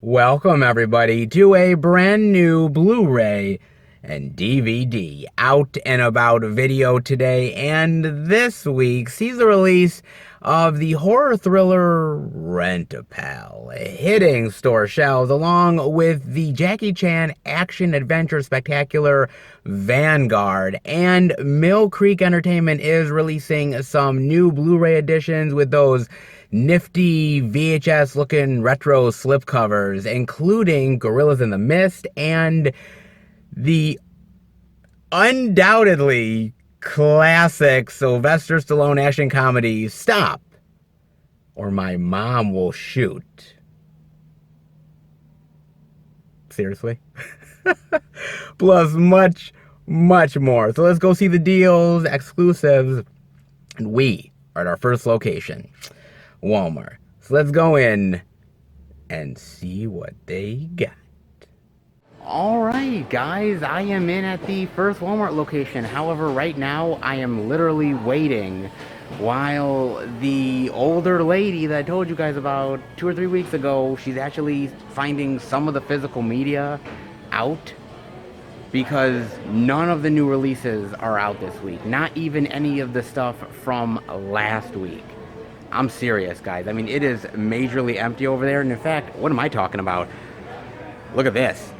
Welcome, everybody, to a brand new Blu-ray and DVD out and about video today. And this week sees the release of the horror thriller Rent-A-Pal, hitting store shelves along with the Jackie Chan action-adventure spectacular Vanguard. And Mill Creek Entertainment is releasing some new Blu-ray editions with those nifty VHS-looking retro slipcovers, including Gorillas in the Mist and the undoubtedly classic Sylvester Stallone action comedy Stop or My Mom Will Shoot. Seriously? Plus much more. So let's go see the deals, exclusives, and we are at our first location, Walmart. So let's go in and see what they got. Alright guys, I am in at the first Walmart location. However, right now I am literally waiting while the older lady that I told you guys about 2 or 3 weeks ago, she's actually finding some of the physical media out because none of the new releases are out this week. Not even any of the stuff from last week. I'm serious, guys. I mean, it is majorly empty over there. And in fact, what am I talking about? Look at this.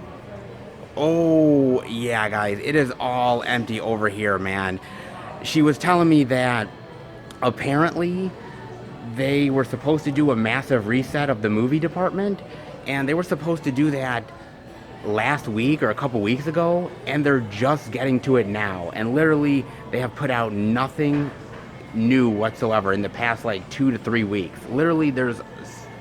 Oh, yeah, guys. It is all empty over here, man. She was telling me that apparently they were supposed to do a massive reset of the movie department. And they were supposed to do that last week or a couple weeks ago. And they're just getting to it now. And literally, they have put out nothing new whatsoever in the past like 2 to 3 weeks. Literally, there's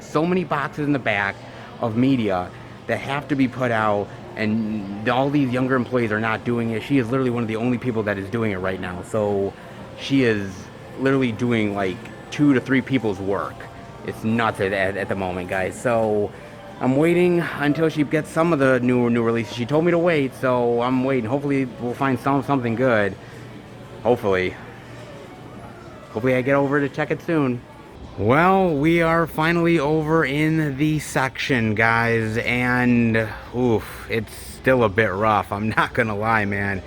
so many boxes in the back of media that have to be put out, and all these younger employees are not doing it. She is literally one of the only people that is doing it right now. So she is literally doing like 2 to 3 people's work. It's nuts at the moment, guys. So I'm waiting until she gets some of the new releases. She told me to wait, so I'm waiting. Hopefully we'll find something good. Hopefully I get over to check it soon. Well, we are finally over in the section, guys, and oof, it's still a bit rough. I'm not gonna lie, man.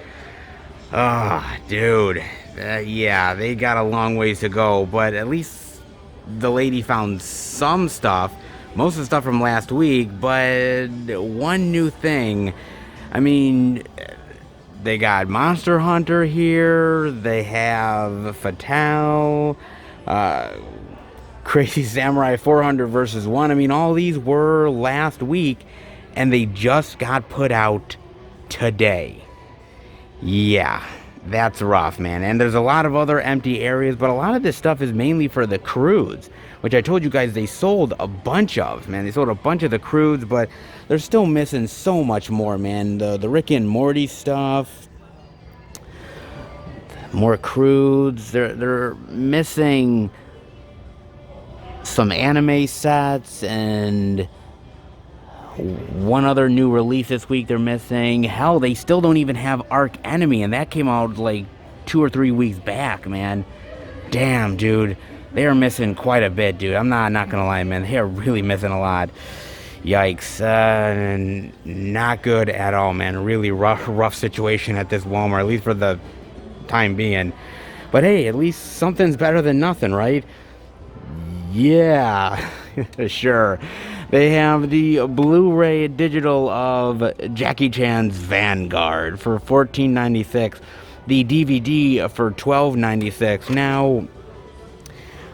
Dude, yeah, they got a long ways to go, but at least the lady found some stuff. Most of the stuff from last week, but one new thing. I mean, they got Monster Hunter here, they have Fatale, Crazy Samurai 400 versus 1. I mean, all these were last week, and they just got put out today. Yeah, that's rough, man. And there's a lot of other empty areas, but a lot of this stuff is mainly for the crudes, which I told you guys they sold a bunch of, man. They sold a bunch of the crudes, but they're still missing so much more, man. The Rick and Morty stuff, more crudes. They're missing some anime sets and one other new release this week they're missing. Hell, they still don't even have Arc Enemy, and that came out like 2 or 3 weeks back, man. Damn, dude. They are missing quite a bit, dude. I'm not gonna lie, man. They are really missing a lot. Yikes. Not good at all, man. Really rough situation at this Walmart, at least for the time being. But hey, at least something's better than nothing, right? Yeah, sure. They have the Blu-ray digital of Jackie Chan's Vanguard for $14.96. The DVD for $12.96. Now,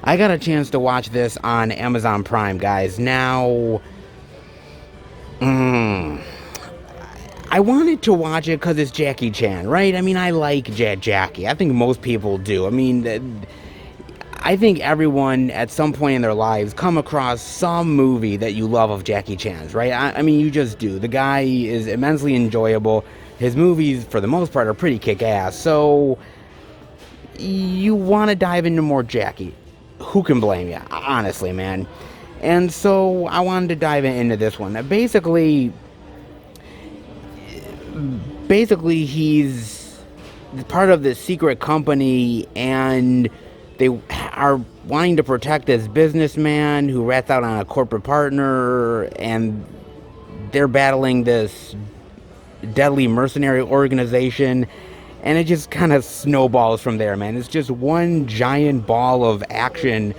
I got a chance to watch this on Amazon Prime, guys. Now, I wanted to watch it because it's Jackie Chan, right? I mean, I like Jackie. I think most people do. I mean, I think everyone at some point in their lives come across some movie that you love of Jackie Chan's, right? I mean, you just do. The guy is immensely enjoyable. His movies, for the most part, are pretty kick-ass. So, you want to dive into more Jackie. Who can blame you? Honestly, man. And so, I wanted to dive into this one. Basically, he's part of this secret company, and they are wanting to protect this businessman who rats out on a corporate partner, and they're battling this deadly mercenary organization, and it just kind of snowballs from there, man. It's just one giant ball of action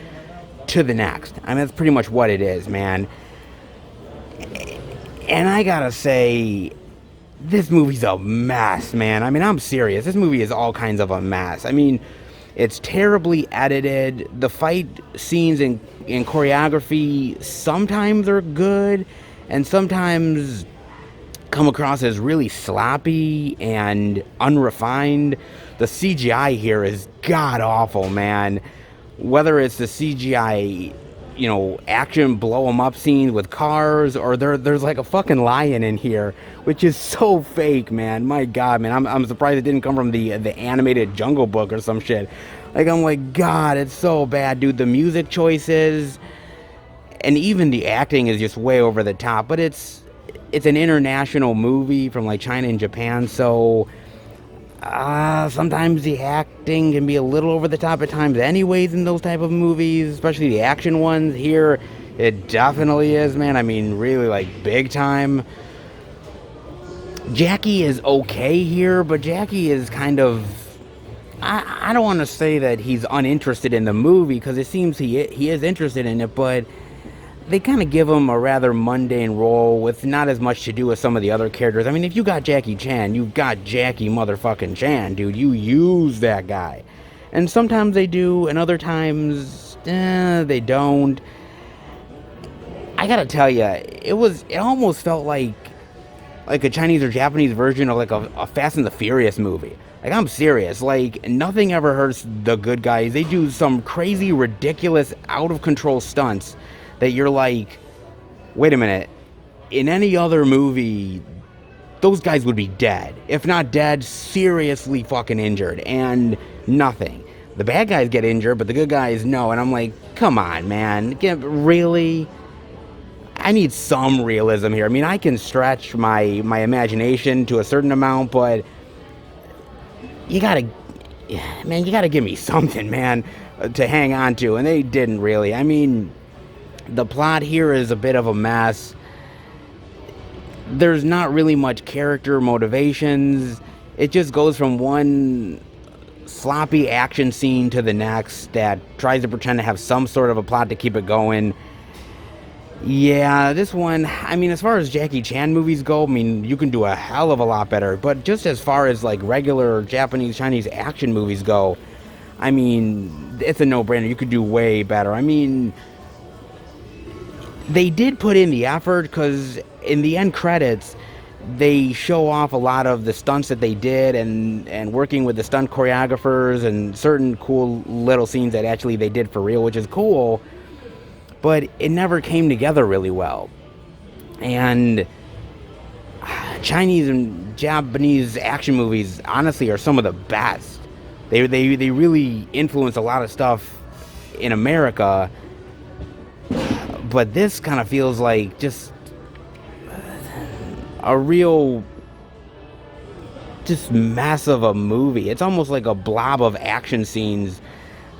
to the next. I mean, that's pretty much what it is, man. And I gotta say, this movie's a mess, man. I mean, I'm serious. This movie is all kinds of a mess. I mean, it's terribly edited. The fight scenes and choreography sometimes are good, and sometimes come across as really sloppy and unrefined. The CGI here is god awful, man. Whether it's the CGI, action blow 'em up scenes with cars, or there's like a fucking lion in here, which is so fake, man. My God, man, I'm surprised it didn't come from the animated Jungle Book or some shit. Like, I'm like, God, it's so bad, dude. The music choices and even the acting is just way over the top. But it's an international movie from like China and Japan, so sometimes the acting can be a little over the top at times anyways in those type of movies, especially the action ones. Here it definitely is, man. I mean, really, like, big time. Jackie is okay here, but Jackie is kind of, I don't want to say that he's uninterested in the movie, because it seems he is interested in it, but they kind of give him a rather mundane role with not as much to do with some of the other characters. I mean, if you got Jackie Chan, you've got Jackie motherfucking Chan, dude. You use that guy. And sometimes they do, and other times, they don't. I gotta tell you, it almost felt like a Chinese or Japanese version of like a Fast and the Furious movie. Like, I'm serious. Like, nothing ever hurts the good guys. They do some crazy, ridiculous, out-of-control stunts that you're like, wait a minute, in any other movie, those guys would be dead. If not dead, seriously fucking injured, and nothing. The bad guys get injured, but the good guys, no. And I'm like, come on, man. Really? I need some realism here. I mean, I can stretch my imagination to a certain amount, but you gotta give me something, man, to hang on to. And they didn't really. I mean, the plot here is a bit of a mess. There's not really much character motivations. It just goes from one sloppy action scene to the next that tries to pretend to have some sort of a plot to keep it going. Yeah, this one, I mean, as far as Jackie Chan movies go, I mean, you can do a hell of a lot better. But just as far as like regular Japanese, Chinese action movies go, I mean, it's a no-brainer. You could do way better. I mean, they did put in the effort, because in the end credits, they show off a lot of the stunts that they did, and working with the stunt choreographers and certain cool little scenes that actually they did for real, which is cool, but it never came together really well. And Chinese and Japanese action movies, honestly, are some of the best. They really influence a lot of stuff in America. But this kind of feels like just a real, just mess of a movie. It's almost like a blob of action scenes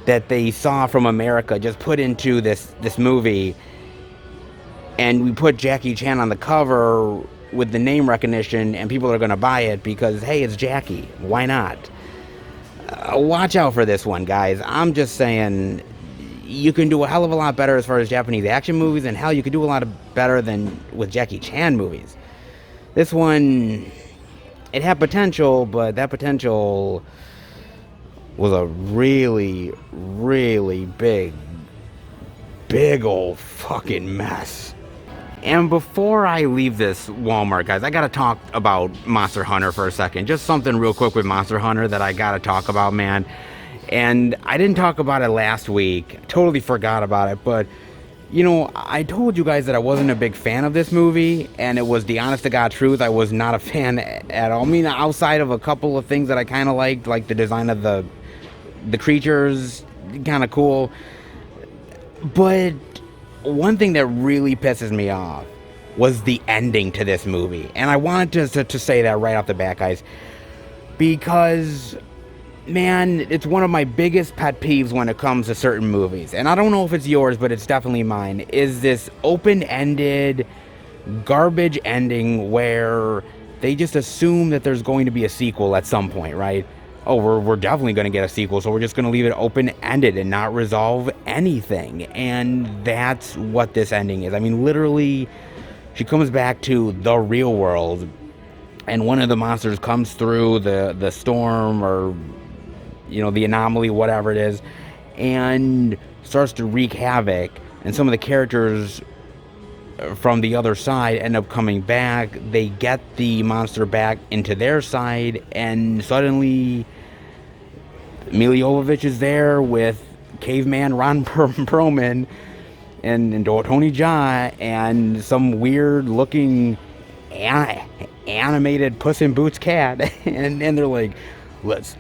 that they saw from America just put into this movie. And we put Jackie Chan on the cover with the name recognition, and people are going to buy it because, hey, it's Jackie. Why not? Watch out for this one, guys. I'm just saying, you can do a hell of a lot better as far as Japanese action movies, and hell, you could do a lot better than with Jackie Chan movies. This one, it had potential, but that potential was a really, really big old fucking mess. And before I leave this Walmart, guys, I gotta talk about Monster Hunter for a second. Just something real quick with Monster Hunter that I gotta talk about, man. And I didn't talk about it last week. Totally forgot about it. But, I told you guys that I wasn't a big fan of this movie. And it was the honest to God truth. I was not a fan at all. I mean, outside of a couple of things that I kind of liked, like the design of the creatures, kind of cool. But one thing that really pisses me off was the ending to this movie. And I wanted to say that right off the bat, guys. Because, man, it's one of my biggest pet peeves when it comes to certain movies. And I don't know if it's yours, but it's definitely mine. Is this open-ended, garbage ending where they just assume that there's going to be a sequel at some point, right? Oh, we're definitely going to get a sequel, so we're just going to leave it open-ended and not resolve anything. And that's what this ending is. I mean, literally, she comes back to the real world, and one of the monsters comes through the storm, or, you know, the anomaly, whatever it is, and starts to wreak havoc. And some of the characters from the other side end up coming back. They get the monster back into their side, and suddenly Milla Jovovich is there with caveman Ron Perlman and Tony Jaa and some weird looking animated Puss in Boots cat, and they're like, let's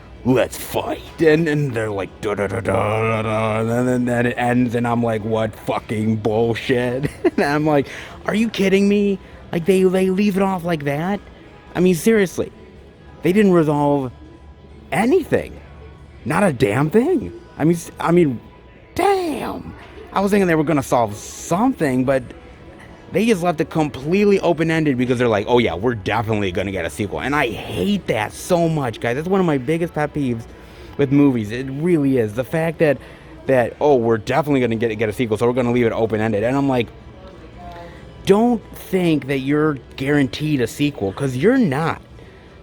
fight, and they're like da da da da da, and then it ends, and I'm like, what fucking bullshit. And I'm like, are you kidding me? Like, they leave it off like that? I mean, seriously, they didn't resolve anything, not a damn thing. I mean, damn. I was thinking they were gonna solve something, but they just left it completely open-ended because they're like, oh yeah, we're definitely going to get a sequel. And I hate that so much, guys. That's one of my biggest pet peeves with movies. It really is. The fact that oh, we're definitely going to get a sequel, so we're going to leave it open-ended. And I'm like, don't think that you're guaranteed a sequel, because you're not.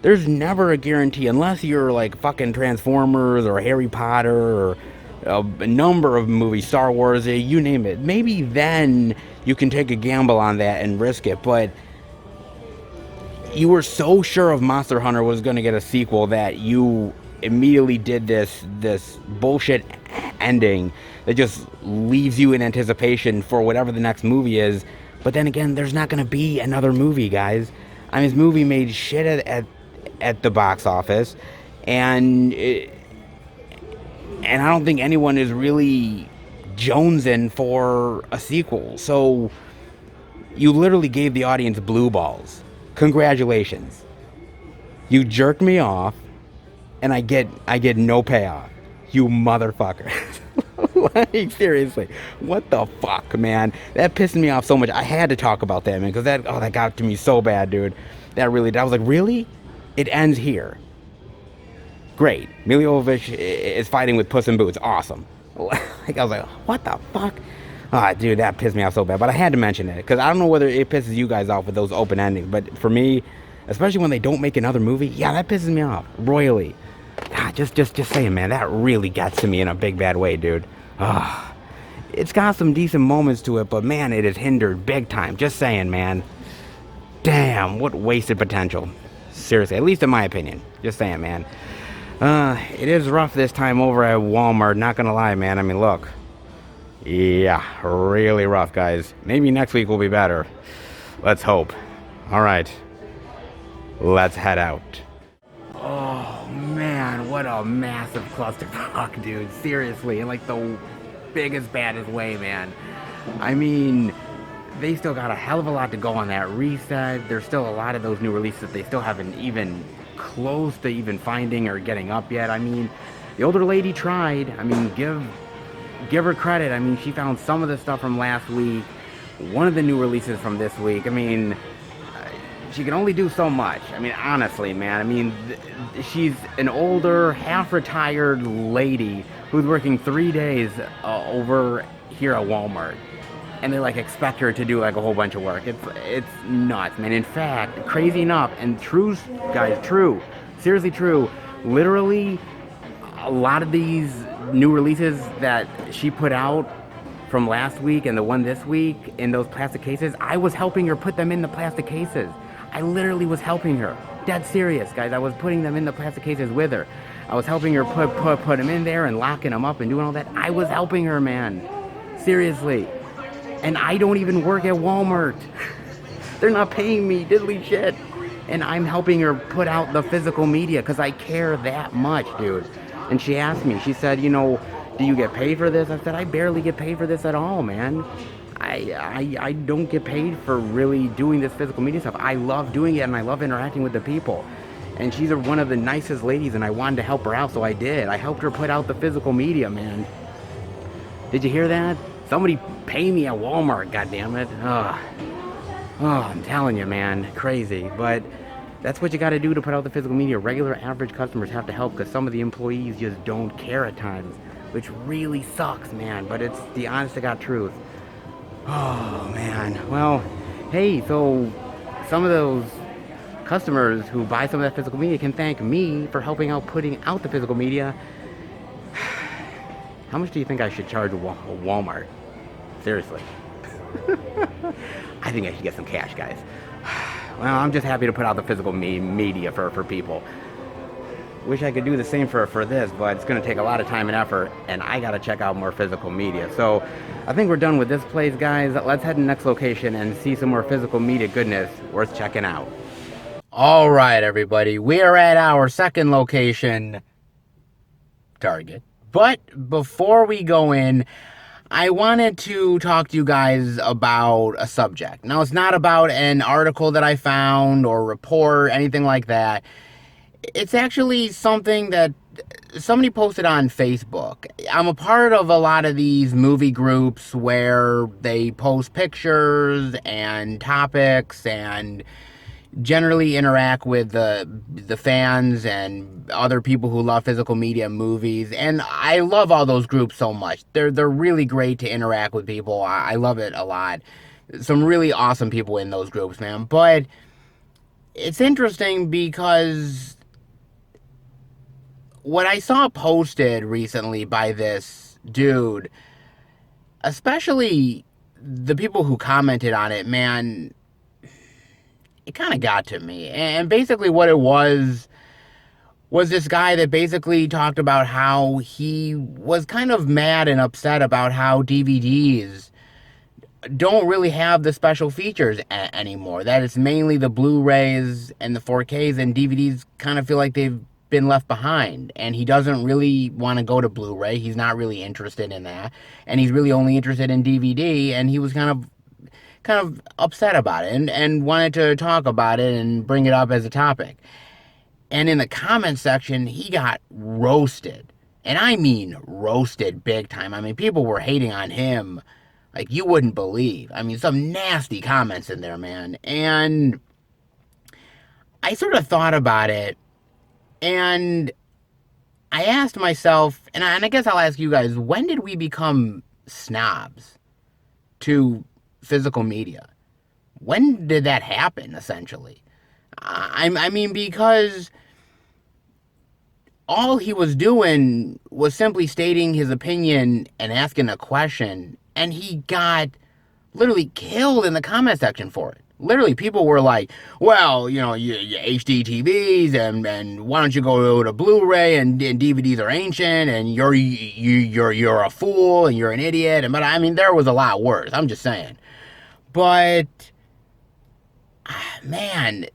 There's never a guarantee, unless you're like fucking Transformers or Harry Potter or a number of movies, Star Wars, you name it. Maybe then you can take a gamble on that and risk it, but you were so sure of Monster Hunter was going to get a sequel that you immediately did this bullshit ending that just leaves you in anticipation for whatever the next movie is. But then again, there's not going to be another movie, guys. I mean, this movie made shit at the box office, and I don't think anyone is really jonesing for a sequel. So you literally gave the audience blue balls. Congratulations. You jerked me off, and I get no payoff. You motherfucker. Like, seriously, what the fuck, man? That pissed me off so much. I had to talk about that, man, because that got to me so bad, dude. I was like, really? It ends here. Great. Milla Jovovich is fighting with Puss in Boots. Awesome. Like, I was like, what the fuck? Ah, dude, that pissed me off so bad. But I had to mention it, because I don't know whether it pisses you guys off with those open endings. But for me, especially when they don't make another movie, yeah, that pisses me off royally. Ah, just saying, man, that really gets to me in a big bad way, dude. Ah, it's got some decent moments to it, but man, it is hindered big time. Just saying, man. Damn, what wasted potential. Seriously, at least in my opinion. Just saying, man. It is rough this time over at Walmart, not gonna lie, man. I mean, look. Yeah, really rough, guys. Maybe next week will be better. Let's hope. Alright. Let's head out. Oh, man, what a massive clusterfuck, dude. Seriously, in like the biggest, baddest way, man. I mean, they still got a hell of a lot to go on that reset. There's still a lot of those new releases that they still haven't even close to even finding or getting up yet. I mean, the older lady tried. I mean, give her credit. I mean, she found some of the stuff from last week, one of the new releases from this week. I mean, she can only do so much. I mean, honestly, man. I mean, she's an older, half-retired lady who's working 3 days over here at Walmart. And they like expect her to do like a whole bunch of work. It's nuts, man. In fact, crazy enough, and true, guys, true, seriously true, literally a lot of these new releases that she put out from last week and the one this week in those plastic cases, I was helping her put them in the plastic cases. I literally was helping her. Dead serious, guys. I was putting them in the plastic cases with her. I was helping her put them in there and locking them up and doing all that. I was helping her, man. Seriously. And I don't even work at Walmart. They're not paying me diddly shit. And I'm helping her put out the physical media because I care that much, dude. And she asked me, she said, you know, do you get paid for this? I said, I barely get paid for this at all, man. I don't get paid for really doing this physical media stuff. I love doing it and I love interacting with the people. And she's one of the nicest ladies and I wanted to help her out, so I did. I helped her put out the physical media, man. Did you hear that? Somebody pay me at Walmart, goddammit. Ugh. Oh, I'm telling you, man, crazy. But that's what you got to do to put out the physical media. Regular average customers have to help because some of the employees just don't care at times, which really sucks, man. But it's the honest to God truth. Oh, man. Well, hey, so some of those customers who buy some of that physical media can thank me for helping out putting out the physical media. How much do you think I should charge Walmart? Seriously. I think I should get some cash, guys. Well, I'm just happy to put out the physical media for people. Wish I could do the same for this, but it's going to take a lot of time and effort, and I got to check out more physical media. So I think we're done with this place, guys. Let's head to the next location and see some more physical media goodness worth checking out. All right, everybody. We are at our second location, Target. But before we go in, I wanted to talk to you guys about a subject. Now, it's not about an article that I found or report, anything like that. It's actually something that somebody posted on Facebook. I'm a part of a lot of these movie groups where they post pictures and topics and generally interact with the fans and other people who love physical media movies, and I love all those groups so much. They're really great to interact with people. I love it a lot. Some really awesome people in those groups, man. But it's interesting because what I saw posted recently by this dude, especially the people who commented on it, man, it kind of got to me. And basically what it was this guy that basically talked about how he was kind of mad and upset about how DVDs don't really have the special features anymore. That it's mainly the Blu-rays and the 4Ks, and DVDs kind of feel like they've been left behind. And he doesn't really want to go to Blu-ray. He's not really interested in that. And he's really only interested in DVD, and he was kind of upset about it and wanted to talk about it and bring it up as a topic. And in the comment section, he got roasted. And I mean roasted big time. I mean, people were hating on him like you wouldn't believe. I mean, some nasty comments in there, man. And I sort of thought about it, and I asked myself, and I guess I'll ask you guys, when did we become snobs to physical media? When did that happen, essentially? I mean, because all he was doing was simply stating his opinion and asking a question, and he got literally killed in the comment section for it. Literally, people were like, well, you HD TVs, and why don't you go to Blu-ray, and DVDs are ancient, and you're a fool, and you're an idiot. But I mean, there was a lot worse. I'm just saying. But, man,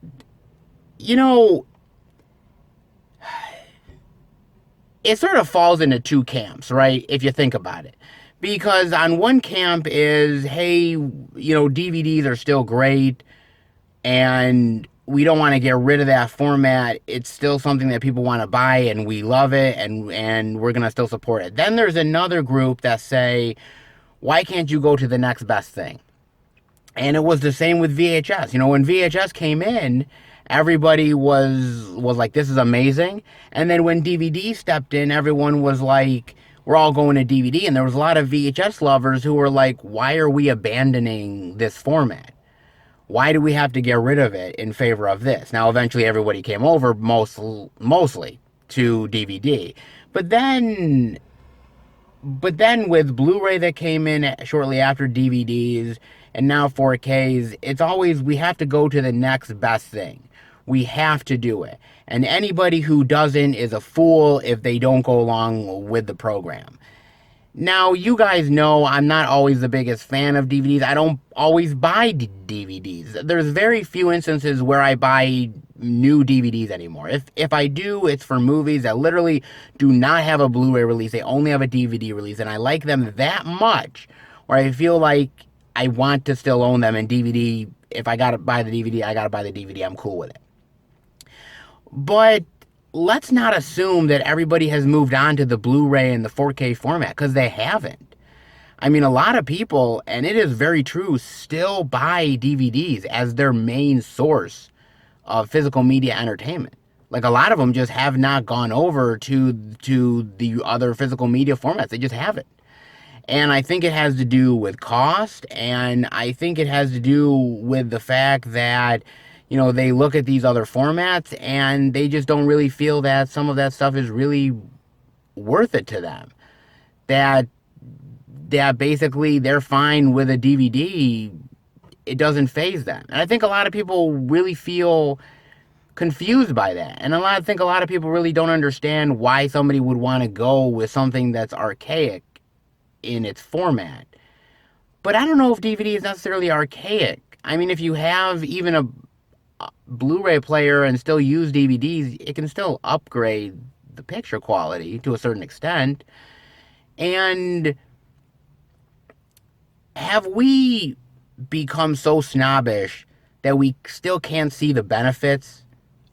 it sort of falls into two camps, right? If you think about it. Because on one camp is, hey, DVDs are still great, and we don't want to get rid of that format. It's still something that people want to buy, and we love it, and we're going to still support it. Then there's another group that say, why can't you go to the next best thing? And it was the same with VHS. When VHS came in, everybody was like, this is amazing. And then when DVD stepped in, everyone was like, we're all going to DVD. And there was a lot of VHS lovers who were like, why are we abandoning this format? Why do we have to get rid of it in favor of this? Now, eventually everybody came over mostly to DVD. But then with Blu-ray that came in shortly after DVDs, and now 4Ks, it's always, we have to go to the next best thing. We have to do it. And anybody who doesn't is a fool if they don't go along with the program. Now, you guys know I'm not always the biggest fan of DVDs. I don't always buy DVDs. There's very few instances where I buy new DVDs anymore. If I do, it's for movies that literally do not have a Blu-ray release. They only have a DVD release. And I like them that much where I feel like I want to still own them. And DVD, if I gotta buy the DVD, I gotta buy the DVD. I'm cool with it. But let's not assume that everybody has moved on to the Blu-ray and the 4K format, because they haven't. I mean, a lot of people, and it is very true, still buy DVDs as their main source of physical media entertainment. Like a lot of them just have not gone over to the other physical media formats. They just haven't. And I think it has to do with cost, and I think it has to do with the fact that, they look at these other formats and they just don't really feel that some of that stuff is really worth it to them. That basically they're fine with a DVD. It doesn't faze them. And I think a lot of people really feel confused by that. And I think a lot of people really don't understand why somebody would want to go with something that's archaic in its format. But I don't know if DVD is necessarily archaic. I mean, if you have even a Blu-ray player and still use DVDs, it can still upgrade the picture quality to a certain extent. And have we become so snobbish that we still can't see the benefits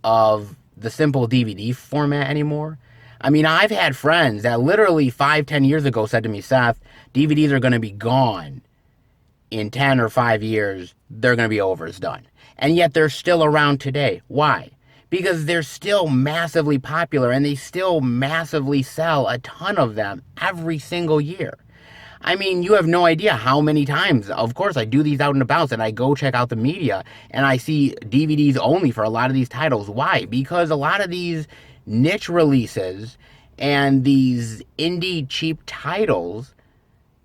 of the simple DVD format anymore? I mean, I've had friends that literally 5-10 years ago said to me, Seth, DVDs are going to be gone in 10 or 5 years. They're going to be over. It's done. And yet they're still around today. Why? Because they're still massively popular and they still massively sell a ton of them every single year. I mean, you have no idea how many times, of course, I do these out and about and I go check out the media and I see DVDs only for a lot of these titles. Why? Because a lot of these niche releases and these indie cheap titles,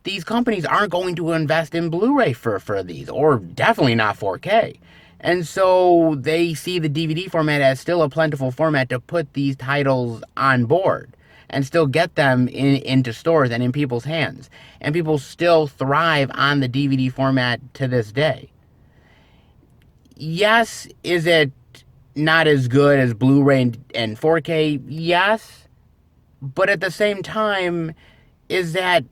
these companies aren't going to invest in Blu-ray for these, or definitely not 4K. And so they see the DVD format as still a plentiful format to put these titles on board and still get them into stores and in people's hands. And people still thrive on the DVD format to this day. Yes, is it not as good as Blu-ray and 4K? Yes. But at the same time, is that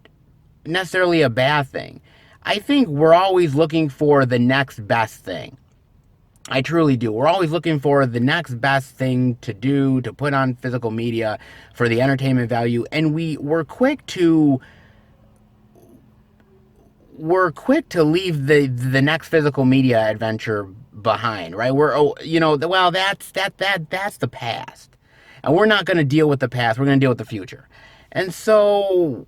necessarily a bad thing? I think we're always looking for the next best thing. I truly do. We're always looking for the next best thing to do, to put on physical media for the entertainment value. And we're quick to leave the next physical media adventure behind, right? That's the past. And we're not going to deal with the past. We're going to deal with the future. And so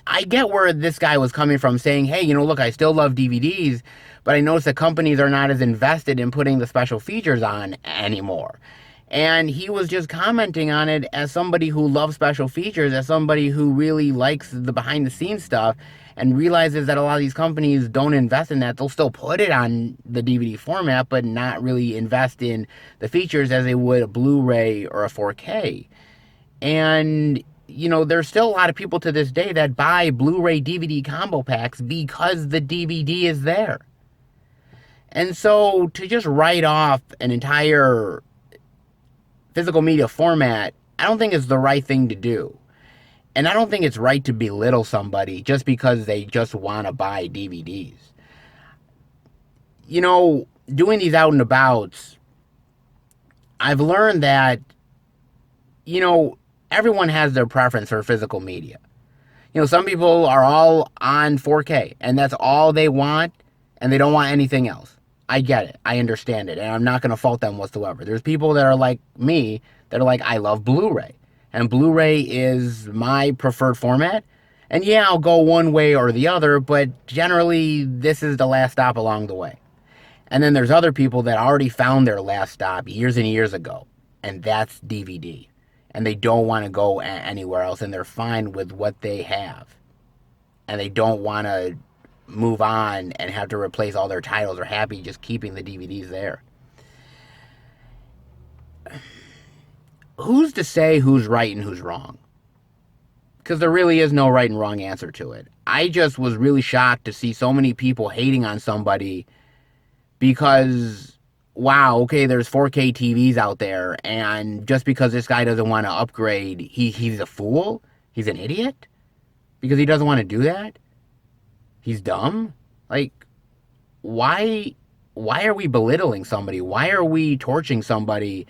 I get where this guy was coming from, saying, hey, look, I still love DVDs, but I notice that companies are not as invested in putting the special features on anymore. And he was just commenting on it as somebody who loves special features, as somebody who really likes the behind-the-scenes stuff, and realizes that a lot of these companies don't invest in that. They'll still put it on the DVD format, but not really invest in the features as they would a Blu-ray or a 4K. And there's still a lot of people to this day that buy Blu-ray DVD combo packs because the DVD is there. And so to just write off an entire physical media format, I don't think it's the right thing to do. And I don't think it's right to belittle somebody just because they just want to buy DVDs. Doing these out and abouts, I've learned that, everyone has their preference for physical media. Some people are all on 4K, and that's all they want, and they don't want anything else. I get it. I understand it, and I'm not going to fault them whatsoever. There's people that are like me, that are like, I love Blu-ray, and Blu-ray is my preferred format, and yeah, I'll go one way or the other, but generally, this is the last stop along the way. And then there's other people that already found their last stop years and years ago, and that's DVD. And they don't want to go anywhere else, and they're fine with what they have. And they don't want to move on and have to replace all their titles. They're happy just keeping the DVDs there. Who's to say who's right and who's wrong? Because there really is no right and wrong answer to it. I just was really shocked to see so many people hating on somebody because, wow, okay, there's 4K TVs out there, and just because this guy doesn't want to upgrade, he's a fool? He's an idiot? Because he doesn't want to do that? He's dumb? Like, why are we belittling somebody? Why are we torching somebody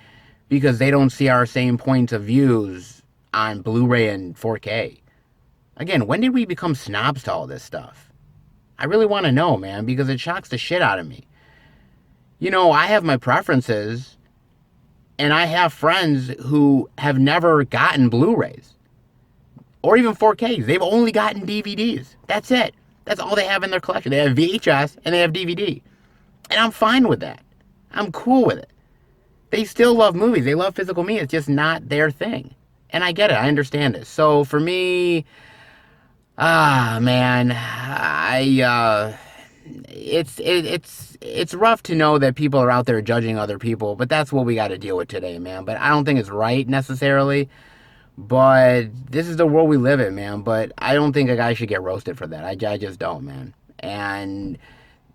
because they don't see our same points of views on Blu-ray and 4K? Again, when did we become snobs to all this stuff? I really want to know, man, because it shocks the shit out of me. You know, I have my preferences, and I have friends who have never gotten Blu-rays or even 4Ks. They've only gotten DVDs. That's it. That's all they have in their collection. They have VHS and they have DVD. And I'm fine with that. I'm cool with it. They still love movies. They love physical media. It's just not their thing. And I get it. I understand it. So for me, man, it's rough to know that people are out there judging other people, but that's what we got to deal with today, man. But I don't think it's right necessarily. But this is the world we live in, man. But I don't think a guy should get roasted for that. I just don't, man. And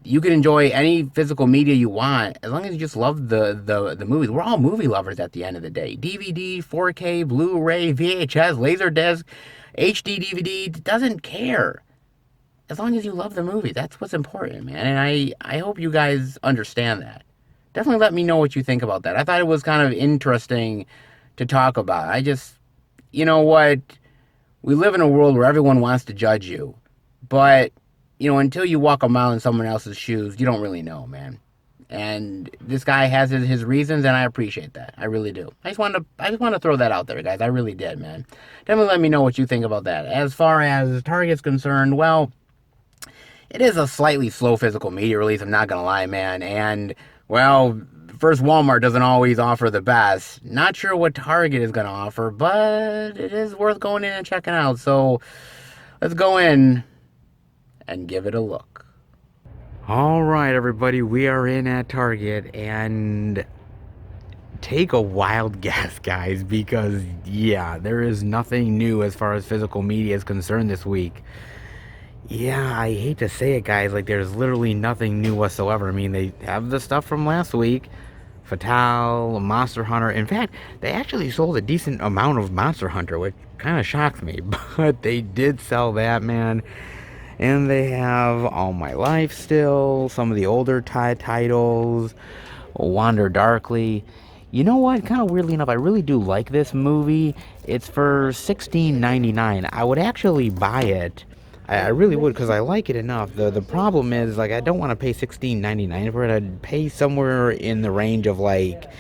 you can enjoy any physical media you want as long as you just love the movies. We're all movie lovers at the end of the day. DVD, 4K, Blu-ray, VHS, Laserdisc, HD DVD, doesn't care. As long as you love the movie, that's what's important, man. And I hope you guys understand that. Definitely let me know what you think about that. I thought it was kind of interesting to talk about. I just, you know what? We live in a world where everyone wants to judge you. But, you know, until you walk a mile in someone else's shoes, you don't really know, man. And this guy has his reasons, and I appreciate that. I really do. I just wanted to throw that out there, guys. I really did, man. Definitely let me know what you think about that. As far as Target's concerned, well, it is a slightly slow physical media release, I'm not gonna lie, man. And, well, first, Walmart doesn't always offer the best. Not sure what Target is gonna offer, but it is worth going in and checking out. So, let's go in and give it a look. All right, everybody, we are in at Target, and take a wild guess, guys, because, yeah, there is nothing new as far as physical media is concerned this week. Yeah, I hate to say it, guys, like, there's literally nothing new whatsoever. I mean, they have the stuff from last week, Fatale, Monster Hunter. In fact, they actually sold a decent amount of Monster Hunter, which kind of shocks me, but they did sell that, man. And they have All My Life still, some of the older titles, Wander Darkly. You know what? Kind of weirdly enough, I really do like this movie. It's for $16.99. I would actually buy it. I really would, because I like it enough. The problem is, like, I don't want to pay $16.99 for it. I'd pay somewhere in the range of, like,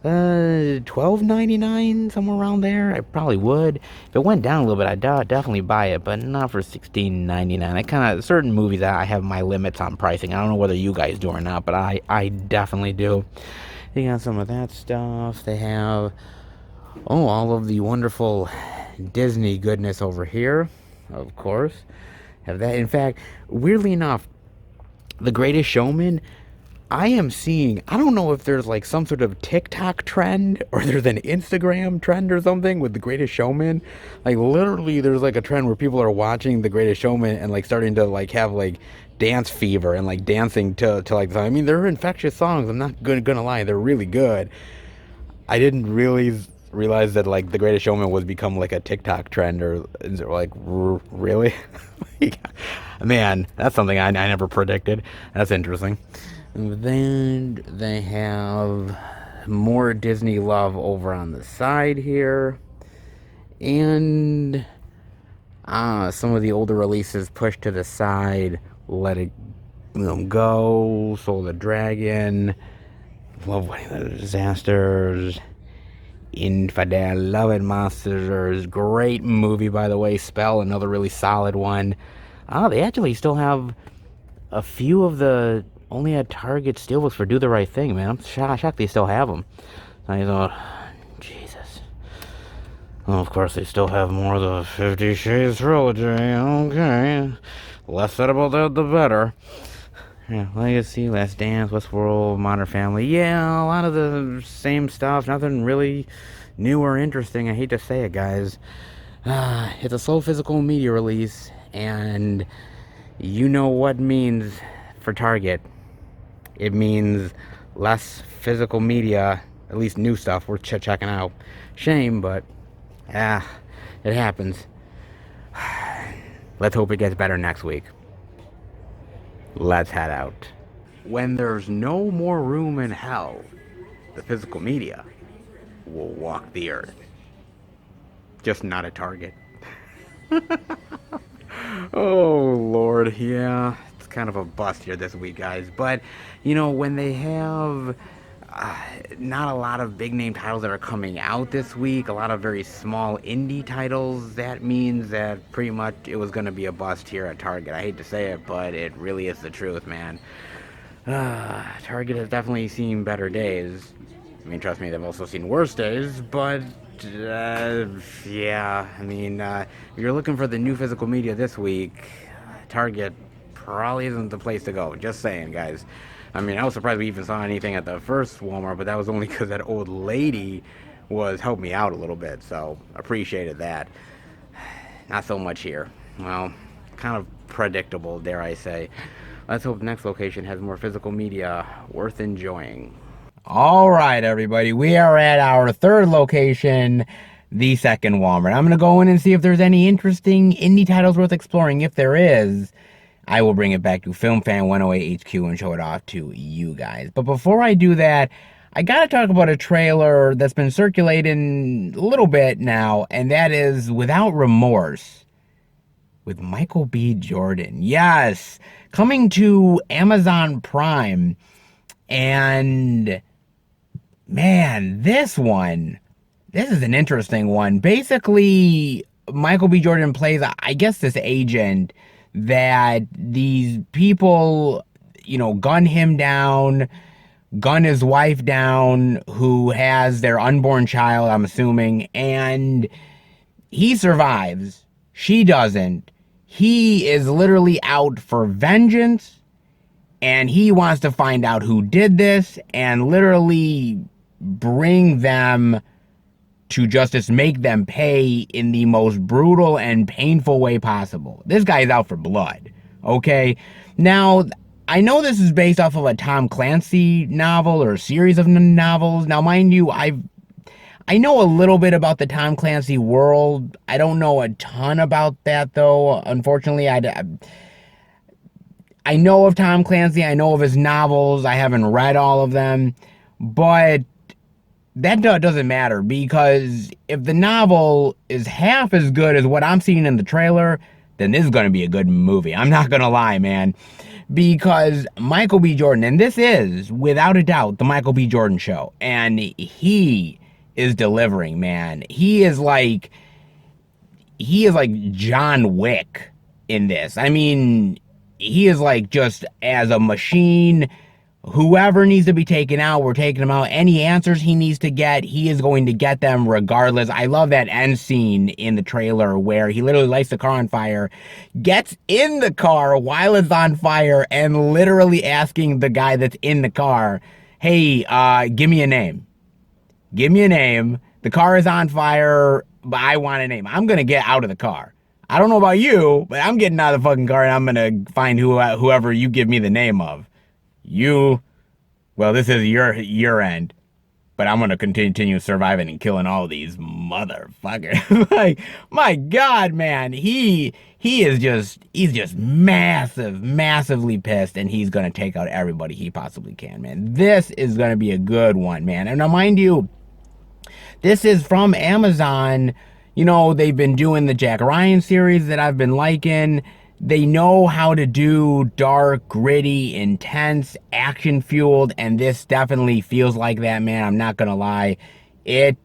$12.99, somewhere around there. I probably would. If it went down a little bit, I'd definitely buy it, but not for $16.99. I kind of, certain movies, I have my limits on pricing. I don't know whether you guys do or not, but I definitely do. They got some of that stuff. They have, all of the wonderful Disney goodness over here, of course. Have that. In fact, weirdly enough, The Greatest Showman, I am seeing, I don't know if there's like some sort of TikTok trend or there's an Instagram trend or something with The Greatest Showman. Like, literally, there's like a trend where people are watching The Greatest Showman and like starting to like have like dance fever and like dancing to like the song. I mean, they're infectious songs. I'm not gonna lie, they're really good. I didn't really realize that like The Greatest Showman was become like a TikTok trend, or is it like really? Man, that's something I never predicted. That's interesting. And then they have more Disney love over on the side here. And some of the older releases pushed to the side. Let It Go, Soul of the Dragon, Love Wedding the Disasters, Infidel, Love and Monsters. Great movie, by the way. Spell, another really solid one. They actually still have a few of the only at Target steelbooks for Do the Right Thing, man. I'm shocked they still have them. I thought, Jesus. Well, of course, they still have more of the 50 Shades trilogy. Okay. Less said about that, the better. Yeah, Legacy, Last Dance, Westworld, Modern Family. Yeah, a lot of the same stuff. Nothing really new or interesting. I hate to say it, guys. It's a slow physical media release, and you know what it means for Target. It means less physical media, at least new stuff worth checking out. Shame, but it happens. Let's hope it gets better next week. Let's head out. When there's no more room in hell, the physical media will walk the earth. Just not at Target. Oh Lord, yeah, it's kind of a bust here this week, guys. But you know, when they have uh, not a lot of big name titles that are coming out this week, a lot of very small indie titles, that means that pretty much it was going to be a bust here at Target. I hate to say it, but it really is the truth, man. Target has definitely seen better days. I mean, trust me, they've also seen worse days, but yeah, I mean, if you're looking for the new physical media this week, Target probably isn't the place to go. Just saying, guys. I mean, I was surprised we even saw anything at the first Walmart, but that was only because that old lady was helping me out a little bit, so appreciated that. Not so much here. Well, kind of predictable, dare I say. Let's hope the next location has more physical media worth enjoying. All right, everybody, we are at our third location, the second Walmart. I'm going to go in and see if there's any interesting indie titles worth exploring. If there is, I will bring it back to Film Fan 108 HQ and show it off to you guys. But before I do that, I got to talk about a trailer that's been circulating a little bit now, and that is Without Remorse with Michael B. Jordan. Yes, coming to Amazon Prime. And man, this is an interesting one. Basically, Michael B. Jordan plays, I guess, this agent that these people, you know, gun him down, gun his wife down, who has their unborn child, I'm assuming, and he survives. She doesn't. He is literally out for vengeance, and he wants to find out who did this and literally bring them to justice, make them pay in the most brutal and painful way possible. This guy is out for blood, okay? Now, I know this is based off of a Tom Clancy novel or a series of novels. Now, mind you, I know a little bit about the Tom Clancy world. I don't know a ton about that, though. Unfortunately, I know of Tom Clancy. I know of his novels. I haven't read all of them. But that doesn't matter, because if the novel is half as good as what I'm seeing in the trailer, then this is going to be a good movie. I'm not going to lie, man. Because Michael B. Jordan, and this is, without a doubt, the Michael B. Jordan show. And he is delivering, man. He is like John Wick in this. I mean, he is like just as a machine. Whoever needs to be taken out, we're taking him out. Any answers he needs to get, he is going to get them regardless. I love that end scene in the trailer where he literally lights the car on fire, gets in the car while it's on fire, and literally asking the guy that's in the car, hey, give me a name. Give me a name. The car is on fire, but I want a name. I'm going to get out of the car. I don't know about you, but I'm getting out of the fucking car and I'm going to find whoever you give me the name of. Well, this is your end, but I'm going to continue surviving and killing all these motherfuckers. Like, my God, man, he's just massively pissed, and he's going to take out everybody he possibly can, man. This is going to be a good one, man. And now, mind you, this is from Amazon. You know, they've been doing the Jack Ryan series that I've been liking. They know how to do dark, gritty, intense, action-fueled, and this definitely feels like that, man. I'm not gonna lie. It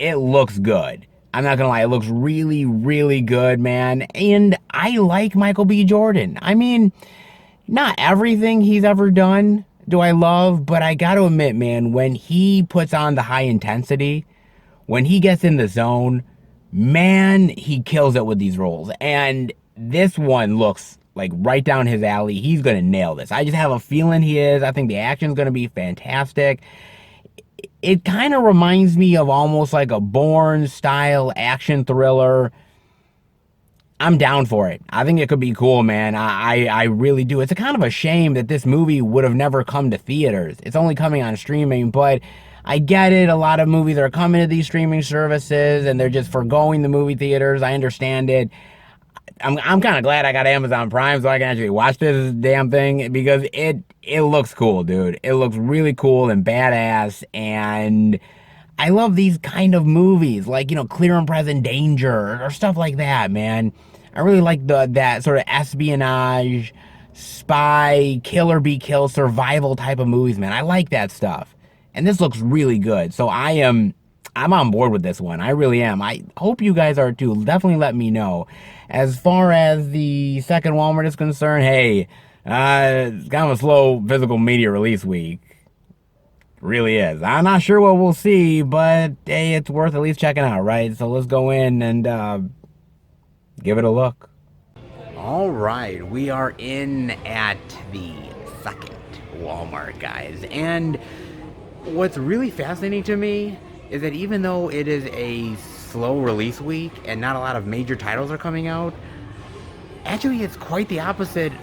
looks good. I'm not gonna lie. It looks really, really good, man. And I like Michael B. Jordan. I mean, not everything he's ever done do I love, but I gotta admit, man, when he puts on the high intensity, when he gets in the zone, man, he kills it with these roles. And this one looks like right down his alley. He's going to nail this. I just have a feeling he is. I think the action's going to be fantastic. It kind of reminds me of almost like a Bourne-style action thriller. I'm down for it. I think it could be cool, man. I really do. It's a kind of a shame that this movie would have never come to theaters. It's only coming on streaming, but I get it. A lot of movies are coming to these streaming services, and they're just foregoing the movie theaters. I understand it. I'm kind of glad I got Amazon Prime so I can actually watch this damn thing, because it looks cool, dude. It looks really cool and badass, and I love these kind of movies, like, Clear and Present Danger or stuff like that, man. I really like that sort of espionage, spy, kill or be killed, survival type of movies, man. I like that stuff. And this looks really good. So I'm on board with this one. I really am. I hope you guys are too. Definitely let me know. As far as the second Walmart is concerned, hey, it's kind of a slow physical media release week. Really is. I'm not sure what we'll see, but hey, it's worth at least checking out, right? So let's go in and give it a look. All right, we are in at the second Walmart, guys. And what's really fascinating to me is that even though it is a slow release week and not a lot of major titles are coming out, actually it's quite the opposite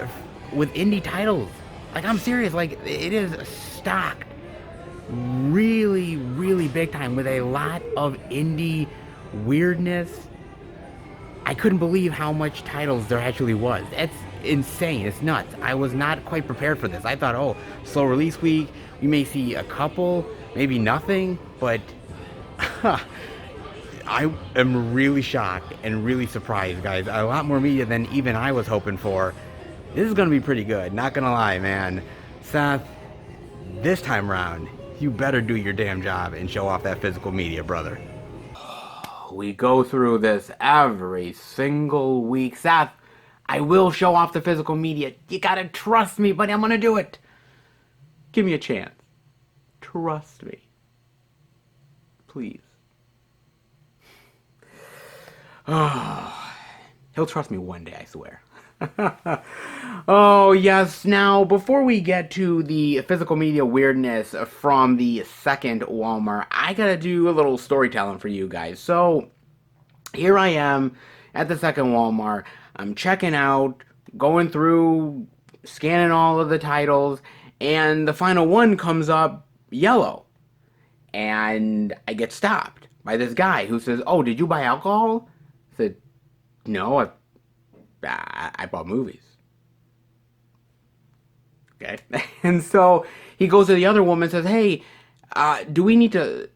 with indie titles. Like, I'm serious, like, it is stocked really, really big time with a lot of indie weirdness. I couldn't believe how much titles there actually was. It's insane. It's nuts. I was not quite prepared for this. I thought, oh, slow release week, we may see a couple, maybe nothing, but I am really shocked and really surprised, guys. A lot more media than even I was hoping for. This is going to be pretty good, not going to lie, man. Seth, this time around, you better do your damn job and show off that physical media, brother. We go through this every single week. Seth, I will show off the physical media. You gotta trust me, buddy. I'm gonna do it. Give me a chance. Trust me. Please. Oh, he'll trust me one day, I swear. Oh, yes. Now, before we get to the physical media weirdness from the second Walmart, I gotta do a little storytelling for you guys. So, here I am at the second Walmart. I'm checking out, going through, scanning all of the titles, and the final one comes up yellow. And I get stopped by this guy who says, "Oh, did you buy alcohol?" I said, "No, I bought movies." Okay. And so he goes to the other woman and says, "Hey, do we need to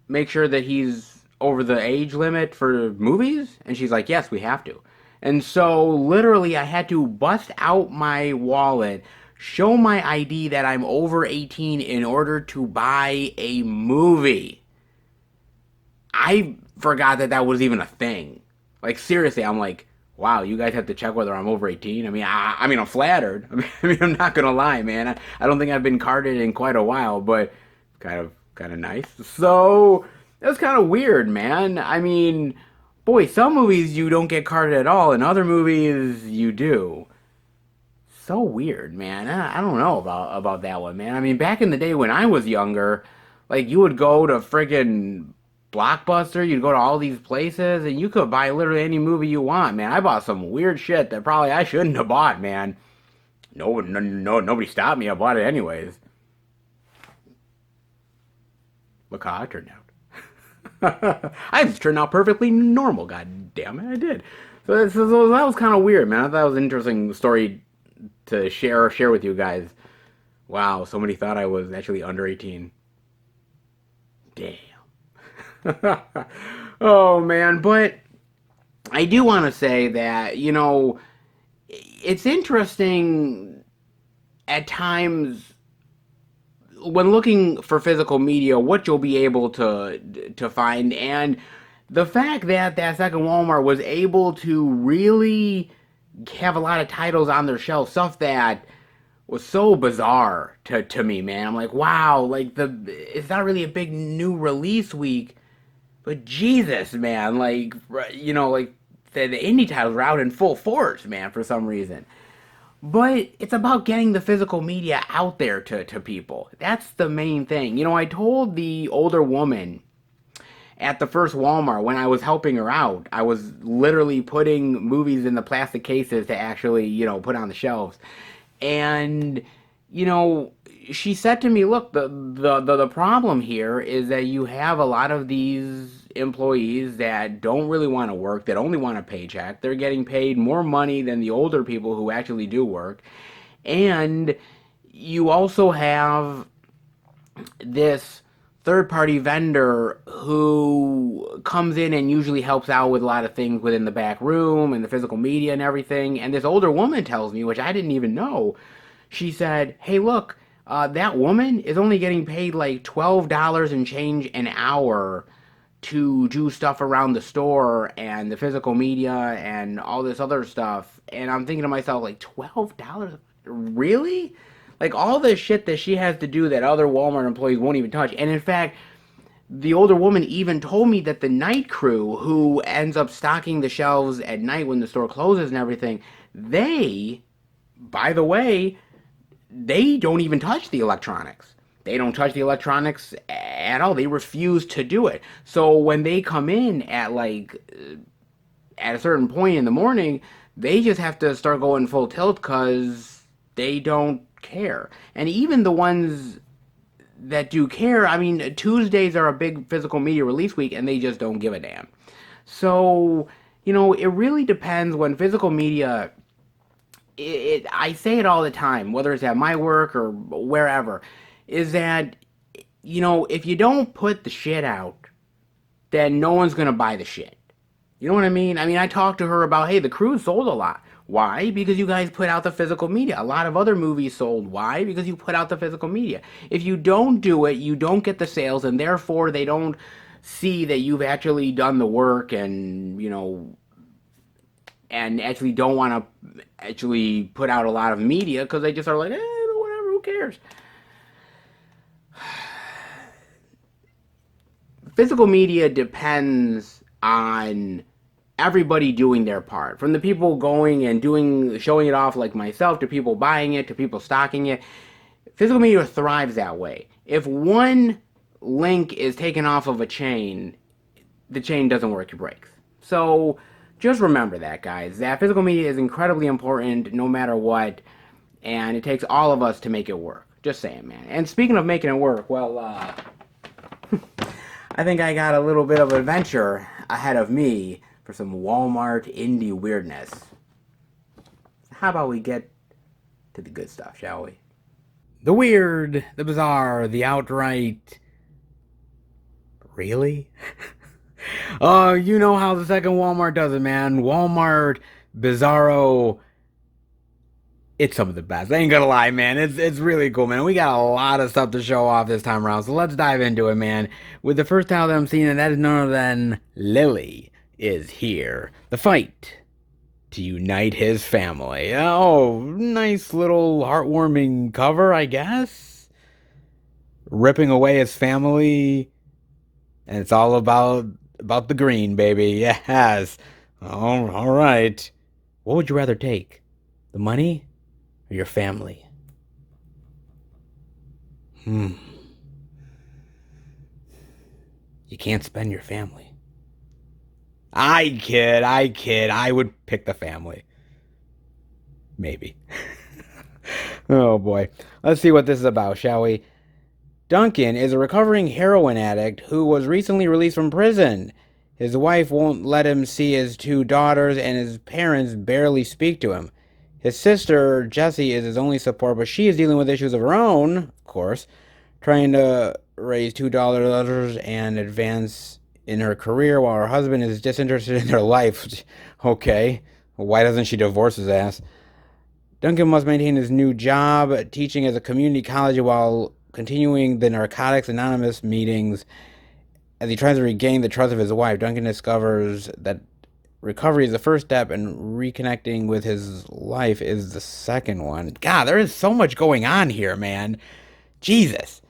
make sure that he's over the age limit for movies?" And she's like, "Yes, we have to." And so literally I had to bust out my wallet, show my ID that I'm over 18 in order to buy a movie. I forgot that was even a thing. Like, seriously, I'm like, wow, you guys have to check whether I'm over 18. I mean, I'm flattered. I mean, I'm not gonna lie, man. I don't think I've been carded in quite a while, but kind of nice. So that's kind of weird, man. I mean, boy, some movies you don't get carded at all, and other movies you do. So weird, man. I don't know about that one, man. I mean, back in the day when I was younger, like, you would go to friggin' Blockbuster, you'd go to all these places, and you could buy literally any movie you want, man. I bought some weird shit that probably I shouldn't have bought, man. No, nobody stopped me. I bought it anyways. Look how I turned out. I turned out perfectly normal, god damn it, I did. So that was kind of weird, man. I thought that was an interesting story to share with you guys. Wow, somebody thought I was actually under 18. Damn. Oh, man, but I do want to say that, it's interesting at times when looking for physical media what you'll be able to find, and the fact that second Walmart was able to really have a lot of titles on their shelf, stuff that was so bizarre to me, man. I'm like, wow, like, it's not really a big new release week, but Jesus, man, like, like the indie titles were out in full force, man, for some reason. But it's about getting the physical media out there to people. That's the main thing. I told the older woman at the first Walmart when I was helping her out, I was literally putting movies in the plastic cases to actually, put on the shelves. And, she said to me, look, the problem here is that you have a lot of these employees that don't really want to work, that only want a paycheck. They're getting paid more money than the older people who actually do work. And you also have this third-party vendor who comes in and usually helps out with a lot of things within the back room and the physical media and everything. And this older woman tells me, which I didn't even know, she said, "Hey, look, that woman is only getting paid like $12 and change an hour to do stuff around the store and the physical media and all this other stuff." And I'm thinking to myself, like, $12? Really? Like, all this shit that she has to do that other Walmart employees won't even touch. And in fact, the older woman even told me that the night crew, who ends up stocking the shelves at night when the store closes and everything, they, by the way, they don't even touch the electronics. They don't touch the electronics at all. They refuse to do it. So when they come in at at a certain point in the morning, they just have to start going full tilt because they don't care. And even the ones that do care, I mean, Tuesdays are a big physical media release week and they just don't give a damn. So, it really depends when physical media, I say it all the time, whether it's at my work or wherever, is that, if you don't put the shit out, then no one's going to buy the shit. You know what I mean? I mean, I talked to her about, hey, The Cruise sold a lot. Why? Because you guys put out the physical media. A lot of other movies sold. Why? Because you put out the physical media. If you don't do it, you don't get the sales, and therefore they don't see that you've actually done the work and, and actually don't want to actually put out a lot of media because they just are like, whatever, who cares? Physical media depends on everybody doing their part. From the people going and showing it off like myself, to people buying it, to people stocking it. Physical media thrives that way. If one link is taken off of a chain, the chain doesn't work, it breaks. So just remember that, guys. That physical media is incredibly important no matter what, and it takes all of us to make it work. Just saying, man. And speaking of making it work, well, I think I got a little bit of adventure ahead of me for some Walmart indie weirdness. How about we get to the good stuff, shall we? The weird, the bizarre, the outright... Really? Oh, you know how the second Walmart does it, man. Walmart, Bizarro... It's some of the best. I ain't gonna lie, man. It's really cool, man. We got a lot of stuff to show off this time around, so let's dive into it, man. With the first title that I'm seeing, and that is none other than Lily is Here. The fight to unite his family. Oh, nice little heartwarming cover, I guess. Ripping away his family, and it's all about the green, baby. Yes. Oh, all right. What would you rather take? The money or your family? You can't spend your family. I kid. I would pick the family. Maybe. Oh boy. Let's see what this is about, shall we? Duncan is a recovering heroin addict who was recently released from prison. His wife won't let him see his two daughters, and his parents barely speak to him. His sister, Jessie, is his only support, but she is dealing with issues of her own, of course, trying to raise $2 and advance in her career while her husband is disinterested in their life. Okay, why doesn't she divorce his ass? Duncan must maintain his new job, teaching at a community college while continuing the Narcotics Anonymous meetings. As he tries to regain the trust of his wife, Duncan discovers that recovery is the first step and reconnecting with his life is the second one. God, there is so much going on here, man. Jesus.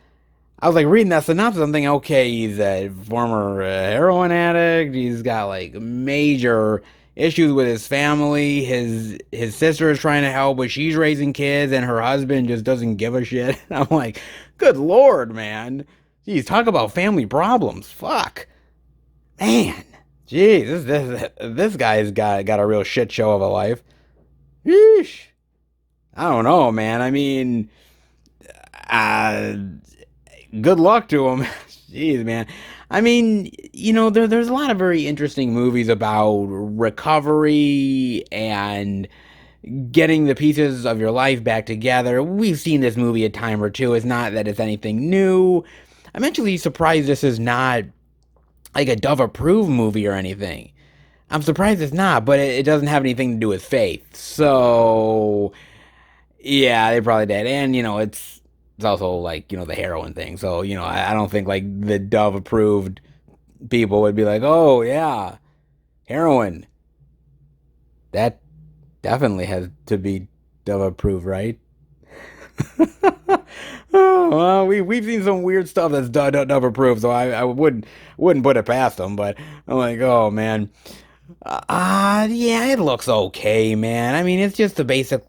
I was like reading that synopsis, I'm thinking, okay, he's a former heroin addict. He's got like major issues with his family. His sister is trying to help, but she's raising kids, and her husband just doesn't give a shit. I'm like, good Lord, man. Jeez, talk about family problems. Fuck. Man. Jeez, this guy's got a real shit show of a life. Yeesh. I don't know, man. I mean, good luck to him. Jeez, man. I mean, there's a lot of very interesting movies about recovery and getting the pieces of your life back together. We've seen this movie a time or two. It's not that it's anything new. I'm actually surprised this is not like a Dove approved movie or anything. I'm surprised it's not, but it doesn't have anything to do with faith. So yeah, they probably did. And it's also like, the heroin thing. So, I don't think like the Dove approved people would be like, "Oh, yeah, heroin. That definitely has to be Dove approved, right?" Oh, well, we've seen some weird stuff that's Dove approved, so I wouldn't put it past them. But I'm like, oh man, yeah, it looks okay, man. I mean, it's just the basic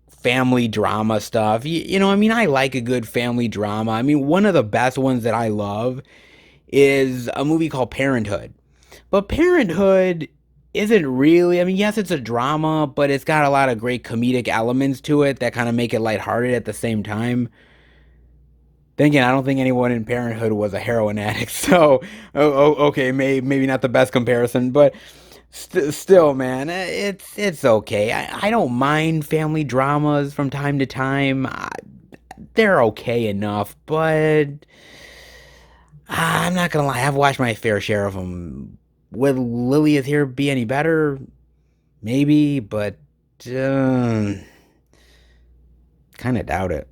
family drama stuff. I like a good family drama. I mean, one of the best ones that I love is a movie called Parenthood. But Parenthood isn't really, I mean, yes, it's a drama, but it's got a lot of great comedic elements to it that kind of make it lighthearted at the same time. Then again, I don't think anyone in Parenthood was a heroin addict, so okay, maybe not the best comparison, but still, man, it's okay. I don't mind family dramas from time to time. They're okay enough, but I'm not gonna lie, I've watched my fair share of them. Would Lily is Here be any better? Maybe, but uh, kind of doubt it.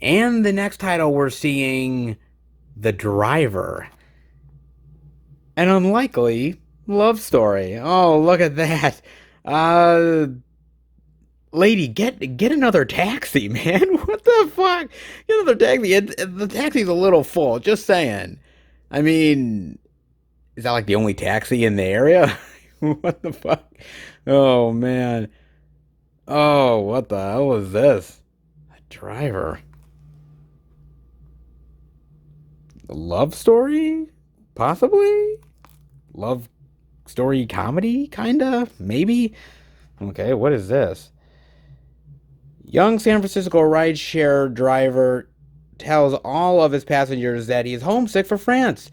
And the next title we're seeing, The Driver. An unlikely love story. Oh, look at that. Uh, lady, get another taxi, man. What the fuck? Get another taxi. The taxi's a little full. Just saying. I mean, is that like the only taxi in the area? What the fuck? Oh man. Oh, what the hell was this? A driver. A love story? Possibly? Love story comedy? Kinda? Maybe? Okay, what is this? Young San Francisco rideshare driver tells all of his passengers that he is homesick for France,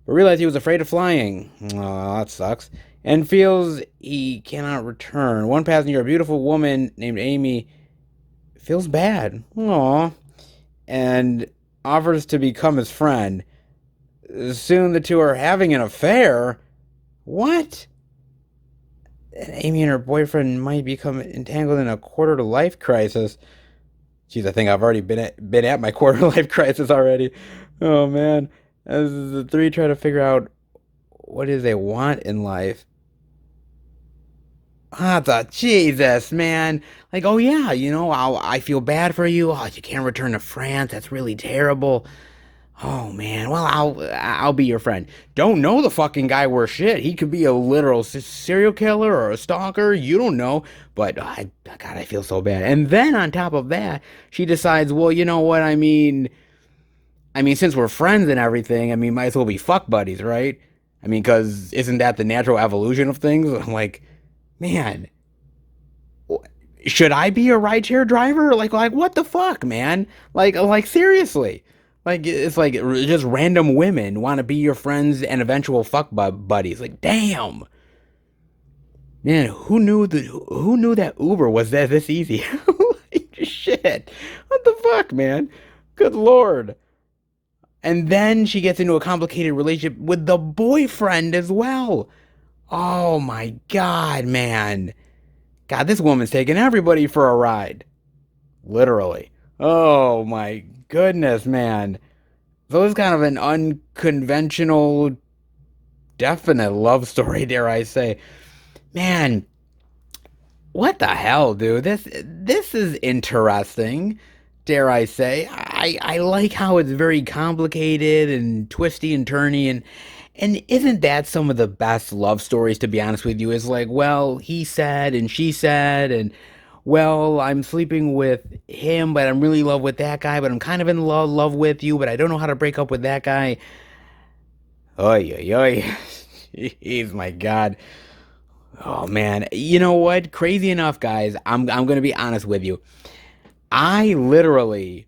but realized he was afraid of flying. Oh, that sucks. And feels he cannot return. One passenger, a beautiful woman named Amy, feels bad. Aw. And offers to become his friend. Soon the two are having an affair. What? Amy and her boyfriend might become entangled in a quarter to life crisis. Jeez, I think I've already been at my quarter life crisis already. Oh man. As the three try to figure out what it is they want in life. Jesus, man. Like, oh yeah, I feel bad for you. Oh, you can't return to France. That's really terrible. Oh man, well I'll be your friend. Don't know the fucking guy worth shit. He could be a literal serial killer or a stalker. You don't know, but God, I feel so bad. And then on top of that, she decides, well, you know what? I mean, since we're friends and everything, I mean, might as well be fuck buddies, right? I mean, because isn't that the natural evolution of things? I'm like, man, should I be a rideshare driver? Like what the fuck, man? Like seriously. Like it's like just random women want to be your friends and eventual fuck buddies. Like damn, man, who knew that Uber was this easy? Like shit, what the fuck, man? Good lord. And then she gets into a complicated relationship with the boyfriend as well. Oh my god, man. God, this woman's taking everybody for a ride. Literally. Oh my goodness, man. So it's kind of an unconventional, definite love story, dare I say. Man, what the hell, dude? This is interesting, dare I say. I like how it's very complicated and twisty and turny and isn't that some of the best love stories, to be honest with you? Is like, well, he said and she said, and well, I'm sleeping with him, but I'm really in love with that guy, but I'm kind of in love with you, but I don't know how to break up with that guy. Oy, oy, oy. Jeez, my God. Oh, man. You know what? Crazy enough, guys, I'm going to be honest with you. I literally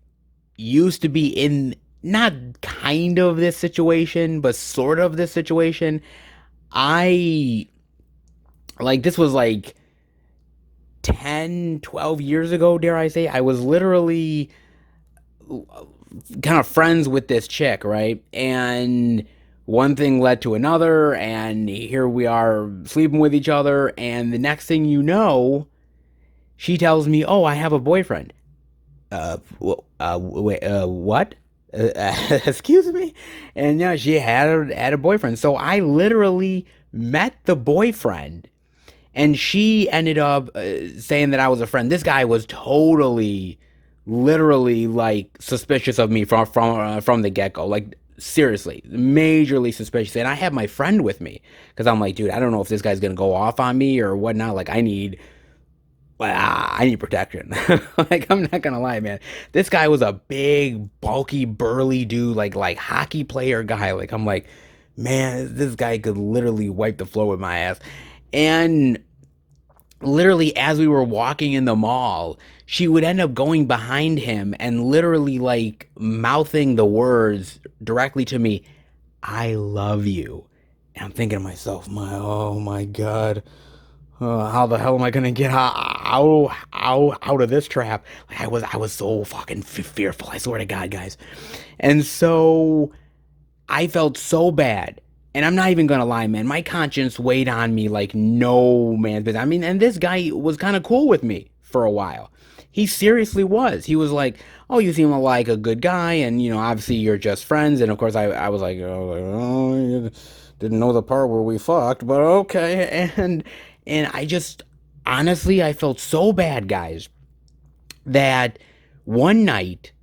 used to be in not kind of this situation, but sort of this situation. I like this was like 10, 12 years ago, dare I say. I was literally kind of friends with this chick, right? And one thing led to another, and here we are sleeping with each other. And the next thing you know, she tells me, "Oh, I have a boyfriend." Wait, what? Excuse me? And yeah, she had a boyfriend. So I literally met the boyfriend, and she ended up saying that I was a friend. This guy was totally, literally, like suspicious of me from the get go. Like seriously, majorly suspicious. And I had my friend with me because I'm like, dude, I don't know if this guy's gonna go off on me or whatnot. Like I need protection. Like I'm not gonna lie, man. This guy was a big, bulky, burly dude, like hockey player guy. Like I'm like, man, this guy could literally wipe the floor with my ass. And literally, as we were walking in the mall, she would end up going behind him and literally like mouthing the words directly to me, "I love you." And I'm thinking to myself, oh my god, how the hell am I gonna get out of this trap? Like I was so fucking fearful. I swear to God, guys. And so I felt so bad. And I'm not even gonna lie, man. My conscience weighed on me like no man's business. I mean, and this guy was kind of cool with me for a while. He seriously was. He was like, "Oh, you seem like a good guy, and obviously you're just friends." And of course, I was like, "Oh, you didn't know the part where we fucked, but okay." And I just honestly, I felt so bad, guys, that one night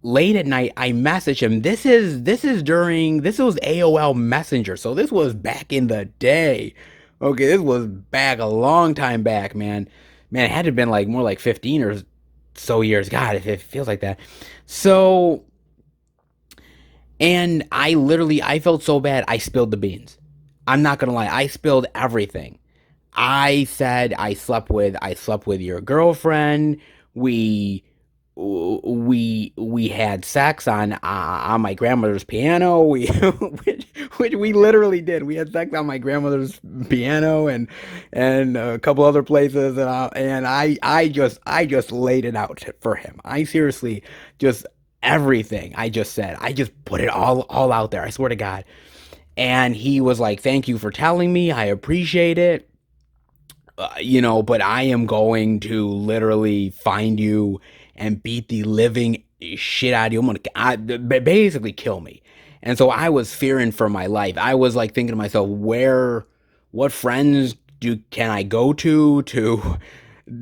late at night I messaged him. This was AOL Messenger, so this was back in the day. Okay, this was back a long time back, man. Man, it had to have been like more like 15 or so years. God, if it feels like that. So, and I felt so bad I spilled the beans. I'm not gonna lie, I spilled everything. I said I slept with your girlfriend. We we had sex on my grandmother's piano. Which we literally did. We had sex on my grandmother's piano and a couple other places, and I just laid it out for him. I seriously just everything I just said. I just put it all out there. I swear to God. And he was like, "Thank you for telling me. I appreciate it. But I am going to literally find you and beat the living shit out of you. Basically kill me." And so I was fearing for my life. I was like thinking to myself, what friends can I go to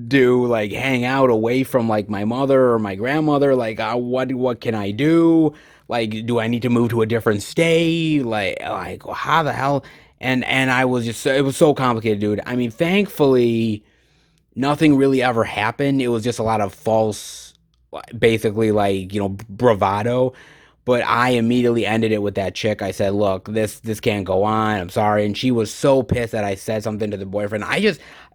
do like hang out away from like my mother or my grandmother? Like, what can I do? Like, do I need to move to a different state? Like how the hell? And I was just, it was so complicated, dude. I mean, thankfully, nothing really ever happened. It was just a lot of false, basically, like, bravado. But I immediately ended it with that chick. I said, "Look, this can't go on. I'm sorry." And she was so pissed that I said something to the boyfriend.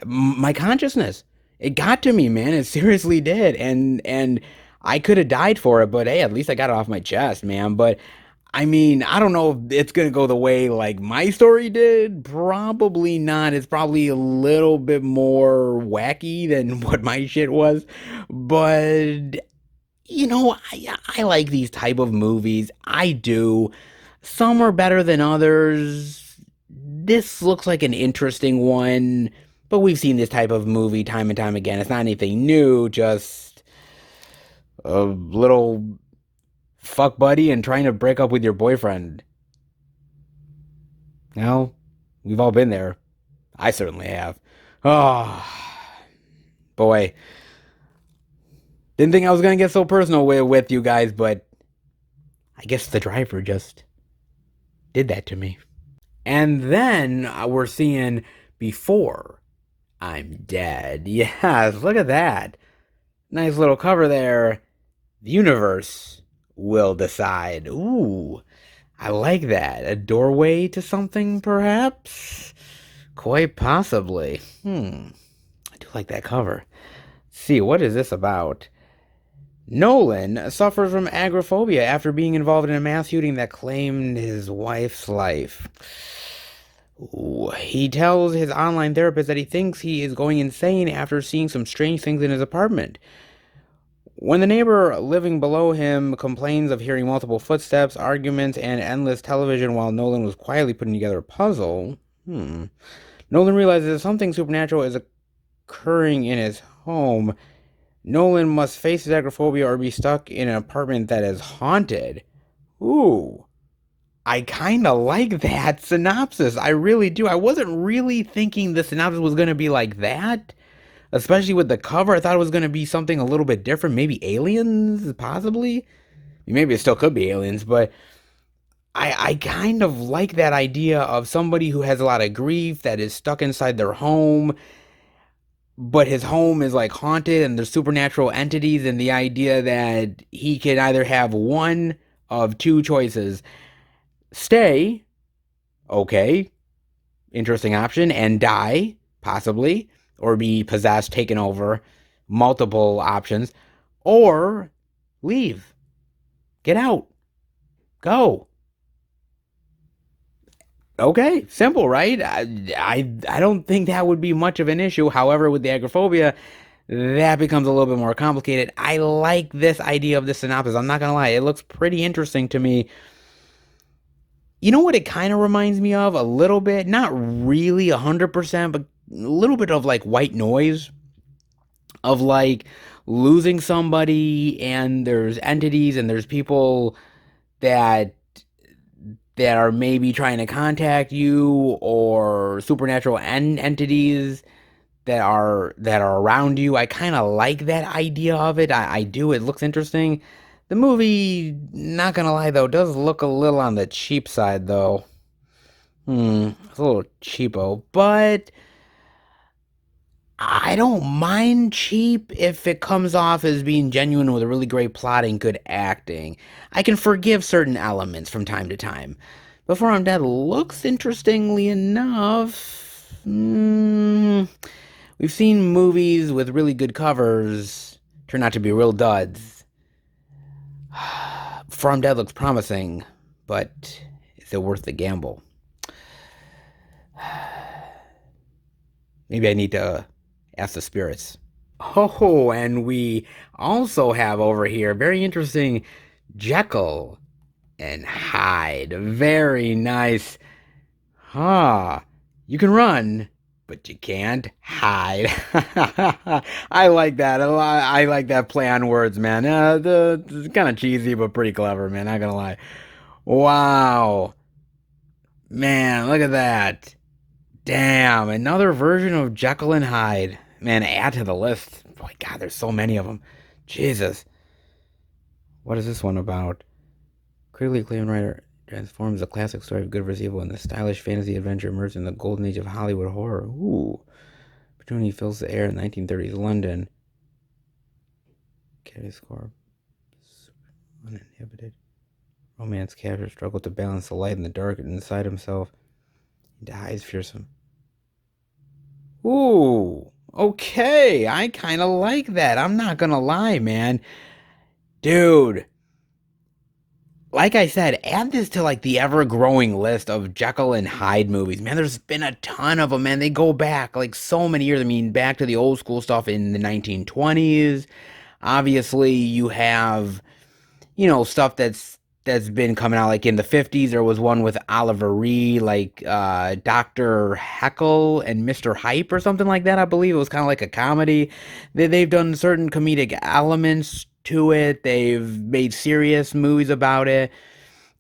My consciousnness, it got to me, man. It seriously did. And I could have died for it, but hey, at least I got it off my chest, man. But I mean, I don't know if it's gonna go the way like my story did. Probably not. It's probably a little bit more wacky than what my shit was. But I like these type of movies. I do. Some are better than others. This looks like an interesting one, but we've seen this type of movie time and time again. It's not anything new, just a little fuck buddy and trying to break up with your boyfriend. We've all been there. I certainly have. Oh, boy. Didn't think I was gonna get so personal with you guys, but I guess the driver just did that to me. And then we're seeing Before I'm Dead. Yes, look at that. Nice little cover there. The universe will decide. Ooh, I like that. A doorway to something, perhaps? Quite possibly. I do like that cover. Let's see, what is this about? Nolan suffers from agoraphobia after being involved in a mass shooting that claimed his wife's life. Ooh, he tells his online therapist that he thinks he is going insane after seeing some strange things in his apartment. When the neighbor living below him complains of hearing multiple footsteps, arguments, and endless television while Nolan was quietly putting together a puzzle, Nolan realizes that something supernatural is occurring in his home. Nolan must face his agoraphobia or be stuck in an apartment that is haunted. Ooh, I kind of like that synopsis. I really do. I wasn't really thinking the synopsis was going to be like that, especially with the cover. I thought it was going to be something a little bit different. Maybe aliens, possibly. Maybe it still could be aliens, but I kind of like that idea of somebody who has a lot of grief that is stuck inside their home, but his home is like haunted and there's supernatural entities, and the idea that he can either have one of two choices: stay, okay, interesting option, and die, possibly, or be possessed, taken over, multiple options, or leave, get out, go. Okay, simple, right? I don't think that would be much of an issue. However, with the agoraphobia, that becomes a little bit more complicated. I like this idea of the synopsis. I'm not gonna lie, it looks pretty interesting to me. You know what it kind of reminds me of? A little bit, not really 100%, but a little bit of like white noise, of like losing somebody, and there's entities and there's people that are maybe trying to contact you, or supernatural entities that are around you. I kind of like that idea of it. I do. It looks interesting. The movie, not gonna lie though, does look a little on the cheap side though. It's a little cheapo, but I don't mind cheap if it comes off as being genuine with a really great plotting, good acting. I can forgive certain elements from time to time. Before I'm Dead looks, interestingly enough, we've seen movies with really good covers turn out to be real duds. Before I'm Dead looks promising, but is it worth the gamble? Maybe I need to ask the spirits. Oh, and we also have over here very interesting Jekyll and Hyde. Very nice. Ah, you can run, but you can't hide. I like that. I like that play on words, man. It's kind of cheesy, but pretty clever, man. Not gonna lie. Wow, man, look at that. Damn, another version of Jekyll and Hyde. Man, add to the list. Boy, God, there's so many of them. Jesus. What is this one about? Critically acclaimed writer transforms the classic story of good versus evil in the stylish fantasy adventure immersed in the golden age of Hollywood horror. Ooh. Opportunity fills the air in 1930s London. Academy score. Uninhibited. Romance capture struggle to balance the light and the dark inside himself. He dies fearsome. Ooh, okay. I kind of like that. I'm not gonna lie, man. Dude, like I said, add this to like the ever-growing list of Jekyll and Hyde movies. Man, there's been a ton of them, man. They go back like so many years. I mean, back to the old school stuff in the 1920s. Obviously, you have, stuff that's been coming out like in the 50s. There was one with Oliver Reed, like Dr. Heckle and Mr. Hype or something like that. I believe it was kind of like a comedy. They've done certain comedic elements to it. They've made serious movies about it.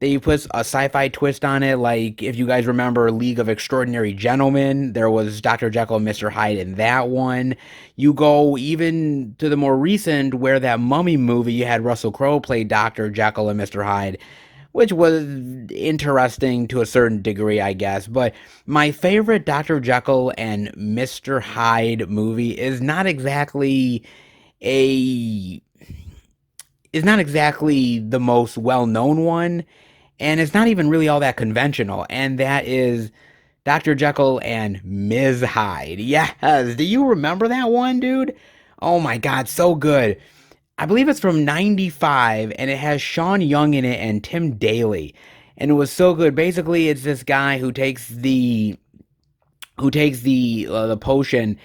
They put a sci-fi twist on it, like if you guys remember League of Extraordinary Gentlemen, there was Dr. Jekyll and Mr. Hyde in that one. You go even to the more recent, where that Mummy movie, you had Russell Crowe play Dr. Jekyll and Mr. Hyde, which was interesting to a certain degree, I guess. But my favorite Dr. Jekyll and Mr. Hyde movie a is not exactly the most well-known one, and it's not even really all that conventional, and that is Dr. Jekyll and Ms. Hyde. Yes, do you remember that one, dude? Oh my god, so good. I believe it's from 95, and it has Sean Young in it and Tim Daly, and it was so good. Basically, it's this guy who takes the potion,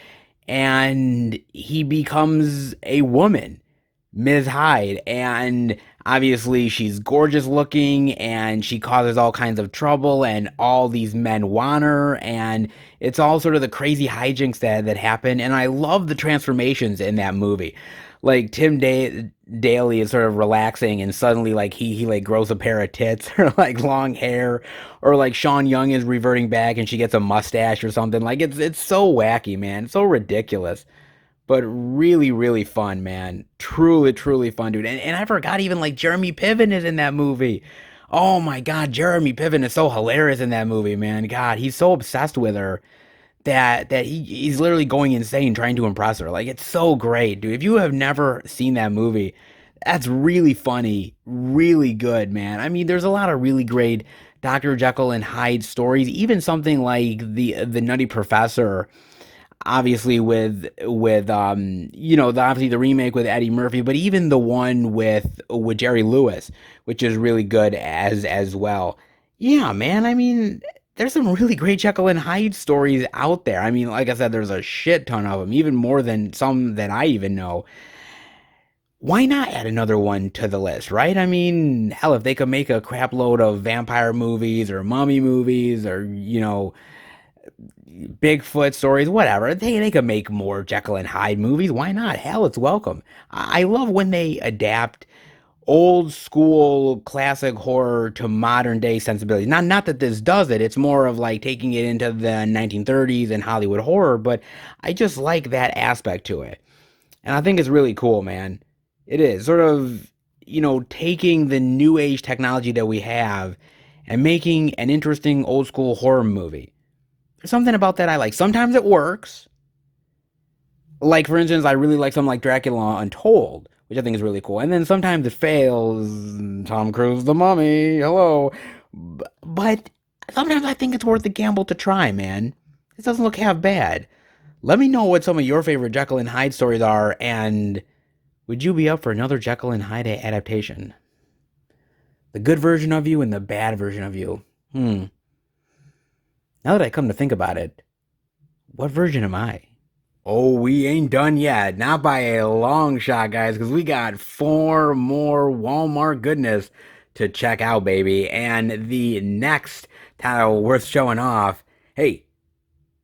and he becomes a woman. Ms. Hyde, and obviously she's gorgeous looking and she causes all kinds of trouble and all these men want her and it's all sort of the crazy hijinks that happen and I love the transformations in that movie. Like Daly is sort of relaxing and suddenly like he like grows a pair of tits or like long hair or like Sean Young is reverting back and she gets a mustache or something. Like it's so wacky, man. It's so ridiculous but really, really fun, man. Truly, truly fun, dude. And I forgot even like Jeremy Piven is in that movie. Oh my God, Jeremy Piven is so hilarious in that movie, man. God, he's so obsessed with her that he's literally going insane trying to impress her. Like it's so great, dude. If you have never seen that movie, that's really funny, really good, man. I mean, there's a lot of really great Dr. Jekyll and Hyde stories. Even something like the Nutty Professor obviously obviously the remake with Eddie Murphy, but even the one with Jerry Lewis, which is really good as well. Yeah, man. I mean, there's some really great Jekyll and Hyde stories out there. I mean, like I said, there's a shit ton of them, even more than some that I even know. Why not add another one to the list, right? I mean, hell, if they could make a crap load of vampire movies or mummy movies or, Bigfoot stories, whatever. They could make more Jekyll and Hyde movies. Why not? Hell, it's welcome. I love when they adapt old school classic horror to modern day sensibilities. Not that this does it. It's more of like taking it into the 1930s and Hollywood horror, but I just like that aspect to it. And I think it's really cool, man. It is sort of, taking the new age technology that we have and making an interesting old school horror movie. There's something about that I like. Sometimes it works. Like, for instance, I really like something like Dracula Untold, which I think is really cool. And then sometimes it fails. Tom Cruise, the mummy, hello. But sometimes I think it's worth the gamble to try, man. It doesn't look half bad. Let me know what some of your favorite Jekyll and Hyde stories are, and would you be up for another Jekyll and Hyde adaptation? The good version of you and the bad version of you. Now that I come to think about it, what version am I? Oh, we ain't done yet. Not by a long shot, guys, because we got four more Walmart goodness to check out, baby. And the next title worth showing off. Hey,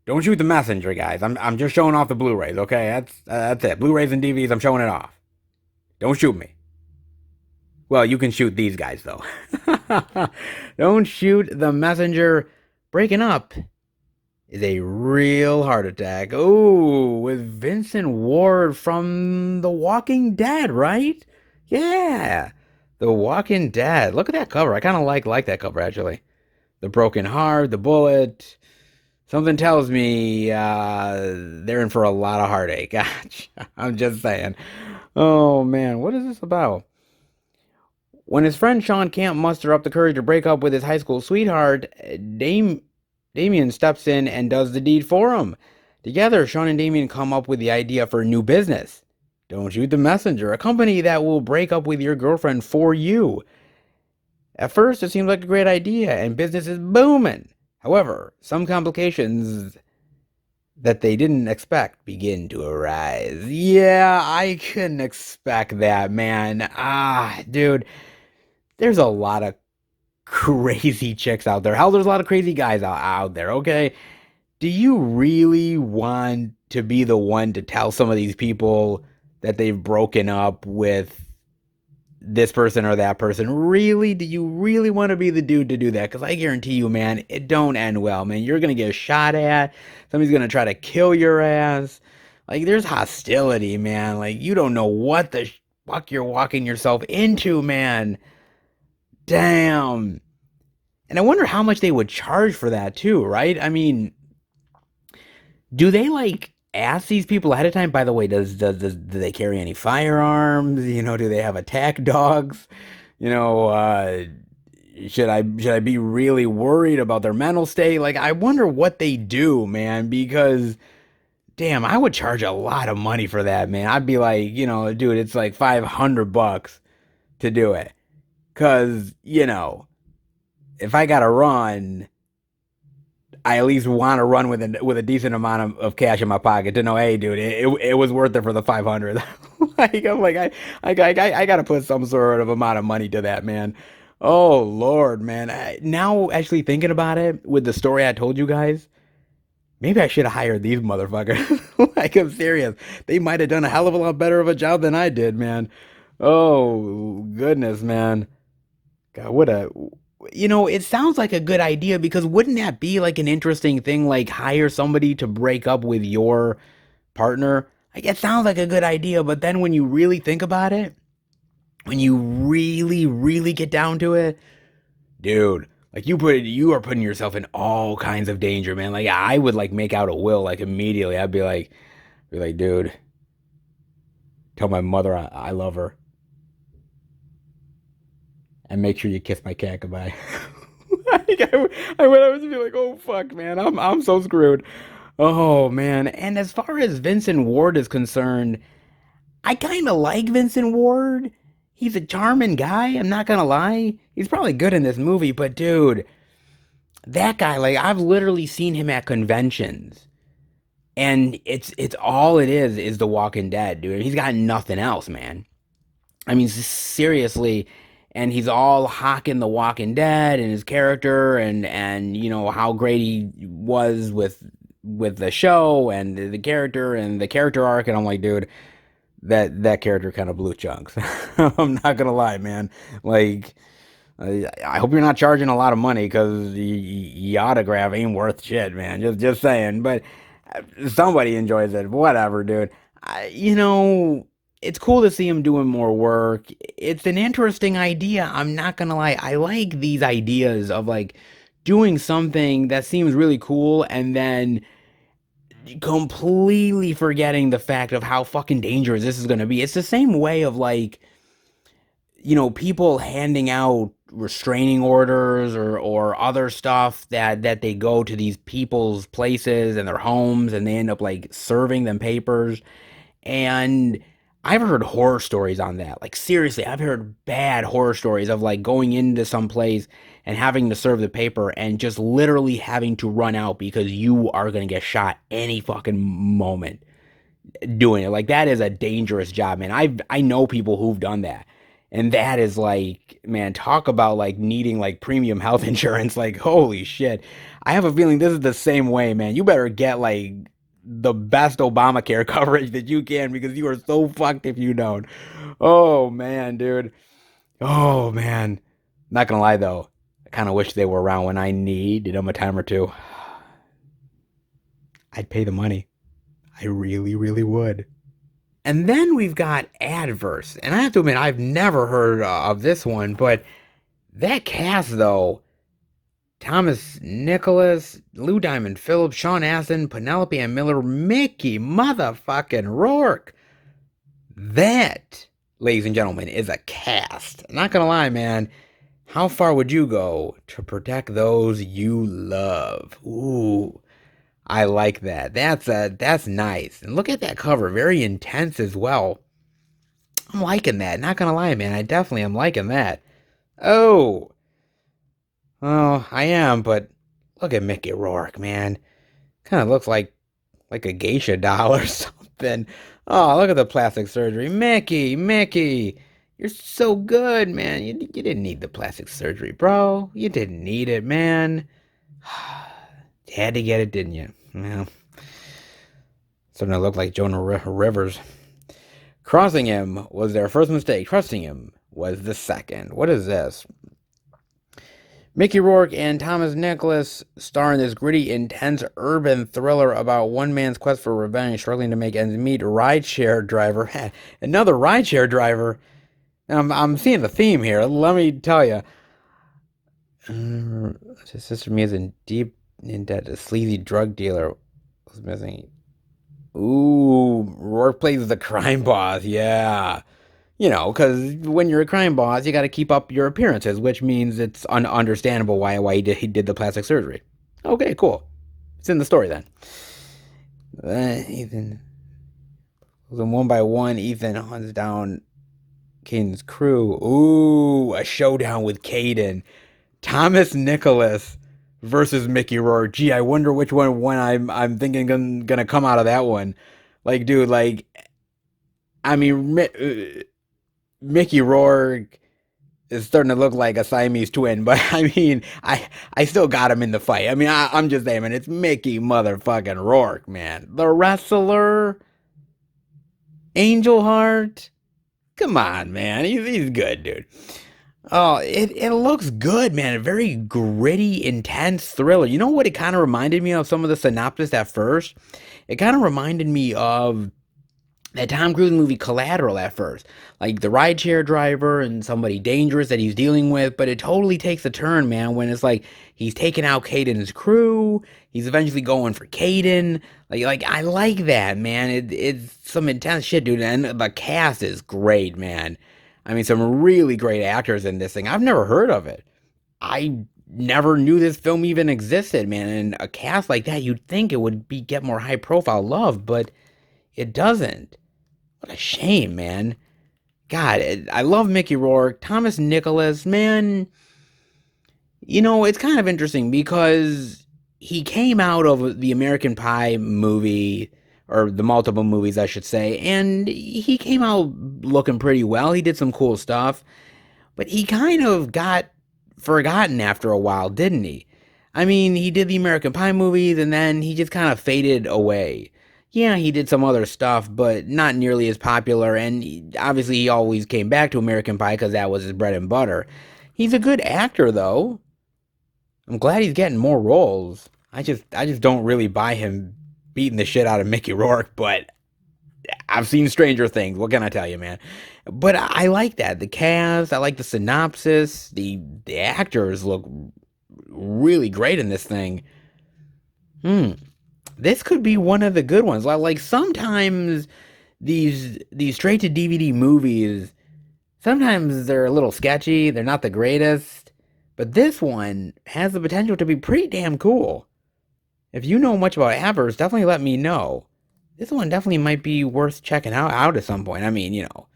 don't shoot the messenger, guys. I'm just showing off the Blu-rays, okay? That's it. Blu-rays and DVDs, I'm showing it off. Don't shoot me. Well, you can shoot these guys though. Don't shoot the messenger. Breaking up is a real heart attack. Oh, with Vincent Ward from The Walking Dead, right? Yeah. The Walking Dead. Look at that cover. I kind of like that cover actually. The broken heart, the bullet. Something tells me they're in for a lot of heartache. Gosh, I'm just saying. Oh man, what is this about? When his friend Sean can't muster up the courage to break up with his high school sweetheart, Damien steps in and does the deed for him. Together, Sean and Damien come up with the idea for a new business. Don't Shoot the Messenger, a company that will break up with your girlfriend for you. At first, it seems like a great idea, and business is booming. However, some complications that they didn't expect begin to arise. Yeah, I couldn't expect that, man. Dude, there's a lot of crazy chicks out there. Hell, there's a lot of crazy guys out there, okay? Do you really want to be the one to tell some of these people that they've broken up with this person or that person? Really? Do you really want to be the dude to do that? Because I guarantee you, man, it don't end well, man. You're going to get shot at. Somebody's going to try to kill your ass. Like, there's hostility, man. Like, you don't know what the fuck you're walking yourself into, man. Damn. And I wonder how much they would charge for that, too, right? I mean, do they, like, ask these people ahead of time? By the way, do they carry any firearms? Do they have attack dogs? You know, uh, should I be really worried about their mental state? Like, I wonder what they do, man, because damn, I would charge a lot of money for that, man. I'd be like, dude, it's like $500 to do it. Cause, if I gotta run, I at least want to run with a decent amount of cash in my pocket to know, hey, dude, it was worth it for the 500. Like I'm like I gotta put some sort of amount of money to that, man. Oh Lord, man. Now actually thinking about it, with the story I told you guys, maybe I should have hired these motherfuckers. Like I'm serious. They might have done a hell of a lot better of a job than I did, man. Oh goodness, man. God, what a it sounds like a good idea because wouldn't that be like an interesting thing, like hire somebody to break up with your partner? Like it sounds like a good idea, but then when you really think about it, when you really, really get down to it, dude, like you are putting yourself in all kinds of danger, man. Like I would like make out a will like immediately. I'd be like, dude, tell my mother I love her and make sure you kiss my cat goodbye. Like, I would just be like, oh fuck, man, I'm so screwed. Oh man, and as far as Vincent Ward is concerned, I kind of like Vincent Ward. He's a charming guy. I'm not gonna lie. He's probably good in this movie, but dude, that guy, like, I've literally seen him at conventions, and it's all it is The Walking Dead, dude. He's got nothing else, man. I mean, seriously, and he's all hawking The Walking Dead and his character, and how great he was with the show and the character and the character arc, and I'm like, dude, that character kind of blew chunks. I'm not gonna lie, man. Like, I hope you're not charging a lot of money because the autograph ain't worth shit, man. Just saying. But somebody enjoys it. Whatever, dude. It's cool to see him doing more work. It's an interesting idea. I'm not gonna lie. I like these ideas of like doing something that seems really cool and then completely forgetting the fact of how fucking dangerous this is gonna be. It's the same way of like, people handing out restraining orders or other stuff that they go to these people's places and their homes and they end up like serving them papers. And I've heard horror stories on that. Like seriously, I've heard bad horror stories of like going into some place and having to serve the paper and just literally having to run out because you are going to get shot any fucking moment doing it. Like that is a dangerous job, man. I know people who've done that. And that is like, man, talk about like needing like premium health insurance. Like, holy shit. I have a feeling this is the same way, man. You better get like the best Obamacare coverage that you can because you are so fucked if you don't. Oh man, dude. Oh man. Not gonna lie though. I kind of wish they were around when I needed them a time or two. I'd pay the money. I really, really would. And then we've got Adverse. And I have to admit, I've never heard of this one, but that cast, though, Thomas Nicholas, Lou Diamond Phillips, Sean Astin, Penelope Ann Miller, Mickey motherfucking Rourke. That, ladies and gentlemen, is a cast. Not gonna lie, man. How far would you go to protect those you love? Ooh. I like that. That's nice. And look at that cover, very intense as well. I'm liking that. Not gonna lie, man. I definitely am liking that. Oh, oh, I am. But look at Mickey Rourke, man. Kind of looks like a geisha doll or something. Oh, look at the plastic surgery, Mickey. You're so good, man. You didn't need the plastic surgery, bro. You didn't need it, man. You had to get it, didn't you? Well, starting to look like Jonah Rivers. Crossing him was their first mistake. Trusting him was the second. What is this? Mickey Rourke and Thomas Nicholas star in this gritty, intense urban thriller about one man's quest for revenge, struggling to make ends meet. Rideshare driver. Another rideshare driver. I'm seeing the theme here. Let me tell you. His sister Mia's in deep in debt. A sleazy drug dealer was missing. Ooh, Rourke plays the crime boss. Yeah. Because when you're a crime boss, you got to keep up your appearances, which means it's understandable why he did the plastic surgery. Okay, cool. It's in the story then. Ethan. Then one by one, Ethan hunts down Caden's crew. Ooh, a showdown with Caden. Thomas Nicholas versus Mickey Rourke. Gee, I wonder which one I'm thinking gonna come out of that one. Like, dude, like, I mean, Mickey Rourke is starting to look like a Siamese twin, but I mean, I still got him in the fight. I mean, I'm just saying, man, it's Mickey motherfucking Rourke, man, the wrestler, Angel Heart. Come on, man, he's good, dude. Oh, it looks good, man. A very gritty, intense thriller. You know what? It kind of reminded me of some of the synopsis at first. It kind of reminded me of that Tom Cruise movie Collateral at first, like the rideshare driver and somebody dangerous that he's dealing with. But it totally takes a turn, man, when it's like he's taking out Caden's crew. He's eventually going for Caden. Like I like that, man. It's some intense shit, dude. And the cast is great, man. I mean, some really great actors in this thing. I've never heard of it. I never knew this film even existed, man. And a cast like that, you'd think it would be get more high profile love, but it doesn't. What a shame, man. God, I love Mickey Rourke. Thomas Nicholas, man, you know, it's kind of interesting because he came out of the American Pie movie, or the multiple movies, I should say, and he came out looking pretty well. He did some cool stuff, but he kind of got forgotten after a while, didn't he? I mean, he did the American Pie movies and then he just kind of faded away. Yeah, he did some other stuff, but not nearly as popular. And obviously, he always came back to American Pie because that was his bread and butter. He's a good actor, though. I'm glad he's getting more roles. I just don't really buy him beating the shit out of Mickey Rourke, but I've seen Stranger Things. What can I tell you, man? But I like that. The cast, I like the synopsis. The actors look really great in this thing. Hmm. This could be one of the good ones. Like sometimes these straight to DVD movies, sometimes they're a little sketchy. They're not the greatest, but this one has the potential to be pretty damn cool. If you know much about Avers, definitely let me know. This one definitely might be worth checking out at some point. I mean, you know,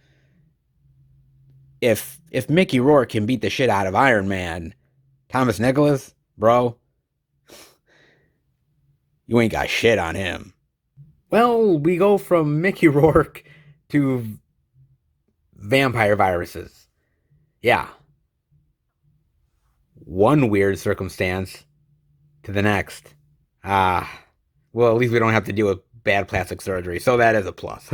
if Mickey Rourke can beat the shit out of Iron Man, Thomas Nicholas, bro, you ain't got shit on him. Well, we go from Mickey Rourke to vampire viruses. Yeah, one weird circumstance to the next. Ah, well, at least we don't have to deal with bad plastic surgery, so that is a plus.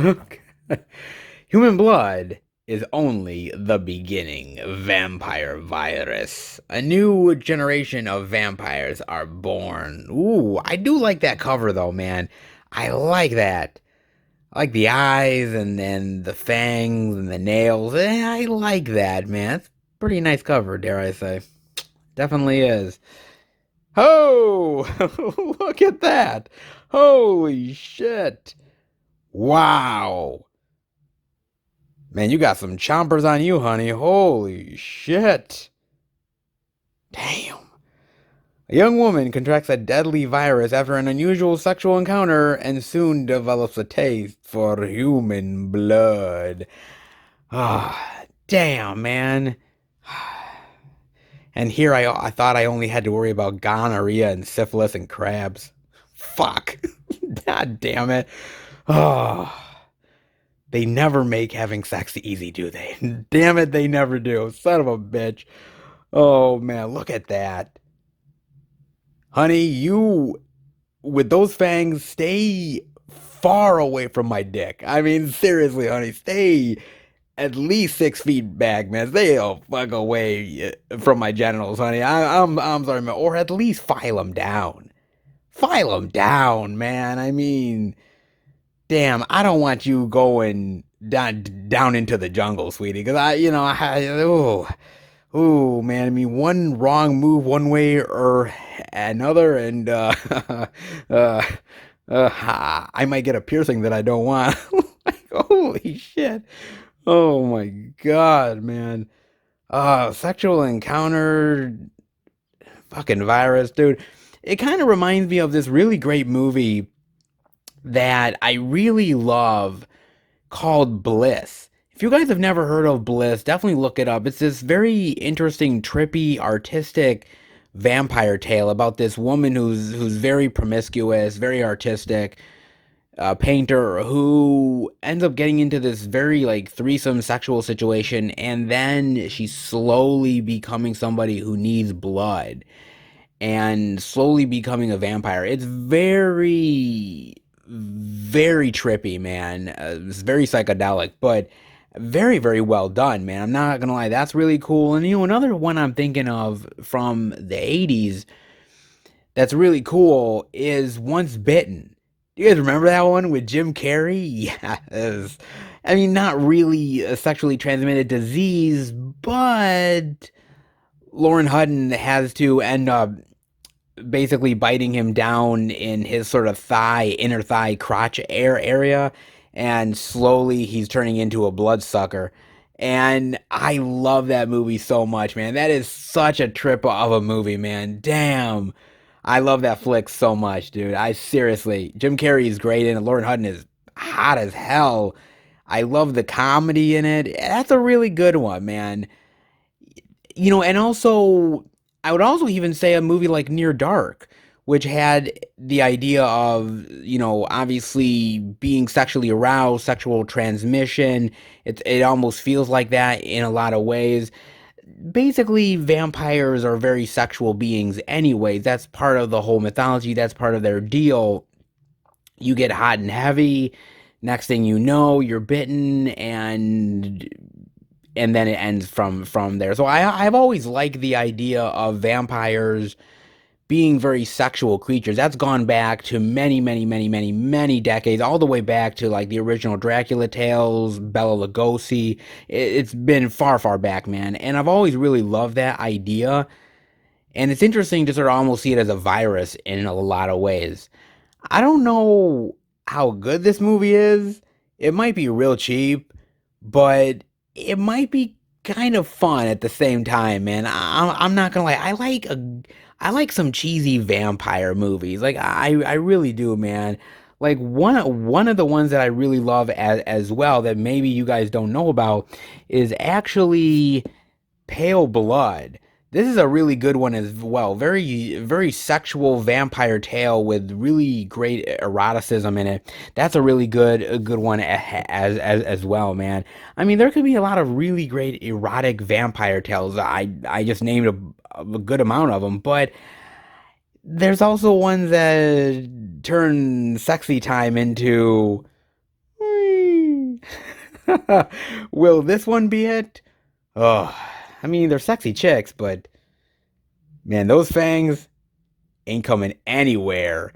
Human blood is only the beginning. Vampire virus. A new generation of vampires are born. Ooh, I do like that cover though, man. I like that. I like the eyes and then the fangs and the nails. I like that, man. It's a pretty nice cover, dare I say. Definitely is. Oh, look at that. Holy shit. Wow. Man, you got some chompers on you, honey. Holy shit. Damn. A young woman contracts a deadly virus after an unusual sexual encounter and soon develops a taste for human blood. Ah, damn, man. And here I thought I only had to worry about gonorrhea and syphilis and crabs. Fuck. God damn it. Oh, they never make having sex easy, do they? Damn it, they never do. Son of a bitch. Oh, man, look at that. Honey, you, with those fangs, stay far away from my dick. I mean, seriously, honey, stay at least 6 feet back, man. Stay the fuck away from my genitals, honey. I'm sorry, man. Or at least file them down. File them down, man. I mean, damn, I don't want you going down into the jungle, sweetie. Because ooh, man. I mean, one wrong move one way or another, and uh, I might get a piercing that I don't want. Like, holy shit. Oh my God, man. Sexual encounter, fucking virus, dude. It kind of reminds me of this really great movie that I really love called Bliss. If you guys have never heard of Bliss, definitely look it up. It's this very interesting, trippy, artistic vampire tale about this woman who's very promiscuous, very artistic, painter who ends up getting into this very like threesome sexual situation, and then she's slowly becoming somebody who needs blood and slowly becoming a vampire. It's very, very trippy, man. It's very psychedelic, but very, very well done, man. I'm not gonna lie, that's really cool. And another one I'm thinking of from the 80s that's really cool is Once Bitten. Do you guys remember that one with Jim Carrey? Yes. I mean, not really a sexually transmitted disease, but Lauren Hutton has to end up basically biting him down in his sort of inner thigh, crotch area, and slowly he's turning into a bloodsucker. And I love that movie so much, man. That is such a trip of a movie, man. Damn. I love that flick so much, dude. I seriously, Jim Carrey is great in it. Lauren Hutton is hot as hell. I love the comedy in it. That's a really good one, man. And also, I would also even say a movie like Near Dark, which had the idea of, obviously being sexually aroused, sexual transmission. It almost feels like that in a lot of ways. Basically, vampires are very sexual beings anyways. That's part of the whole mythology. That's part of their deal. You get hot and heavy. Next thing you know, you're bitten, and then it ends from there. So I've always liked the idea of vampires being very sexual creatures. That's gone back to many, many, many, many, many decades, all the way back to like the original Dracula tales, Bela Lugosi. It's been far, far back, man. And I've always really loved that idea. And it's interesting to sort of almost see it as a virus in a lot of ways. I don't know how good this movie is. It might be real cheap, but it might be kind of fun at the same time, man. I'm not gonna lie. I like some cheesy vampire movies. Like I really do, man. Like one of the ones that I really love as well that maybe you guys don't know about is actually Pale Blood. This is a really good one as well. Very, very sexual vampire tale with really great eroticism in it. That's a good one as well, man. I mean, there could be a lot of really great erotic vampire tales. I just named a good amount of them, but there's also ones that turn sexy time into. Will this one be it? Oh, I mean, they're sexy chicks, but man, those fangs ain't coming anywhere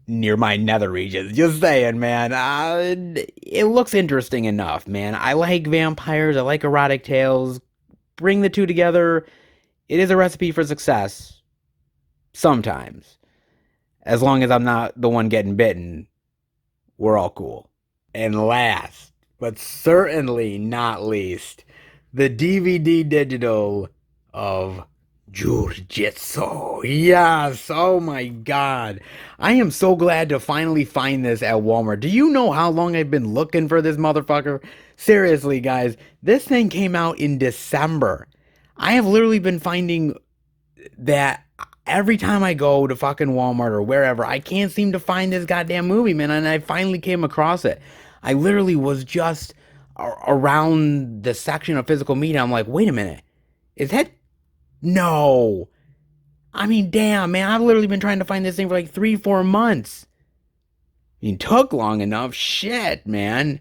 near my nether regions. Just saying, man. It looks interesting enough, man. I like vampires. I like erotic tales. Bring the two together. It is a recipe for success. Sometimes. As long as I'm not the one getting bitten, we're all cool. And last, but certainly not least, the DVD digital of Jujitsu. Yes, oh my god. I am so glad to finally find this at Walmart. Do you know how long I've been looking for this motherfucker? Seriously, guys, this thing came out in December. I have literally been finding that every time I go to fucking Walmart or wherever, I can't seem to find this goddamn movie, man, and I finally came across it. I literally was just around the section of physical media. I'm like, wait a minute. Is that? No. I mean, damn, man, I've literally been trying to find this thing for like 3, 4 months. I mean, took long enough. Shit, man.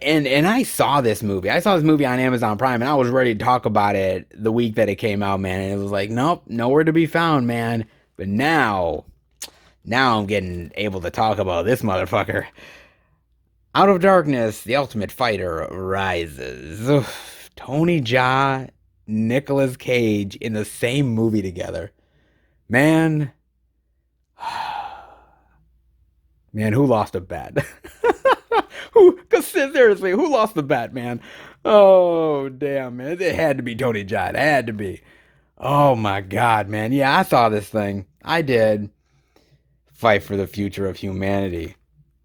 And I saw this movie. I saw this movie on Amazon Prime, and I was ready to talk about it the week that it came out, man. And it was like, nope, nowhere to be found, man. But now I'm getting able to talk about this motherfucker. Out of Darkness, The Ultimate Fighter rises. Oof. Tony Jaa, Nicolas Cage in the same movie together. Man, man, who lost a bet? Cause seriously, who lost the bet, man? Oh, damn, man. It had to be Tony Jaa. It had to be. Oh my god, man. Yeah, I saw this thing. I did. Fight for the future of humanity.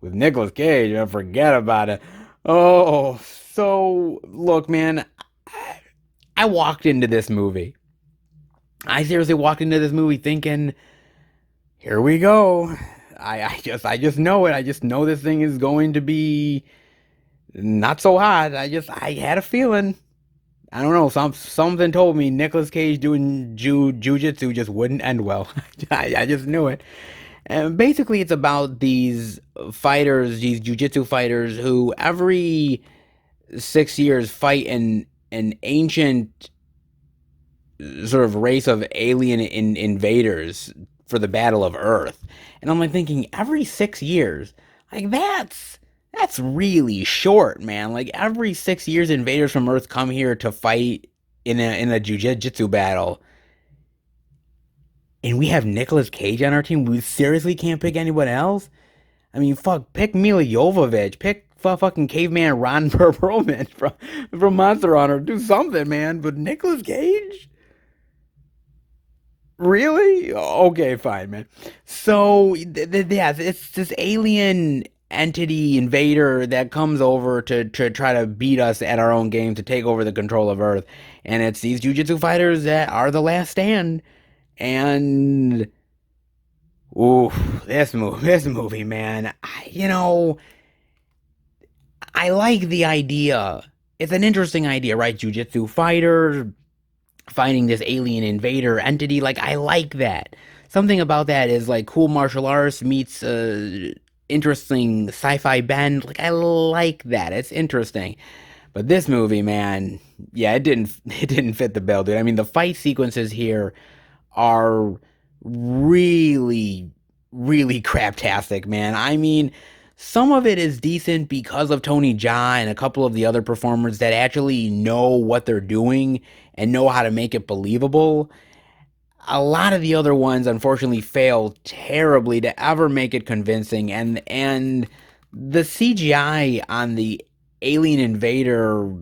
With Nicolas Cage, forget about it. Oh, so look, man. I walked into this movie I seriously walked into this movie thinking, here we go. I just know it. I just know this thing is going to be not so hot. I had a feeling. I don't know. Something told me Nicolas Cage doing jujitsu just wouldn't end well. I just knew it. And basically, it's about these fighters, these jujitsu fighters, who every 6 years fight an ancient sort of race of alien invaders for the Battle of Earth. And I'm like thinking, every 6 years, like that's really short, man. Like every 6 years, invaders from Earth come here to fight in a jujitsu battle, and we have Nicolas Cage on our team. We seriously can't pick anyone else. I mean, fuck, pick Mila Jovovich, pick fucking caveman Ron Perlman from Monster Hunter. Do something, man. But Nicolas Cage? Really? Okay, fine, man. So, yeah, it's this alien entity invader that comes over to try to beat us at our own game, to take over the control of Earth. And it's these jujitsu fighters that are the last stand. And, ooh, this movie, man. I like the idea. It's an interesting idea, right? Jujitsu fighter fighting this alien invader entity. Like, I like that. Something about that is like cool martial arts meets interesting sci-fi bend. Like, I like that. It's interesting. But this movie, man, yeah, it didn't fit the bill, dude. I mean, the fight sequences here are really, really craptastic, man. I mean, some of it is decent because of Tony Jaa and a couple of the other performers that actually know what they're doing and know how to make it believable. A lot of the other ones unfortunately fail terribly to ever make it convincing, and the CGI on the alien invader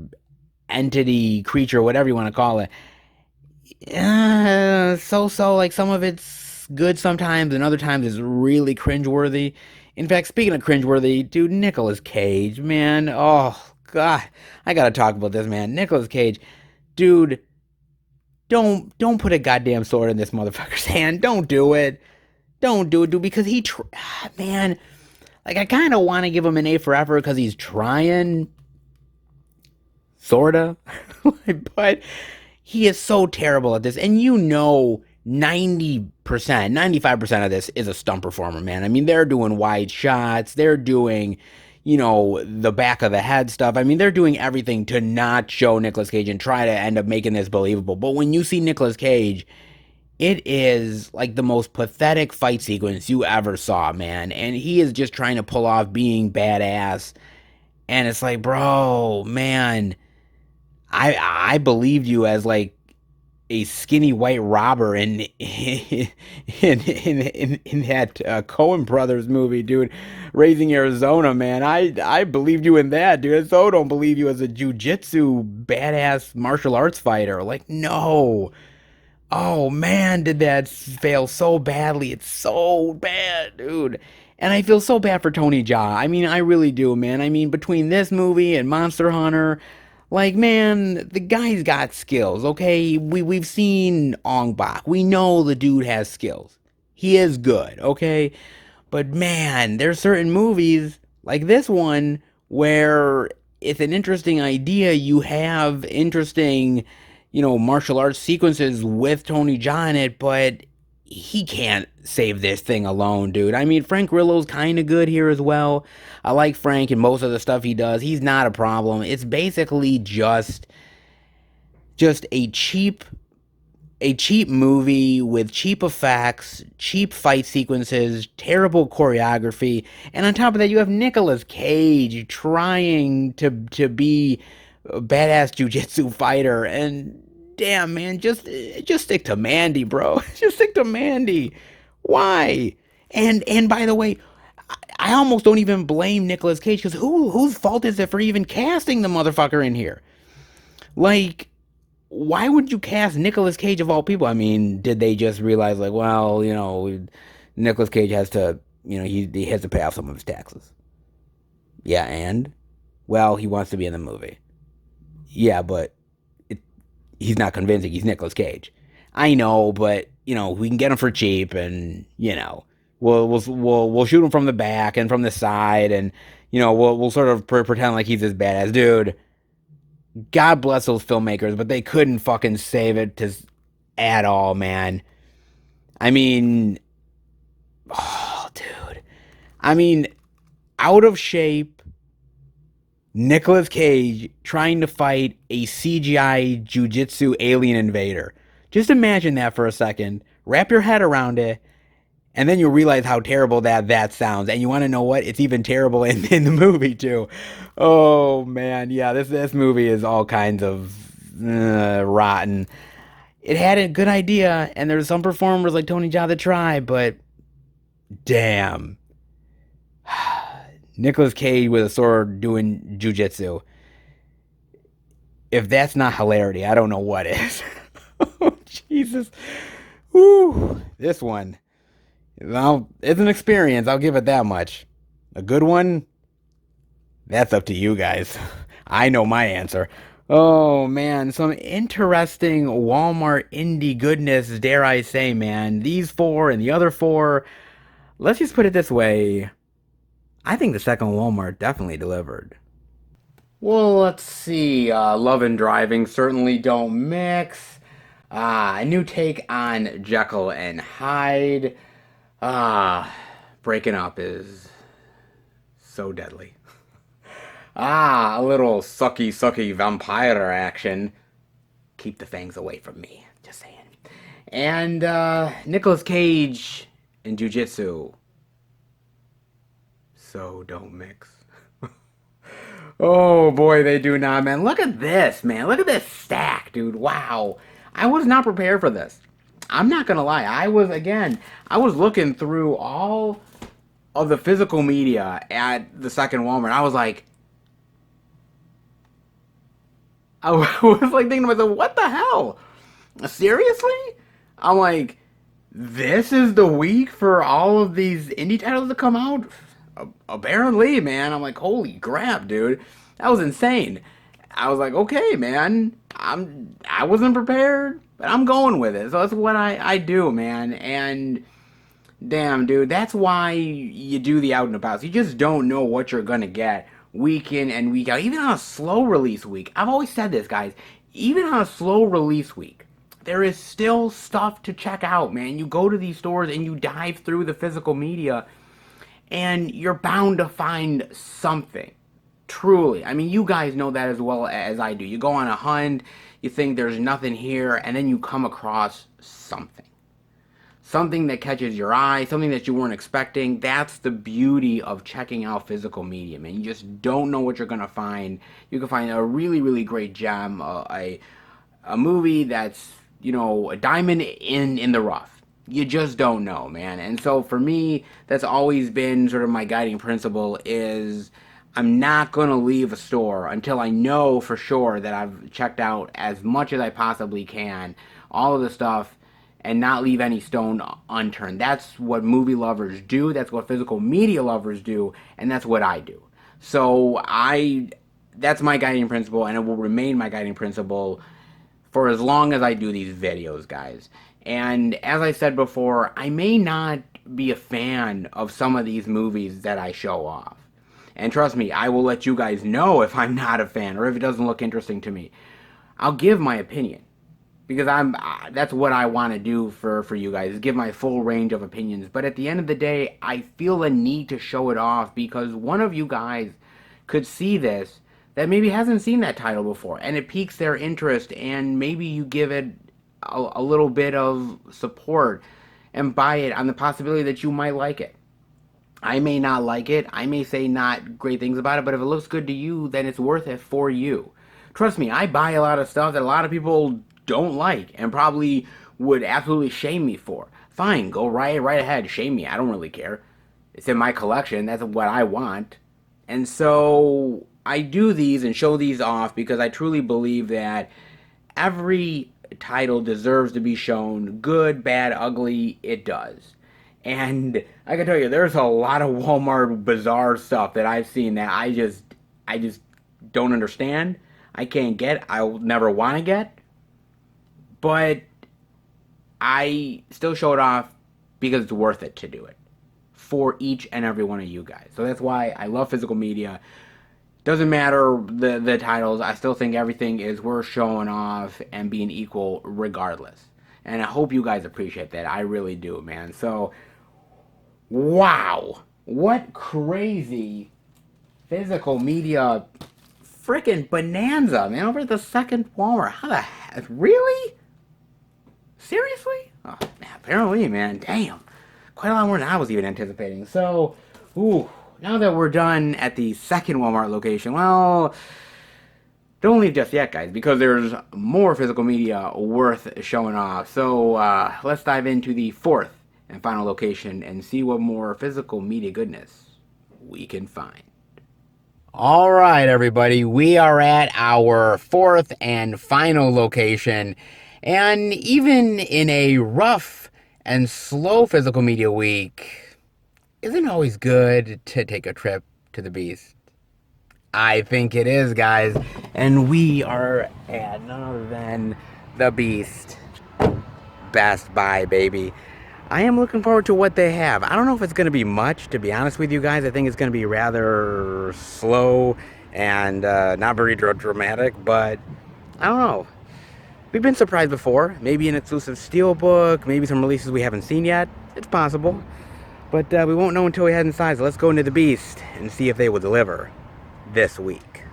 entity creature, whatever you want to call it, so, like, some of it's good sometimes and other times it's really cringeworthy. In fact, speaking of cringeworthy, dude, Nicolas Cage, man. Oh god, I gotta talk about this, man. Nicolas Cage, dude, don't put a goddamn sword in this motherfucker's hand. Don't do it. Don't do it, dude, because man, like, I kind of want to give him an A for effort because he's trying, sorta. But he is so terrible at this. And 90%, 95% of this is a stunt performer, man. I mean, they're doing wide shots, they're doing, the back of the head stuff. I mean, they're doing everything to not show Nicolas Cage and try to end up making this believable. But when you see Nicolas Cage, it is like the most pathetic fight sequence you ever saw, man. And he is just trying to pull off being badass. And it's like, bro, man, I believed you as like a skinny white robber in that Coen Brothers movie, dude. Raising Arizona, man. I believed you in that, dude. So don't believe you as a jujitsu badass martial arts fighter. Like, no. Oh man, did that fail so badly? It's so bad, dude. And I feel so bad for Tony Jaa. I mean, I really do, man. I mean, between this movie and Monster Hunter, like, man, the guy's got skills, okay? We've seen Ong Bak. We know the dude has skills. He is good, okay? But man, there's certain movies like this one where it's an interesting idea. You have interesting, martial arts sequences with Tony Jaa in it, but he can't save this thing alone, dude. I mean, Frank Grillo's kind of good here as well. I like Frank and most of the stuff he does. He's not a problem. It's basically just a cheap movie with cheap effects, cheap fight sequences, terrible choreography, and on top of that, you have Nicolas Cage trying to be a badass jujitsu fighter. And damn, man, just stick to Mandy, bro. Just stick to Mandy. Why? And by the way, I almost don't even blame Nicolas Cage, because whose fault is it for even casting the motherfucker in here? Like, why would you cast Nicolas Cage of all people? I mean, did they just realize, like, well, Nicolas Cage has to, he has to pay off some of his taxes. Yeah, and? Well, he wants to be in the movie. Yeah, but he's not convincing. He's Nicolas Cage. I know, but we can get them for cheap, and we'll shoot him from the back and from the side, and we'll sort of pretend like he's this badass dude. God bless those filmmakers, but they couldn't fucking save it at all, man. I mean, oh, dude. I mean, out of shape Nicolas Cage trying to fight a CGI jujitsu alien invader. Just imagine that for a second. Wrap your head around it, and then you'll realize how terrible that sounds. And you want to know what? It's even terrible in the movie too. Oh man, yeah, this movie is all kinds of rotten. It had a good idea, and there's some performers like Tony Jaa that try, but damn, Nicolas Cage with a sword doing jujitsu. If that's not hilarity, I don't know what is. Oh, Jesus. Woo. This one. It's an experience, I'll give it that much. A good one? That's up to you guys. I know my answer. Oh man, some interesting Walmart indie goodness, dare I say, man. These four and the other four, let's just put it this way. I think the second Walmart definitely delivered. Well, let's see. Love and Driving certainly don't mix. A new take on Jekyll and Hyde. Breaking up is so deadly. A little sucky vampire action. Keep the fangs away from me. Just saying. And Nicolas Cage in Jiu-Jitsu. So don't mix. Oh boy, they do not, man. Look at this, man. Look at this stack, dude. Wow. I was not prepared for this. I'm not gonna lie. I was looking through all of the physical media at the second Walmart. I was like, I was like thinking to myself, what the hell? Seriously? I'm like, this is the week for all of these indie titles to come out? Apparently, man. I'm like, holy crap, dude. That was insane. I was like, okay, man. I wasn't prepared, but I'm going with it. So that's what I do, man. And damn, dude, that's why you do the out and about. You just don't know what you're gonna get week in and week out. Even on a slow release week. I've always said this, guys. Even on a slow release week, there is still stuff to check out, man. You go to these stores and you dive through the physical media, and you're bound to find something. Truly. I mean, you guys know that as well as I do. You go on a hunt, you think there's nothing here, and then you come across something. Something that catches your eye, something that you weren't expecting. That's the beauty of checking out physical media, man. You just don't know what you're going to find. You can find a really, really great gem, a movie that's, a diamond in the rough. You just don't know, man. And so for me, that's always been sort of my guiding principle is I'm not going to leave a store until I know for sure that I've checked out as much as I possibly can, all of the stuff, and not leave any stone unturned. That's what movie lovers do, that's what physical media lovers do, and that's what I do. So that's my guiding principle, and it will remain my guiding principle for as long as I do these videos, guys. And as I said before, I may not be a fan of some of these movies that I show off. And trust me, I will let you guys know if I'm not a fan or if it doesn't look interesting to me. I'll give my opinion because that's what I want to do for you guys, is give my full range of opinions. But at the end of the day, I feel a need to show it off because one of you guys could see this that maybe hasn't seen that title before, and it piques their interest, and maybe you give it a little bit of support and buy it on the possibility that you might like it. I may not like it. I may say not great things about it, but if it looks good to you, then it's worth it for you. Trust me, I buy a lot of stuff that a lot of people don't like and probably would absolutely shame me for. Fine, go right ahead, shame me. I don't really care. It's in my collection. That's what I want. And so I do these and show these off because I truly believe that every title deserves to be shown. Good, bad, ugly, it does. And I can tell you, there's a lot of Walmart bizarre stuff that I've seen that I just don't understand. I can't get. I'll never want to get. But I still show it off because it's worth it to do it for each and every one of you guys. So that's why I love physical media. Doesn't matter the titles. I still think everything is worth showing off and being equal regardless. And I hope you guys appreciate that. I really do, man. So, wow. What crazy physical media freaking bonanza, man. Over at the second Walmart. How the heck? Really? Seriously? Oh, man, apparently, man. Damn. Quite a lot more than I was even anticipating. So, ooh, now that we're done at the second Walmart location, well, don't leave just yet, guys, because there's more physical media worth showing off. So, let's dive into the fourth and final location and see what more physical media goodness we can find. All right, everybody, we are at our fourth and final location. And even in a rough and slow physical media week, isn't it always good to take a trip to the Beast? I think it is, guys. And we are at none other than the Beast. Best Buy, baby. I am looking forward to what they have. I don't know if it's going to be much, to be honest with you guys. I think it's going to be rather slow and not very dramatic, but I don't know. We've been surprised before. Maybe an exclusive steelbook, maybe some releases we haven't seen yet. It's possible. But we won't know until we head inside, so let's go into the Beast and see if they will deliver this week.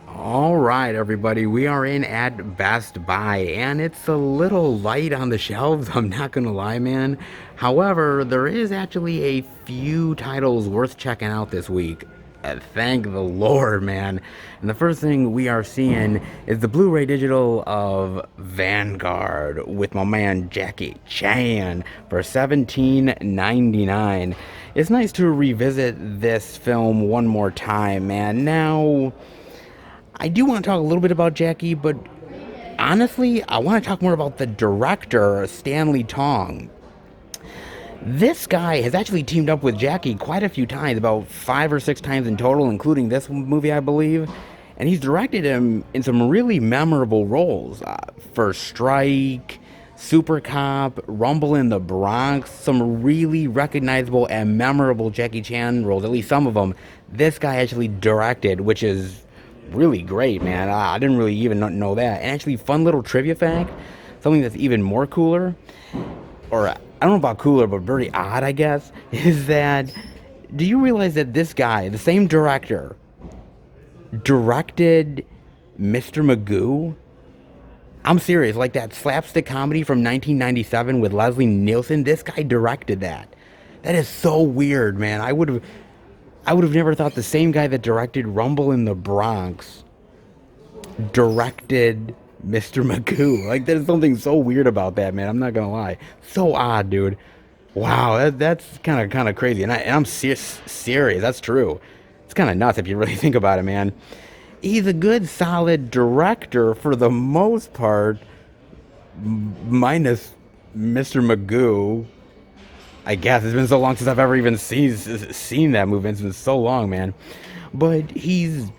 All right, everybody, we are in at Best Buy, and it's a little light on the shelves, I'm not gonna lie, man. However, there is actually a few titles worth checking out this week. Thank the Lord, man. And the first thing we are seeing is the Blu-ray digital of Vanguard with my man Jackie Chan for $17.99. It's nice to revisit this film one more time, man. Now, I do want to talk a little bit about Jackie, but honestly, I want to talk more about the director, Stanley Tong. This guy has actually teamed up with Jackie quite a few times, about 5 or 6 times in total, including this movie, I believe. And he's directed him in some really memorable roles. First Strike, Super Cop, Rumble in the Bronx, some really recognizable and memorable Jackie Chan roles, at least some of them. This guy actually directed, which is really great, man. I didn't really even know that. And actually, fun little trivia fact, something that's even more cooler, or I don't know about cooler, but very odd, I guess, is that, do you realize that this guy, the same director, directed Mr. Magoo? I'm serious, like that slapstick comedy from 1997 with Leslie Nielsen, this guy directed that. That is so weird, man. I would have never thought the same guy that directed Rumble in the Bronx directed Mr. Magoo. Like, there's something so weird about that, man. I'm not gonna lie. So odd, dude. Wow, that's kind of crazy. And I'm serious. That's true. It's kind of nuts if you really think about it, man. He's a good, solid director for the most part, minus Mr. Magoo. I guess it's been so long since I've ever even seen that movie. It's been so long, man. But he's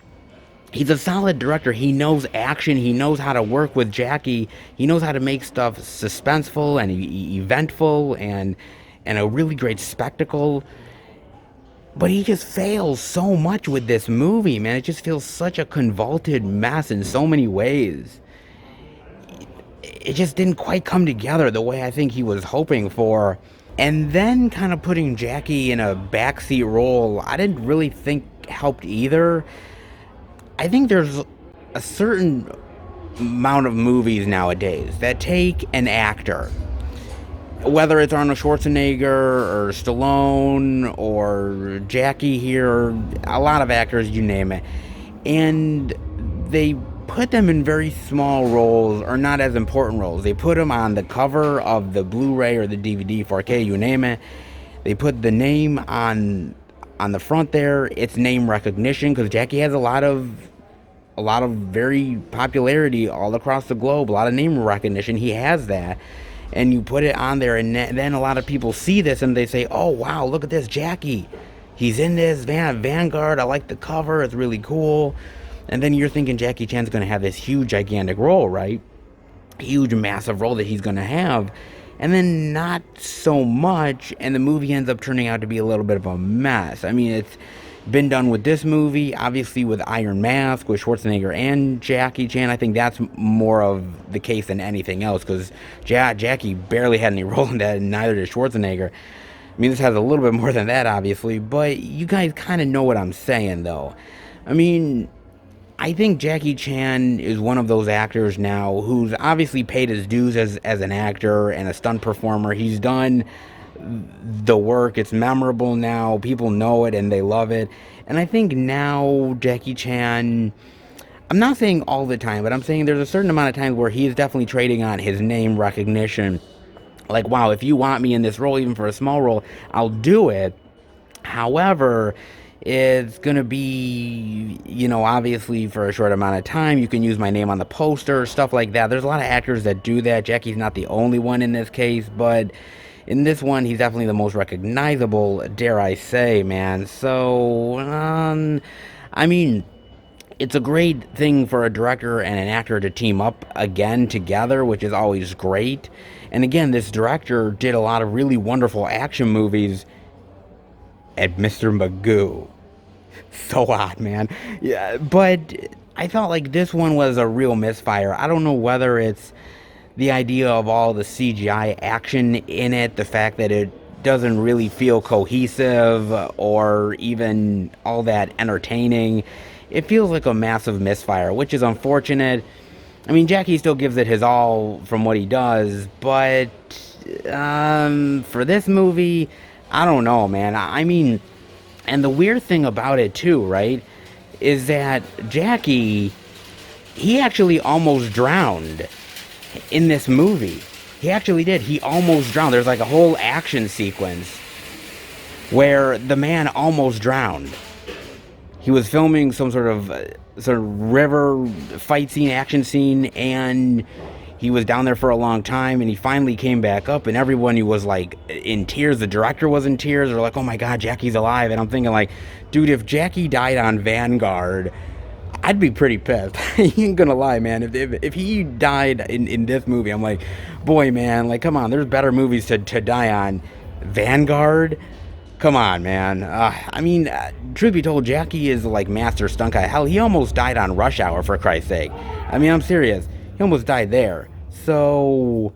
a solid director. He knows action. He knows how to work with Jackie. He knows how to make stuff suspenseful and eventful and a really great spectacle. But he just fails so much with this movie, man. It just feels such a convoluted mess in so many ways. It just didn't quite come together the way I think he was hoping for. And then kind of putting Jackie in a backseat role, I didn't really think helped either. I think there's a certain amount of movies nowadays that take an actor, whether it's Arnold Schwarzenegger or Stallone or Jackie here, a lot of actors, you name it, and they put them in very small roles or not as important roles. They put them on the cover of the Blu-ray or the DVD, 4K, you name it. They put the name on the front there. It's name recognition because Jackie has a lot of very popularity all across the globe, a lot of name recognition. He has that. And you put it on there, and then a lot of people see this and they say, oh wow, look at this Jackie, he's in this Vanguard, I like the cover, it's really cool. And then you're thinking Jackie Chan's going to have this huge gigantic role, right? huge, massive role that he's going to have, and then not so much, and the movie ends up turning out to be a little bit of a mess. I mean, it's been done with this movie, obviously with Iron Mask, with Schwarzenegger and Jackie Chan. I think that's more of the case than anything else, because Jackie barely had any role in that, and neither did Schwarzenegger. I mean, this has a little bit more than that, obviously, but you guys kind of know what I'm saying, though. I mean, I think Jackie Chan is one of those actors now who's obviously paid his dues as an actor and a stunt performer. He's done the work. It's memorable now. People know it and they love it. And I think now Jackie Chan, I'm not saying all the time, but I'm saying there's a certain amount of times where he is definitely trading on his name recognition. Like, wow, if you want me in this role, even for a small role, I'll do it. However, it's going to be, obviously for a short amount of time. You can use my name on the poster, stuff like that. There's a lot of actors that do that. Jackie's not the only one in this case, but in this one, he's definitely the most recognizable, dare I say, man. So, I mean, it's a great thing for a director and an actor to team up again together, which is always great. And again, this director did a lot of really wonderful action movies at Mr. Magoo. So odd, man. Yeah, but I felt like this one was a real misfire. I don't know whether it's the idea of all the CGI action in it, the fact that it doesn't really feel cohesive or even all that entertaining. It feels like a massive misfire, which is unfortunate. I mean, Jackie still gives it his all from what he does, but for this movie, I don't know, man. I mean, and the weird thing about it too, right, is that Jackie, he actually almost drowned in this movie. He actually did. He almost drowned. There's like a whole action sequence where the man almost drowned. He was filming some sort of river fight scene, action scene, and he was down there for a long time, and he finally came back up, and everyone was like in tears. The director was in tears. They're like, oh my God, Jackie's alive. And I'm thinking like, dude, if Jackie died on Vanguard, I'd be pretty pissed. I ain't gonna lie, man. If he died in this movie, I'm like, boy, man, like, come on, there's better movies to die on. Vanguard? Come on, man. I mean, truth be told, Jackie is like master stunt guy. Hell, he almost died on Rush Hour, for Christ's sake. I mean, I'm serious. He almost died there. So,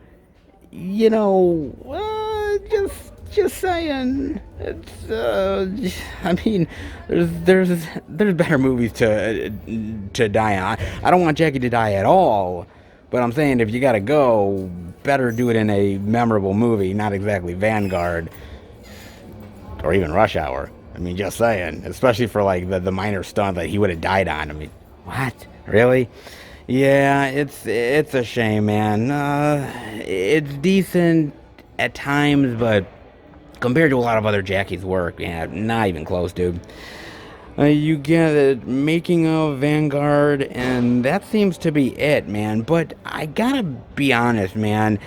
just saying. It's I mean, there's better movies to die on. I don't want Jackie to die at all, but I'm saying if you gotta go, better do it in a memorable movie, not exactly Vanguard or even Rush Hour. I mean, just saying, especially for like the minor stunt that he would have died on. I mean, what? Really? Yeah, it's a shame, man. It's decent at times, but compared to a lot of other Jackie's work, yeah, not even close, dude. You get it, making of Vanguard, and that seems to be it, man. But I gotta be honest, man.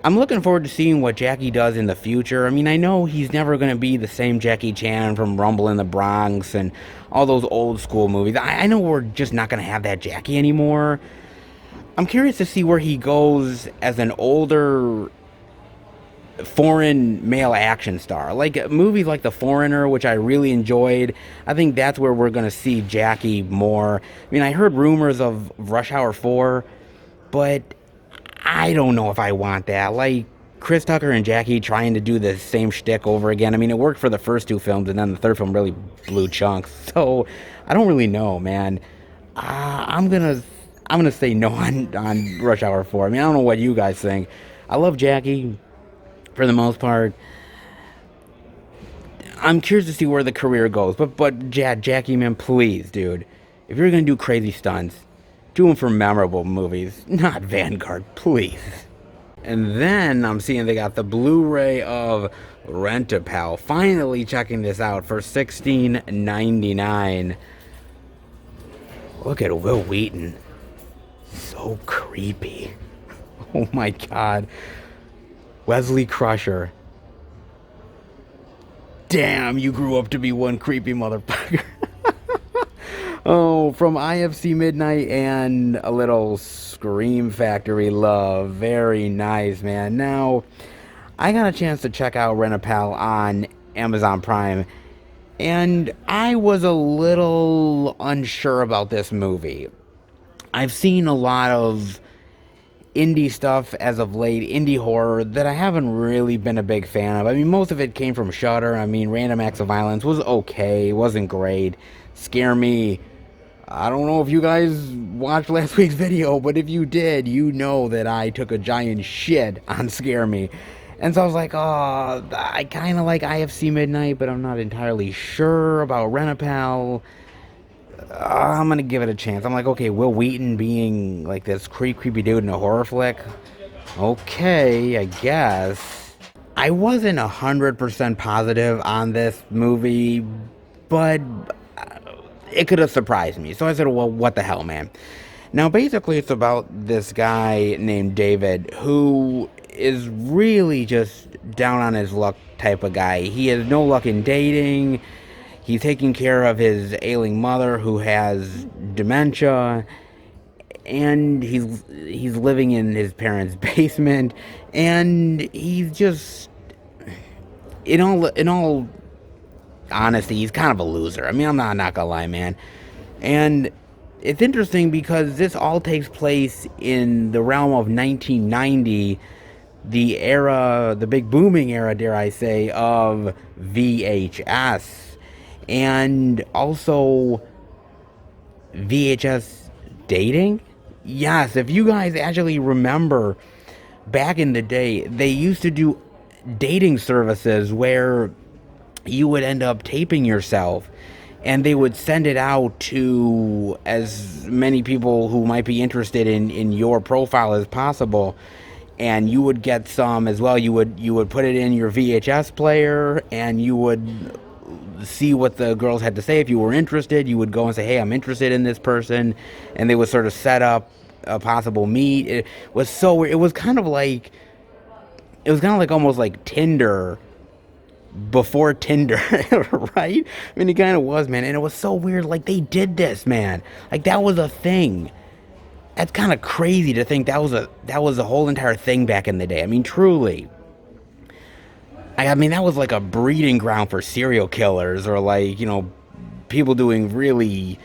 I'm looking forward to seeing what Jackie does in the future. I mean, I know he's never going to be the same Jackie Chan from Rumble in the Bronx and all those old school movies. I know we're just not going to have that Jackie anymore. I'm curious to see where he goes as an older foreign male action star. Like movies like The Foreigner, which I really enjoyed. I think that's where we're going to see Jackie more. I mean, I heard rumors of Rush Hour 4, but I don't know if I want that. Like, Chris Tucker and Jackie trying to do the same shtick over again. I mean, it worked for the first two films, and then the third film really blew chunks. So, I don't really know, man. I'm gonna say no on Rush Hour 4. I mean, I don't know what you guys think. I love Jackie, for the most part. I'm curious to see where the career goes. But Jackie, man, please, dude. If you're gonna do crazy stunts, do them for memorable movies, not Vanguard, please. And then I'm seeing they got the Blu-ray of Rent-A-Pal. Finally checking this out for $16.99. Look at Will Wheaton. So creepy. Oh my God. Wesley Crusher. Damn, you grew up to be one creepy motherfucker. Oh, from IFC Midnight and a little Scream Factory love. Very nice, man. Now, I got a chance to check out Rent-A-Pal on Amazon Prime, and I was a little unsure about this movie. I've seen a lot of indie stuff as of late, indie horror, that I haven't really been a big fan of. I mean, most of it came from Shudder. I mean, Random Acts of Violence was okay, wasn't great. Scare Me, I don't know if you guys watched last week's video, but if you did, you know that I took a giant shit on Scare Me. And so I was like, oh, I kind of like IFC Midnight, but I'm not entirely sure about Rent-A-Pal. I'm going to give it a chance. I'm like, okay, Will Wheaton being like this creepy dude in a horror flick? Okay, I guess. I wasn't 100% positive on this movie, but it could have surprised me. So I said, well, what the hell, man? Now, basically, it's about this guy named David who is really just down on his luck type of guy. He has no luck in dating. He's taking care of his ailing mother who has dementia, and he's living in his parents' basement, and he's just, in all honesty, he's kind of a loser. I mean, I'm not gonna lie, man. And it's interesting because this all takes place in the realm of 1990, the era, the big booming era, dare I say, of VHS. And also VHS dating. Yes, if you guys actually remember, back in the day, they used to do dating services where you would end up taping yourself, and they would send it out to as many people who might be interested in your profile as possible, and you would get some as well. You would put it in your VHS player, and you would see what the girls had to say. If you were interested, you would go and say, hey, I'm interested in this person, and they would sort of set up a possible meet. It was so weird. It was kind of like almost like Tinder before Tinder, right? I mean, it kind of was, man. And it was so weird. Like, they did this, man. Like, that was a thing. That's kind of crazy to think that was a whole entire thing back in the day. I mean, truly. I mean, that was like a breeding ground for serial killers, or like, people doing really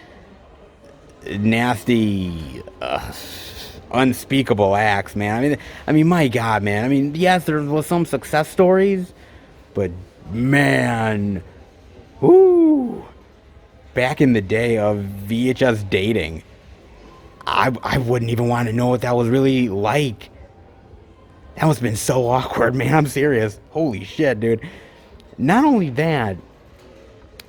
nasty, unspeakable acts, man. I mean, my God, man. I mean, yes, there was some success stories, but man, whoo, back in the day of VHS dating, I wouldn't even want to know what that was really like. That must have been so awkward, man. I'm serious. Holy shit, dude. Not only that,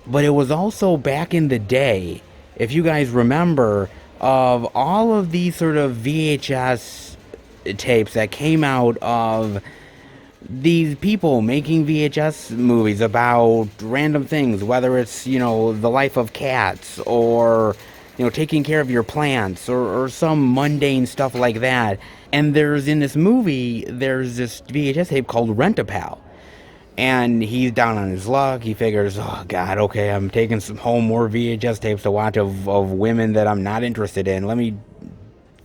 but it was also back in the day, if you guys remember, of all of these sort of VHS tapes that came out of these people making VHS movies about random things, whether it's, the life of cats, or, taking care of your plants, or some mundane stuff like that. And in this movie, there's this VHS tape called Rent-A-Pal. And he's down on his luck. He figures, oh, God, okay, I'm taking home more VHS tapes to watch of women that I'm not interested in.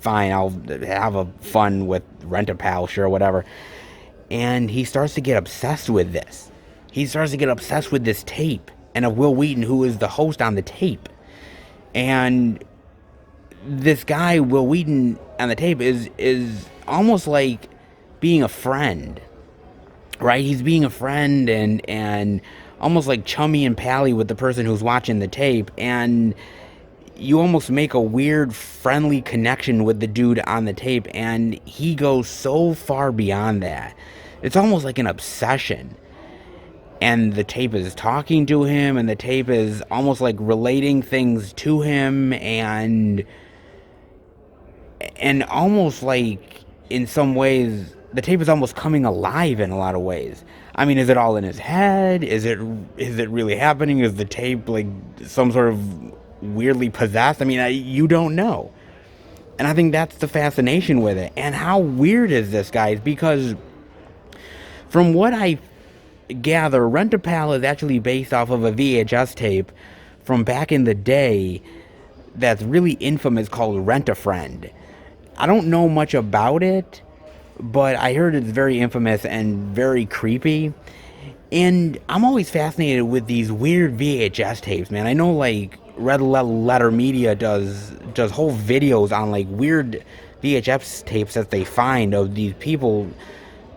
I'll have a fun with Rent-A-Pal, sure, whatever. And he starts to get obsessed with this. He starts to get obsessed with this tape, and of Will Wheaton, who is the host on the tape. And this guy, Will Wheaton, on the tape is almost like being a friend, right? He's being a friend and almost like chummy and pally with the person who's watching the tape, and you almost make a weird friendly connection with the dude on the tape, and he goes so far beyond that. It's almost like an obsession. And the tape is talking to him, and the tape is almost like relating things to him, and almost like, in some ways, the tape is almost coming alive in a lot of ways. I mean, is it all in his head? Is it really happening? Is the tape like some sort of weirdly possessed? I mean, you don't know. And I think that's the fascination with it. And how weird is this, guys? Because from what I gather, Rent-A-Pal is actually based off of a VHS tape from back in the day that's really infamous called Rent a Friend. I don't know much about it, but I heard it's very infamous and very creepy. And I'm always fascinated with these weird VHS tapes, man. I know like Red Letter Media does whole videos on like weird VHS tapes that they find of these people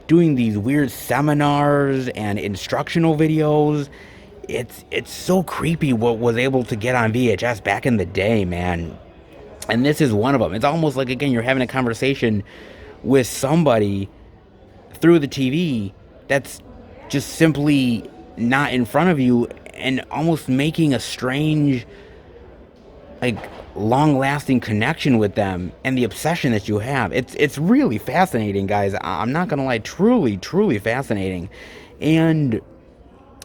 doing these weird seminars and instructional videos. It's so creepy what was able to get on VHS back in the day, man. And this is one of them. It's almost like, again, you're having a conversation with somebody through the TV that's just simply not in front of you, and almost making a strange, like, long-lasting connection with them and the obsession that you have. It's really fascinating, guys. I'm not gonna lie, truly fascinating. And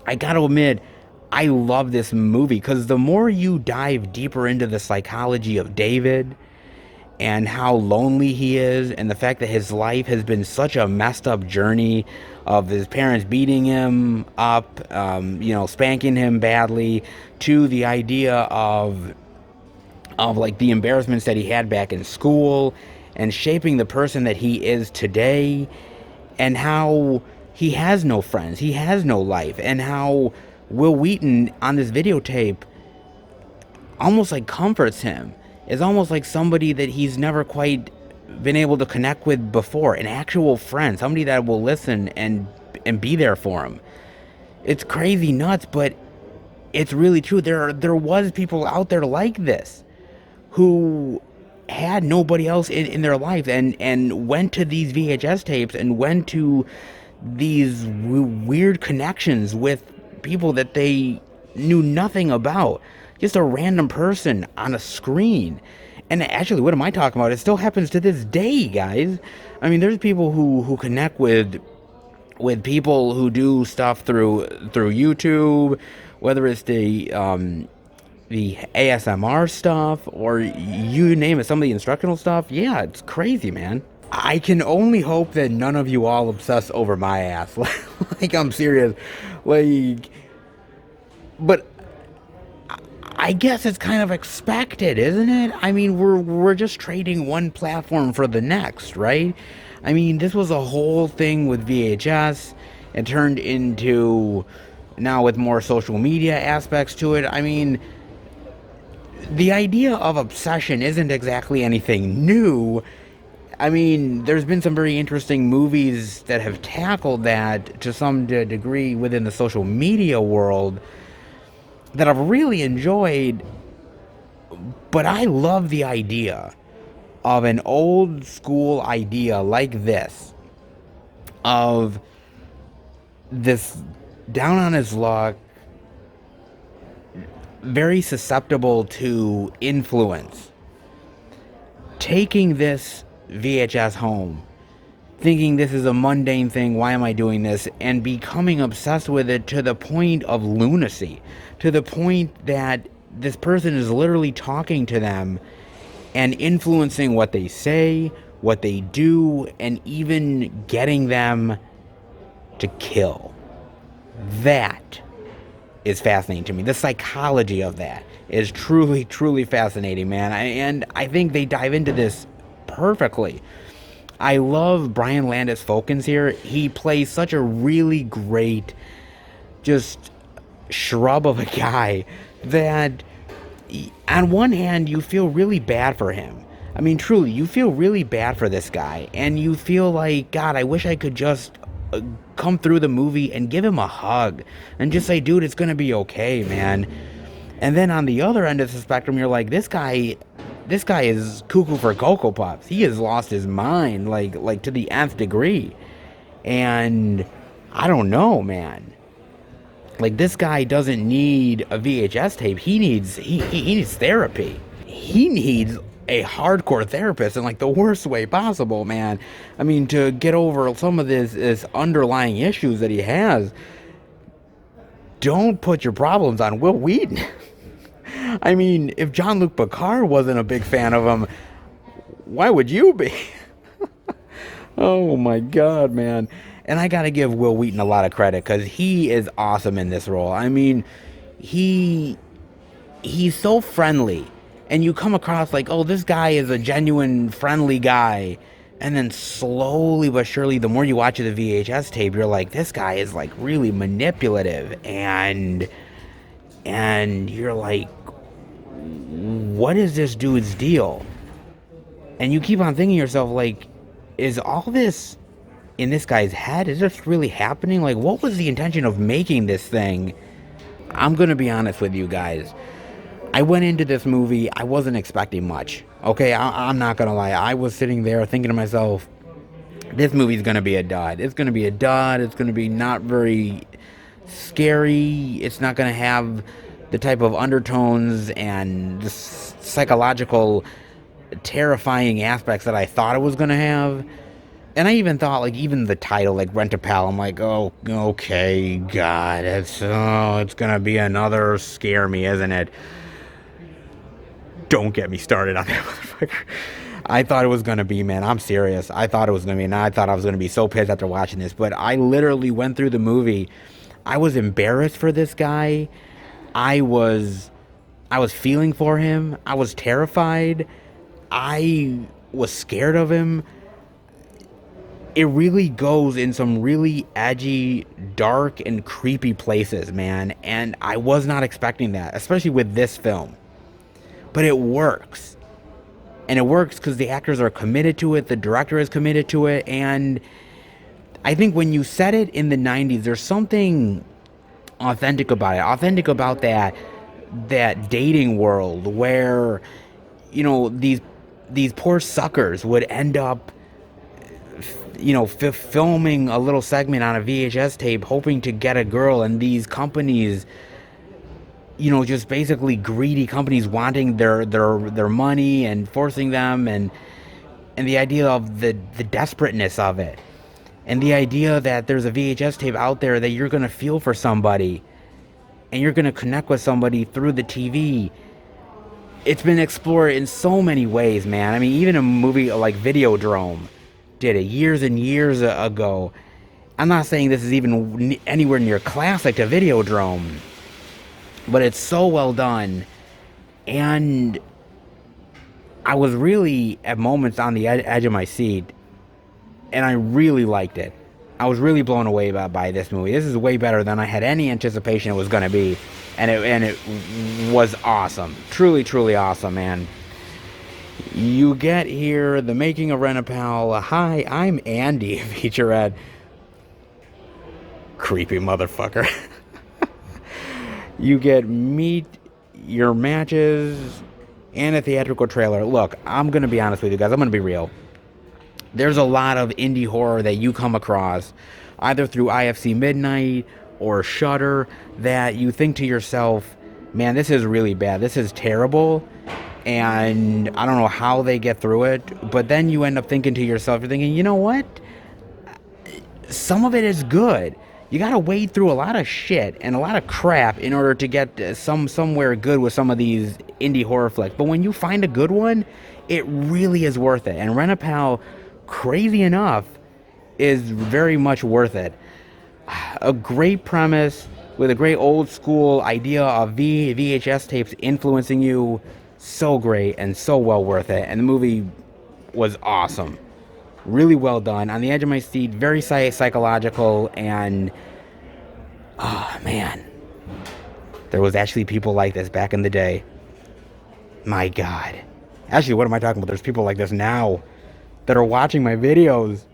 I gotta admit, I love this movie because the more you dive deeper into the psychology of David and how lonely he is, and the fact that his life has been such a messed up journey of his parents beating him up, spanking him badly, to the idea of like the embarrassments that he had back in school and shaping the person that he is today, and how he has no friends, he has no life, and how Will Wheaton on this videotape almost like comforts him. It's almost like somebody that he's never quite been able to connect with before, an actual friend, somebody that will listen and be there for him. It's crazy nuts, but it's really true. There was people out there like this who had nobody else in their life, and went to these VHS tapes and went to these weird connections with people that they knew nothing about. Just a random person on a screen. And actually, what am I talking about? It still happens to this day, guys. I mean, there's people who connect with people who do stuff through YouTube, whether it's the ASMR stuff, or you name it, some of the instructional stuff. Yeah, it's crazy, man. I can only hope that none of you all obsess over my ass. Like, I'm serious. Like, but I guess it's kind of expected, isn't it? I mean, we're just trading one platform for the next, right? I mean, this was a whole thing with VHS. It turned into, now with more social media aspects to it. I mean, the idea of obsession isn't exactly anything new. I mean, there's been some very interesting movies that have tackled that to some degree within the social media world that I've really enjoyed. But I love the idea of an old school idea like this, of this down on his luck, very susceptible to influence, taking this VHS home, thinking this is a mundane thing, why am I doing this, and becoming obsessed with it to the point of lunacy, to the point that this person is literally talking to them and influencing what they say, what they do, and even getting them to kill. That is fascinating to me. The psychology of that is truly fascinating, man. And I think they dive into this perfectly. I love Brian Landis Folkens here. He plays such a really great, just shrub of a guy that on one hand you feel really bad for him. I mean, truly, you feel really bad for this guy, and you feel like, God, I wish I could just come through the movie and give him a hug and just say, dude, it's gonna be okay, man. And then on the other end of the spectrum, you're like, this guy is cuckoo for Cocoa Puffs. He has lost his mind, like to the nth degree. And I don't know, man. Like, this guy doesn't need a VHS tape. He needs therapy. He needs a hardcore therapist in like the worst way possible, man. I mean, to get over some of this underlying issues that he has. Don't put your problems on Will Wheaton. I mean, if Jean-Luc Picard wasn't a big fan of him, why would you be? Oh my God, man. And I gotta give Will Wheaton a lot of credit, because he is awesome in this role. I mean, he's so friendly And you come across like, oh, this guy is a genuine friendly guy. And then slowly but surely, the more you watch the VHS tape, you're like, this guy is like really manipulative. And you're like, what is this dude's deal? And you keep on thinking to yourself, like, is all this in this guy's head? Is this really happening? Like, what was the intention of making this thing? I'm going to be honest with you guys. I went into this movie, I wasn't expecting much. Okay, I'm not going to lie. I was sitting there thinking to myself, this movie's going to be a dud. It's going to be a dud. It's going to be not very scary. It's not going to have the type of undertones and the psychological terrifying aspects that I thought it was going to have. And I even thought, like, even the title, like, Rent-A-Pal, I'm like, oh, okay, God, it's going to be another scare me, isn't it? Don't get me started on that motherfucker. I thought it was going to be, man, I'm serious. I thought it was going to be, and I thought I was going to be so pissed after watching this. But I literally went through the movie. I was embarrassed for this guy. I was feeling for him. I was terrified. I was scared of him. It really goes in some really edgy, dark, and creepy places, man. And I was not expecting that, especially with this film. But it works. And it works because the actors are committed to it, the director is committed to it, and I think when you set it in the 90s, there's something authentic about it. Authentic about that dating world where, you know, these poor suckers would end up, you know, filming a little segment on a VHS tape hoping to get a girl, and these companies, you know, just basically greedy companies wanting their money and forcing them, and the idea of the desperateness of it, and the idea that there's a VHS tape out there that you're going to feel for somebody and you're going to connect with somebody through the TV. It's been explored in so many ways, man. I mean, even a movie like Videodrome did it years and years ago. I'm not saying this is even anywhere near classic to Videodrome, but it's so well done. And I was really at moments on the edge of my seat, and I really liked it. I was really blown away by this movie. This is way better than I had any anticipation it was going to be, and it was awesome. Truly, truly awesome, man. You get here, the making of Rent-A-Pal. Hi, I'm Andy, featurette. Creepy motherfucker. You get meet your matches and a theatrical trailer. Look, I'm going to be honest with you guys. I'm going to be real. There's a lot of indie horror that you come across, either through IFC Midnight or Shudder, that you think to yourself, man, this is really bad. This is terrible. And I don't know how they get through it. But then you end up thinking to yourself, you're thinking, you know what? Some of it is good. You gotta wade through a lot of shit and a lot of crap in order to get somewhere good with some of these indie horror flicks. But when you find a good one, it really is worth it. And Rent-A-Pal, crazy enough, is very much worth it. A great premise with a great old school idea of VHS tapes influencing you. So great and so well worth it. And the movie was awesome. Really well done. On the edge of my seat, very psychological, and oh man, there was actually people like this back in the day. My God. Actually, what am I talking about? There's people like this now that are watching my videos.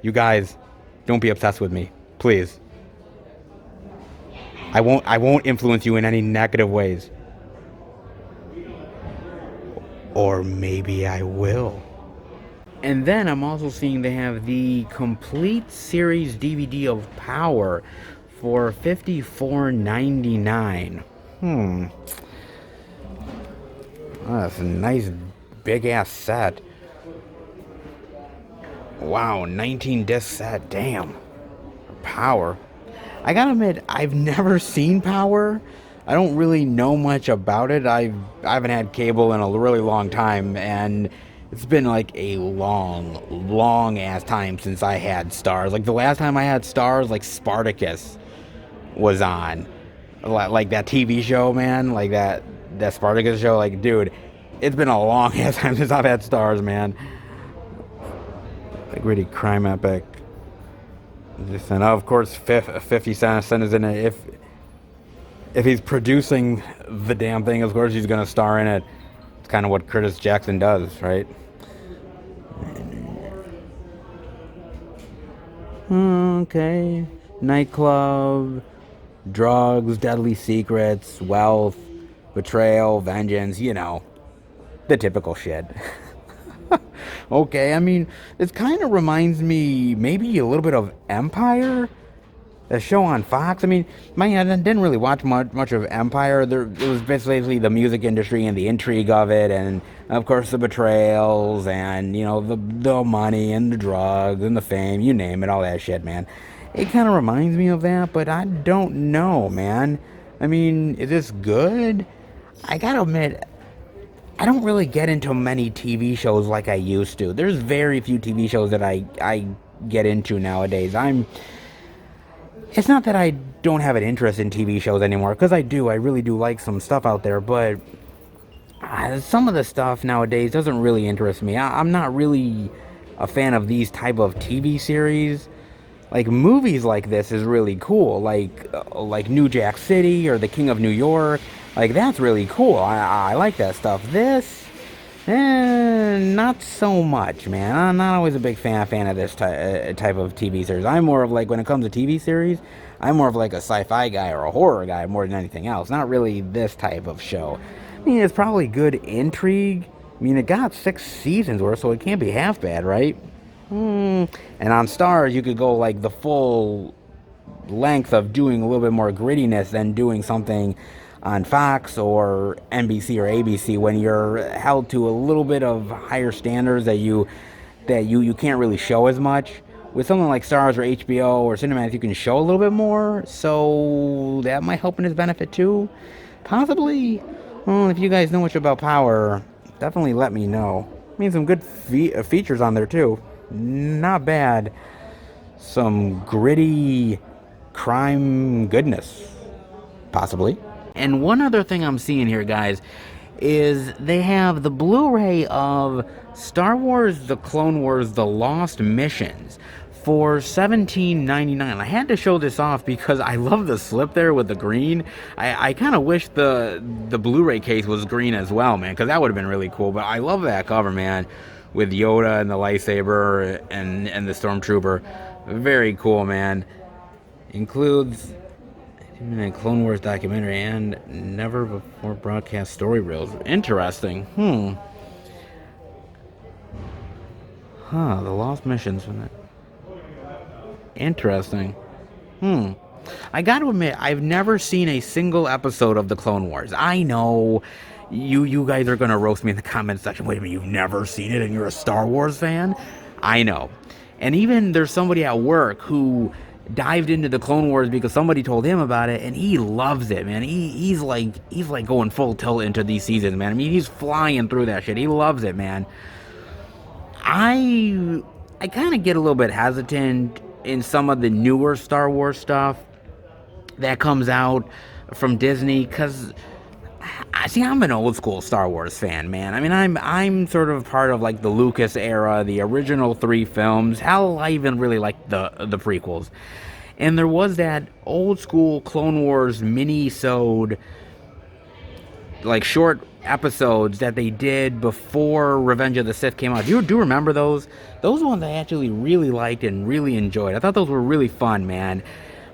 You guys, don't be obsessed with me, please. I won't influence you in any negative ways. Or maybe I will. And then I'm also seeing they have the complete series DVD of Power for $54.99. Oh, that's a nice big ass set. Wow, 19 disc set. Damn. Power. I gotta admit, I've never seen Power. I don't really know much about it. I haven't had cable in a really long time, and it's been like a long ass time since I had Stars. Like the last time I had Stars, like Spartacus was on. Like that TV show, man. Like that Spartacus show. Like, dude, it's been a long ass time since I've had Stars, man. A gritty crime epic. And of course, 50 Cent is in it. If he's producing the damn thing, of course he's gonna star in it. It's kind of what Curtis Jackson does, right? Okay. Nightclub, drugs, deadly secrets, wealth, betrayal, vengeance, the typical shit. Okay, I mean, this kind of reminds me maybe a little bit of Empire, a show on Fox. I mean, I didn't really watch much of Empire. It was basically the music industry and the intrigue of it, and of course the betrayals, and the money and the drugs and the fame, you name it, all that shit, man. It kind of reminds me of that, but I don't know, man. I mean, is this good? I gotta admit, I don't really get into many TV shows like I used to. There's very few TV shows that I get into nowadays. It's not that I don't have an interest in TV shows anymore, because I do. I really do like some stuff out there, but some of the stuff nowadays doesn't really interest me. I'm not really a fan of these type of TV series. Like, movies like this is really cool, like New Jack City or The King of New York. Like, that's really cool. I like that stuff. This, not so much, man. I'm not always a big fan of this type of TV series. I'm more of, like, when it comes to TV series, I'm more of like a sci-fi guy or a horror guy more than anything else. Not really this type of show. I mean, it's probably good intrigue. I mean, it got 6 seasons worth, so it can't be half bad, right? And on Stars, you could go like the full length of doing a little bit more grittiness than doing something on Fox or NBC or ABC when you're held to a little bit of higher standards that you can't really show as much. With something like Stars or HBO or Cinemax, you can show a little bit more, so that might help in his benefit too. Possibly. Well, if you guys know much about Power, definitely let me know. I mean, some good features on there too. Not bad. Some gritty crime goodness. Possibly. And one other thing I'm seeing here, guys, is they have the Blu-ray of Star Wars: The Clone Wars: The Lost Missions for $17.99. I had to show this off because I love the slip there with the green. I kind of wish the Blu-ray case was green as well, man, because that would have been really cool. But I love that cover, man, with Yoda and the lightsaber and the Stormtrooper. Very cool, man. Includes a Clone Wars documentary and never before broadcast story reels. Interesting. The Lost Missions from that. Interesting. I gotta admit, I've never seen a single episode of the Clone Wars. I know you guys are gonna roast me in the comments section. Wait a minute, you've never seen it and you're a Star Wars fan? I know. And even there's somebody at work who dived into the Clone Wars because somebody told him about it, and he loves it, man. He's like going full tilt into these seasons, man. I mean, he's flying through that shit. He loves it, man. I kind of get a little bit hesitant in some of the newer Star Wars stuff that comes out from Disney, because I'm an old school Star Wars fan, man. I mean, I'm sort of part of like the Lucas era, the original 3 films. Hell, I even really like the prequels. And there was that old school Clone Wars mini-sode, like short episodes that they did before Revenge of the Sith came out. Do you remember those? Those ones I actually really liked and really enjoyed. I thought those were really fun, man.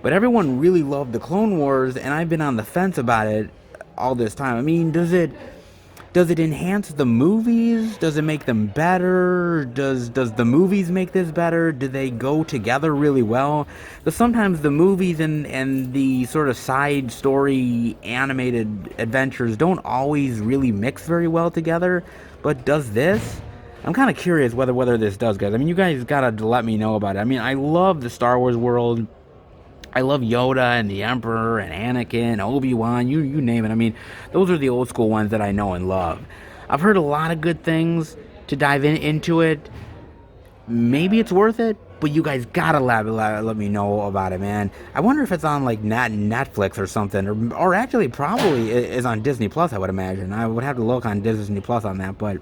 But everyone really loved the Clone Wars, and I've been on the fence about it all this time. I mean, does it enhance the movies? Does it make them better? Does the movies make this better? Do they go together really well? Because sometimes the movies and the sort of side story animated adventures don't always really mix very well together. But does this? I'm kind of curious whether this does, guys. I mean, you guys gotta let me know about it. I mean, I love the Star Wars world. I love Yoda and the Emperor and Anakin, Obi-Wan, you name it. I mean, those are the old school ones that I know and love. I've heard a lot of good things to dive into it. Maybe it's worth it. but you guys gotta let me know about it, man. I wonder if it's on like Netflix or something, or actually probably is on Disney Plus. I would imagine. I would have to look on Disney Plus on that, but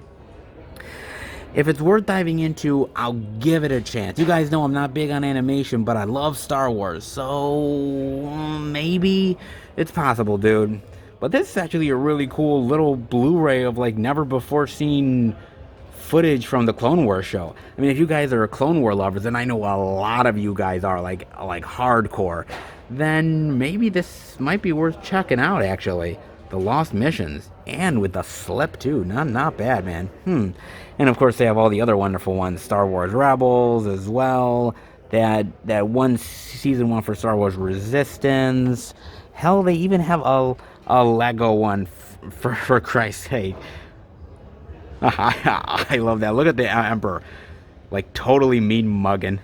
if it's worth diving into, I'll give it a chance. You guys know I'm not big on animation, but I love Star Wars, so maybe it's possible, dude. But this is actually a really cool little Blu-ray of like never before seen footage from the Clone Wars show. I mean, if you guys are Clone War lovers, and I know a lot of you guys are like hardcore, then maybe this might be worth checking out actually. The Lost Missions, and with the slip too. Not bad, man. And of course they have all the other wonderful ones, Star Wars Rebels as well. That one season one for Star Wars Resistance. Hell, they even have a Lego one for Christ's sake. I love that. Look at the Emperor, like totally mean mugging.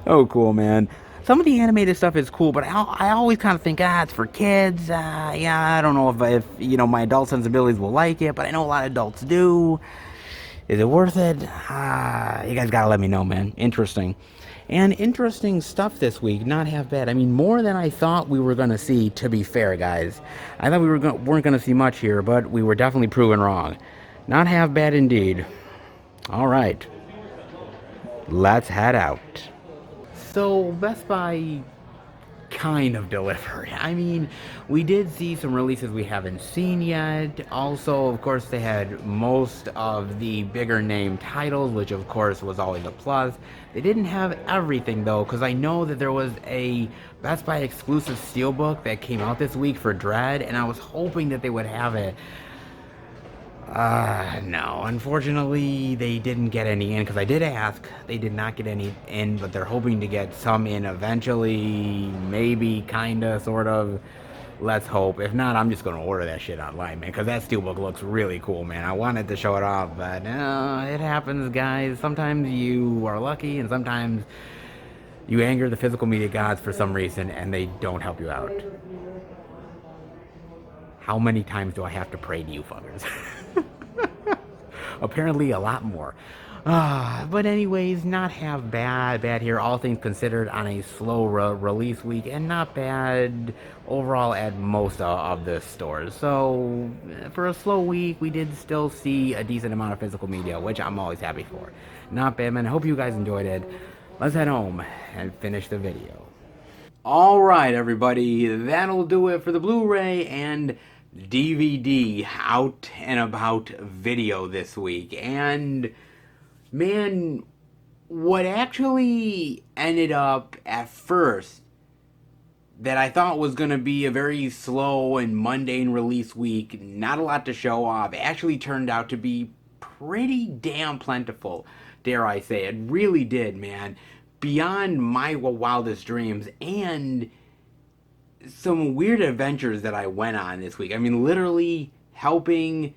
Oh, cool, man. Some of the animated stuff is cool, but I always kind of think, it's for kids. Yeah, I don't know if my adult sensibilities will like it, but I know a lot of adults do. Is it worth it? You guys gotta let me know, man. Interesting. And interesting stuff this week. Not half bad. I mean, more than I thought we were gonna see, to be fair, guys. I thought weren't gonna see much here, but we were definitely proven wrong. Not half bad indeed. All right. Let's head out. So, Best Buy kind of delivered. I mean, we did see some releases we haven't seen yet. Also, of course, they had most of the bigger name titles, which of course was always a plus. They didn't have everything though, because I know that there was a Best Buy exclusive steelbook that came out this week for Dread, and I was hoping that they would have it. No, unfortunately they didn't get any in, because I did ask. They did not get any in, but they're hoping to get some in eventually, maybe, kinda, sort of. Let's hope. If not, I'm just gonna order that shit online, man, because that steelbook looks really cool, man. I wanted to show it off, but it happens, guys. Sometimes you are lucky, and sometimes you anger the physical media gods for some reason, and they don't help you out. How many times do I have to pray to you fuckers? Apparently a lot more. But anyways, not half bad here, all things considered, on a slow release week, and not bad overall at most of the stores. So for a slow week, we did still see a decent amount of physical media, which I'm always happy for. Not bad, man. I hope you guys enjoyed it. Let's head home and finish the video. Alright, everybody, that'll do it for the Blu-ray and DVD out and about video this week. And man, what actually ended up at first that I thought was going to be a very slow and mundane release week, not a lot to show off, actually turned out to be pretty damn plentiful, dare I say. It really did, man. Beyond my wildest dreams, and some weird adventures that I went on this week. I mean, literally helping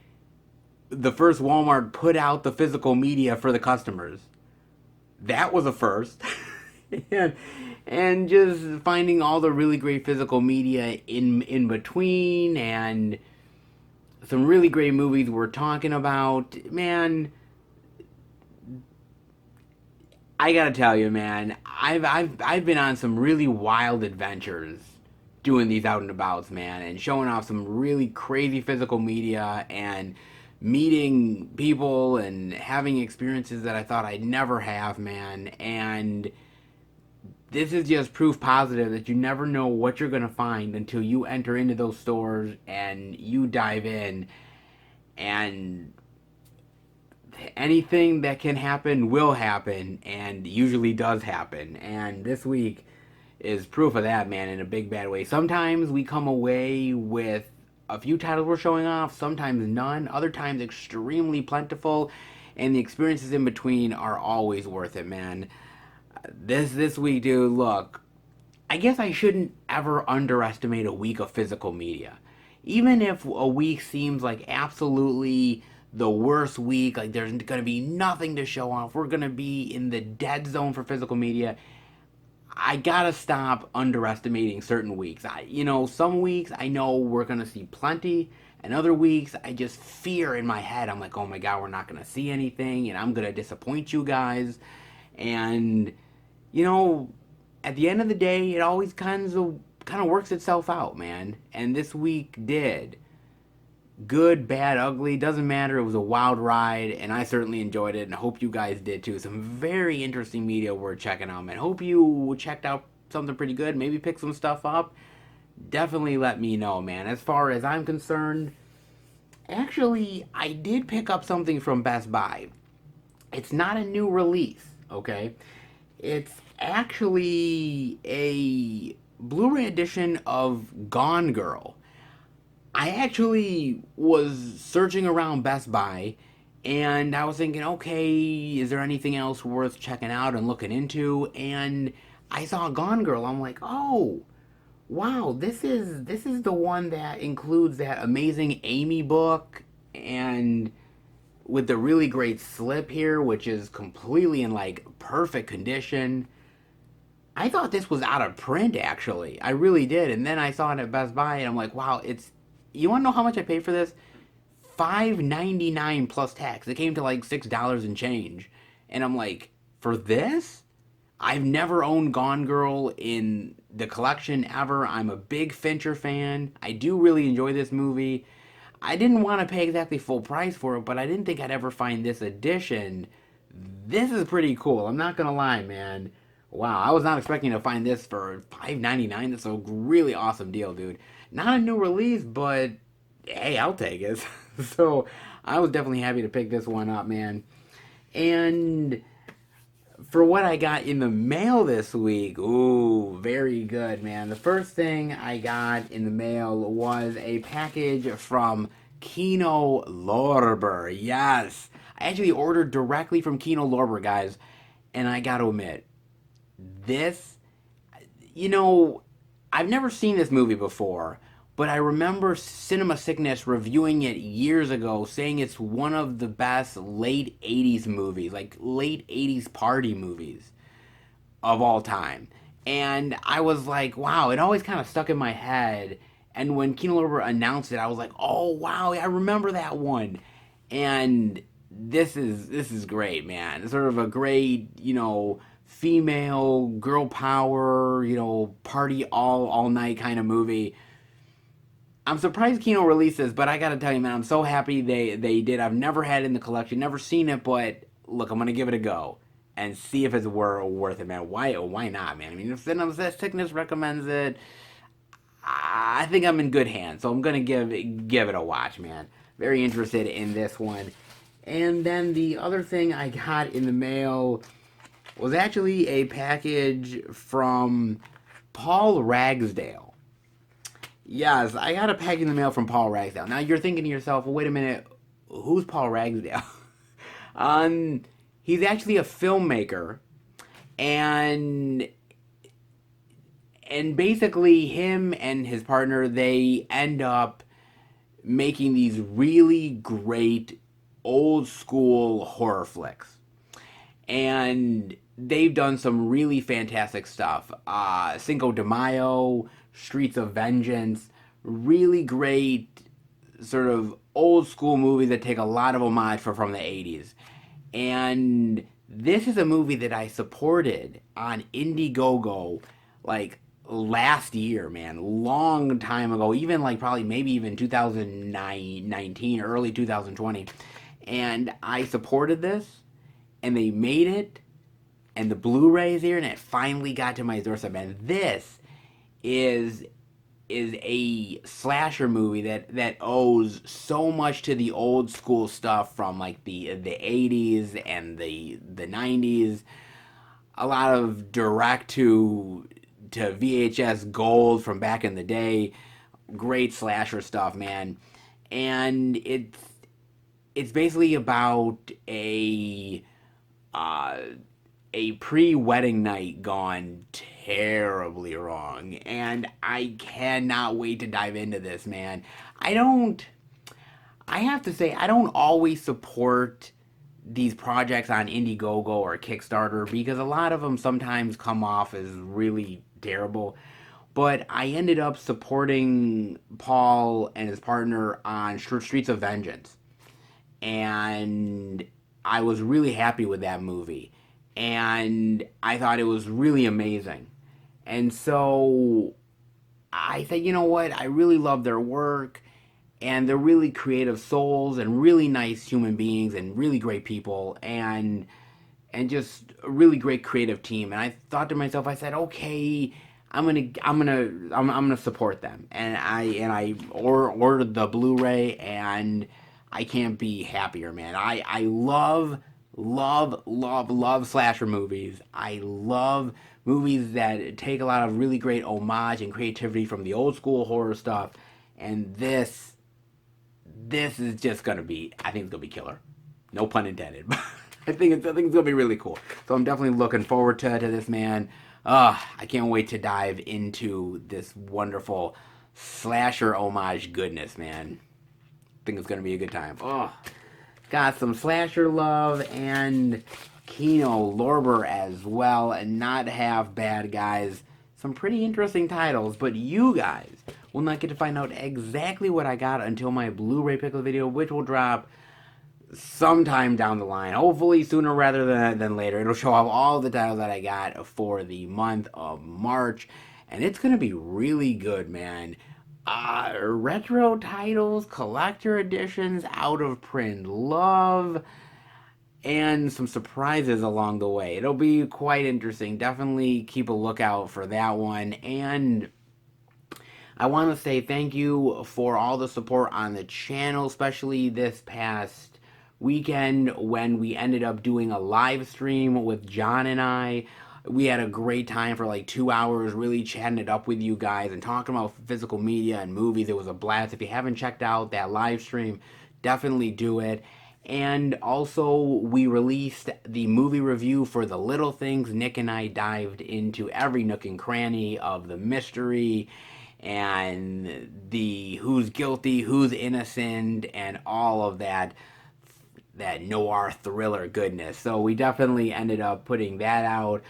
the first Walmart put out the physical media for the customers. That was a first. and just finding all the really great physical media in between, and some really great movies we're talking about. Man, I gotta tell you, man, I've been on some really wild adventures doing these out and abouts, man, and showing off some really crazy physical media and meeting people and having experiences that I thought I'd never have, man. And this is just proof positive that you never know what you're gonna find until you enter into those stores and you dive in, and anything that can happen will happen, and usually does happen. And this week is proof of that, man, in a big bad way. Sometimes we come away with a few titles we're showing off, sometimes none, other times extremely plentiful, and the experiences in between are always worth it, man. This week, dude, look, I guess I shouldn't ever underestimate a week of physical media. Even if a week seems like absolutely the worst week, like there's gonna be nothing to show off, we're gonna be in the dead zone for physical media, I gotta stop underestimating certain weeks. Some weeks I know we're gonna see plenty, and other weeks I just fear in my head. I'm like, oh my god, we're not gonna see anything, and I'm gonna disappoint you guys. And you know, at the end of the day, it always kind of works itself out, man. And this week did. Good, bad, ugly, doesn't matter. It was a wild ride, and I certainly enjoyed it, and I hope you guys did too. Some very interesting media worth checking out, man. Hope you checked out something pretty good. Maybe pick some stuff up. Definitely let me know, man. As far as I'm concerned, actually, I did pick up something from Best Buy. It's not a new release, okay? It's actually a Blu-ray edition of Gone Girl. I actually was searching around Best Buy and I was thinking, okay, is there anything else worth checking out and looking into? And I saw Gone Girl. I'm like, oh, wow, this is the one that includes that amazing Amy book and with the really great slip here, which is completely in like perfect condition. I thought this was out of print actually. I really did. And then I saw it at Best Buy and I'm like, wow, it's you wanna know how much I paid for this? $5.99 plus tax. It came to like $6 and change. And I'm like, for this? I've never owned Gone Girl in the collection ever. I'm a big Fincher fan. I do really enjoy this movie. I didn't want to pay exactly full price for it, but I didn't think I'd ever find this edition. This is pretty cool. I'm not gonna lie, man. Wow, I was not expecting to find this for $5.99. That's a really awesome deal, dude. Not a new release, but hey, I'll take it. So I was definitely happy to pick this one up, man. And for what I got in the mail this week, ooh, very good, man. The first thing I got in the mail was a package from Kino Lorber. Yes, I actually ordered directly from Kino Lorber, guys. And I gotta admit, this, you know, I've never seen this movie before, but I remember Cinema Sickness reviewing it years ago, saying it's one of the best late 80s movies, like late 80s party movies of all time. And I was like, wow, it always kind of stuck in my head. And when Kino Lorber announced it, I was like, oh wow, I remember that one. And this is great, man. It's sort of a great, female girl power, party all night kind of movie. I'm surprised Kino released this, but I gotta tell you, man, I'm so happy they did. I've never had it in the collection, never seen it, but look, I'm gonna give it a go and see if it's worth it, man. Why not, man? I mean, if Cinema Sickness recommends it, I think I'm in good hands, so I'm gonna give it a watch, man. Very interested in this one. And then the other thing I got in the mail was actually a package from Paul Ragsdale. Yes, I got a package in the mail from Paul Ragsdale. Now you're thinking to yourself, well, wait a minute, who's Paul Ragsdale? um, he's actually a filmmaker, and basically him and his partner, they end up making these really great old school horror flicks. And they've done some really fantastic stuff. Cinco de Mayo, Streets of Vengeance, really great sort of old school movies that take a lot of homage from the 80s. And this is a movie that I supported on Indiegogo like last year, man, long time ago, even like probably maybe even 2019, early 2020. And I supported this and they made it and the Blu-ray is here and it finally got to my doorstep. And this is a slasher movie that owes so much to the old school stuff from like the 80s and the 90s. A lot of direct to VHS gold from back in the day. Great slasher stuff, man. And it's basically about a pre-wedding night gone terribly wrong, and I cannot wait to dive into this, man. I have to say, I don't always support these projects on Indiegogo or Kickstarter because a lot of them sometimes come off as really terrible. But I ended up supporting Paul and his partner on Streets of Vengeance. And I was really happy with that movie. and I thought it was really amazing. And so I said, you know what? I really love their work, and they're really creative souls and really nice human beings and really great people, and just a really great creative team. And I thought to myself, I said, okay, I'm gonna support them. And I ordered the Blu-ray, and I can't be happier, man. I love slasher movies. I love movies that take a lot of really great homage and creativity from the old school horror stuff. And this is just gonna be, I think it's gonna be killer. No pun intended. I think it's gonna be really cool. So I'm definitely looking forward to this, man. I can't wait to dive into this wonderful slasher homage goodness, man. I think it's gonna be a good time. Got some slasher love and Kino Lorber as well, and not half bad, guys. Some pretty interesting titles, but you guys will not get to find out exactly what I got until my Blu-ray pickle video, which will drop sometime down the line. Hopefully sooner rather than later. It'll show off all the titles that I got for the month of March, and it's gonna be really good, man. Retro titles, collector editions, out of print love, and some surprises along the way. It'll be quite interesting. Definitely keep a lookout for that one. And I want to say thank you for all the support on the channel, especially this past weekend when we ended up doing a live stream with John and I. We had a great time for like 2 hours, really chatting it up with you guys and talking about physical media and movies. It was a blast. If you haven't checked out that live stream, definitely do it. And also, we released the movie review for The Little Things. Nick and I dived into every nook and cranny of the mystery and the who's guilty, who's innocent, and all of that noir thriller goodness. So we definitely ended up putting that out,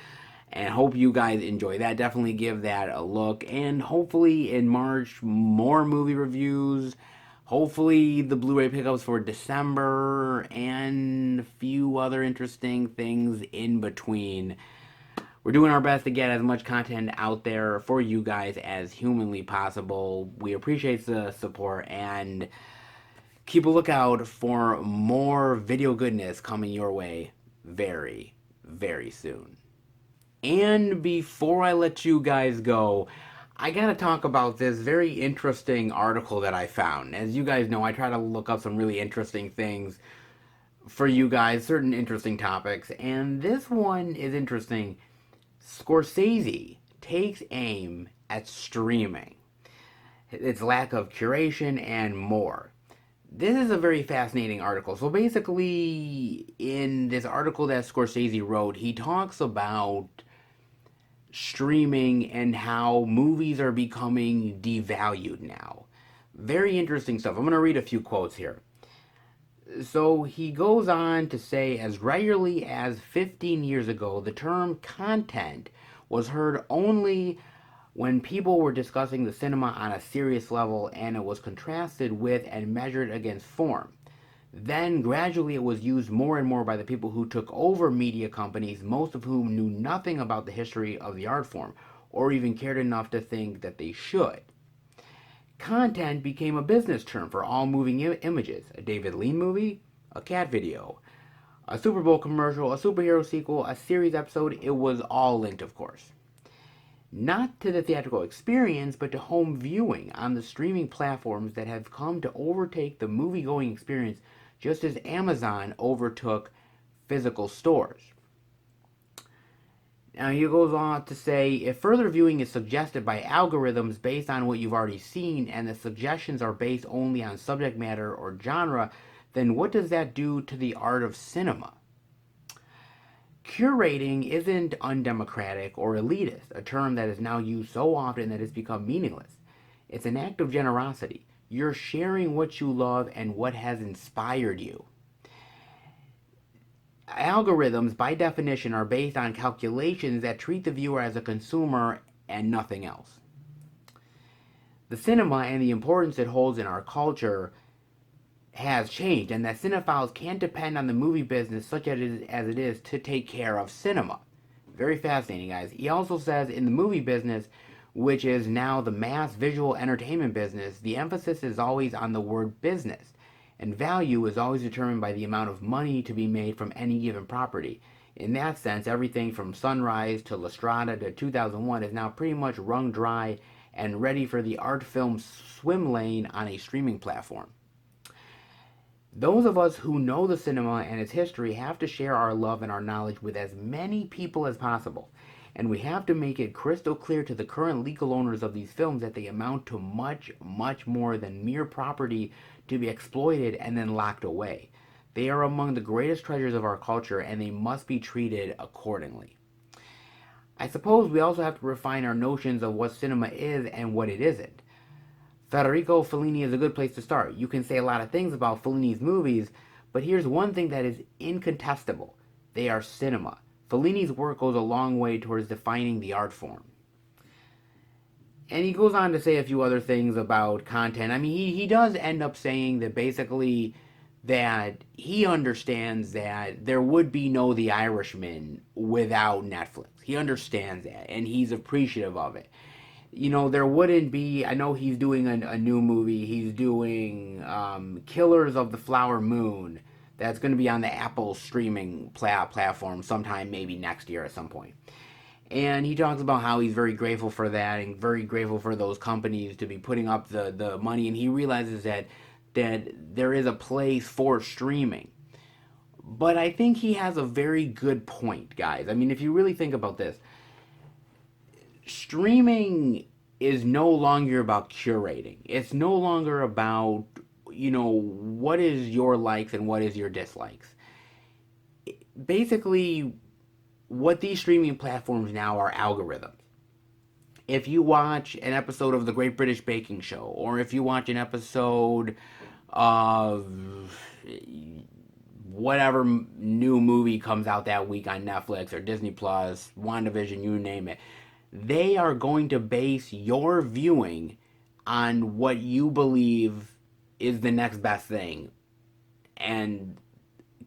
and hope you guys enjoy that. Definitely give that a look, and hopefully in March more movie reviews. Hopefully the Blu-ray pickups for December, and a few other interesting things in between. We're doing our best to get as much content out there for you guys as humanly possible. We appreciate the support, and keep a lookout for more video goodness coming your way very, very soon. And before I let you guys go, I gotta talk about this very interesting article that I found. As you guys know, I try to look up some really interesting things for you guys, certain interesting topics, and this one is interesting. Scorsese takes aim at streaming, its lack of curation, and more. This is a very fascinating article. So basically, in this article that Scorsese wrote, he talks about streaming and how movies are becoming devalued now. Very interesting stuff. I'm going to read a few quotes here. So he goes on to say, as regularly as 15 years ago, the term content was heard only when people were discussing the cinema on a serious level, and it was contrasted with and measured against form. Then gradually it was used more and more by the people who took over media companies, most of whom knew nothing about the history of the art form, or even cared enough to think that they should. Content became a business term for all moving images. A David Lean movie, a cat video, a Super Bowl commercial, a superhero sequel, a series episode. It was all linked, of course. Not to the theatrical experience, but to home viewing on the streaming platforms that have come to overtake the movie-going experience, just as Amazon overtook physical stores. Now he goes on to say, if further viewing is suggested by algorithms based on what you've already seen, and the suggestions are based only on subject matter or genre, then what does that do to the art of cinema? Curating isn't undemocratic or elitist, a term that is now used so often that it's become meaningless. It's an act of generosity. You're sharing what you love and what has inspired you. Algorithms, by definition, are based on calculations that treat the viewer as a consumer and nothing else. The cinema and the importance it holds in our culture has changed, and that cinephiles can't depend on the movie business such as it is to take care of cinema. Very fascinating, guys. He also says in the movie business, which is now the mass visual entertainment business, the emphasis is always on the word business, and value is always determined by the amount of money to be made from any given property. In that sense, everything from Sunrise to La Strada to 2001 is now pretty much wrung dry and ready for the art film swim lane on a streaming platform. Those of us who know the cinema and its history have to share our love and our knowledge with as many people as possible. And we have to make it crystal clear to the current legal owners of these films that they amount to much, much more than mere property to be exploited and then locked away. They are among the greatest treasures of our culture, and they must be treated accordingly. I suppose we also have to refine our notions of what cinema is and what it isn't. Federico Fellini is a good place to start. You can say a lot of things about Fellini's movies, but here's one thing that is incontestable. They are cinema. Fellini's work goes a long way towards defining the art form. And he goes on to say a few other things about content. I mean, he does end up saying that basically that he understands that there would be no The Irishman without Netflix. He understands that, and he's appreciative of it. There wouldn't be. I know he's doing a new movie. He's doing Killers of the Flower Moon. That's going to be on the Apple streaming platform sometime, maybe next year at some point. And he talks about how he's very grateful for that and very grateful for those companies to be putting up the money. And he realizes that there is a place for streaming. But I think he has a very good point, guys. I mean, if you really think about this, streaming is no longer about curating. It's no longer about, what is your likes and what is your dislikes. Basically, what these streaming platforms now are algorithms. If you watch an episode of The Great British Baking Show, or if you watch an episode of whatever new movie comes out that week on Netflix or Disney Plus, WandaVision, you name it, they are going to base your viewing on what you believe is the next best thing and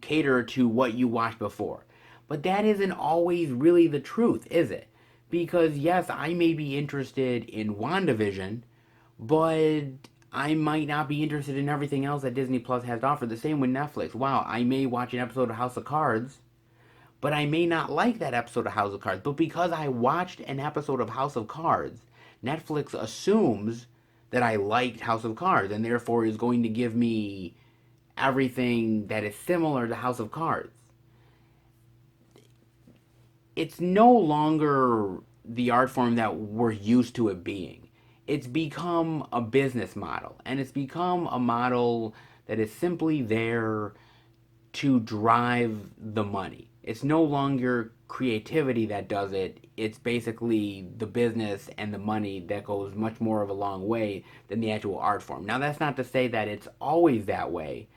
cater to what you watched before. But that isn't always really the truth, is it? Because yes, I may be interested in WandaVision, but I might not be interested in everything else that Disney Plus has to offer. The same with Netflix. Wow, I may watch an episode of House of Cards, but I may not like that episode of House of Cards. But because I watched an episode of House of Cards, Netflix assumes that I liked House of Cards and therefore is going to give me everything that is similar to House of Cards. It's no longer the art form that we're used to it being. It's become a business model, and it's become a model that is simply there to drive the money. It's no longer creativity that does it. It's basically the business and the money that goes much more of a long way than the actual art form. Now, that's not to say that it's always that way,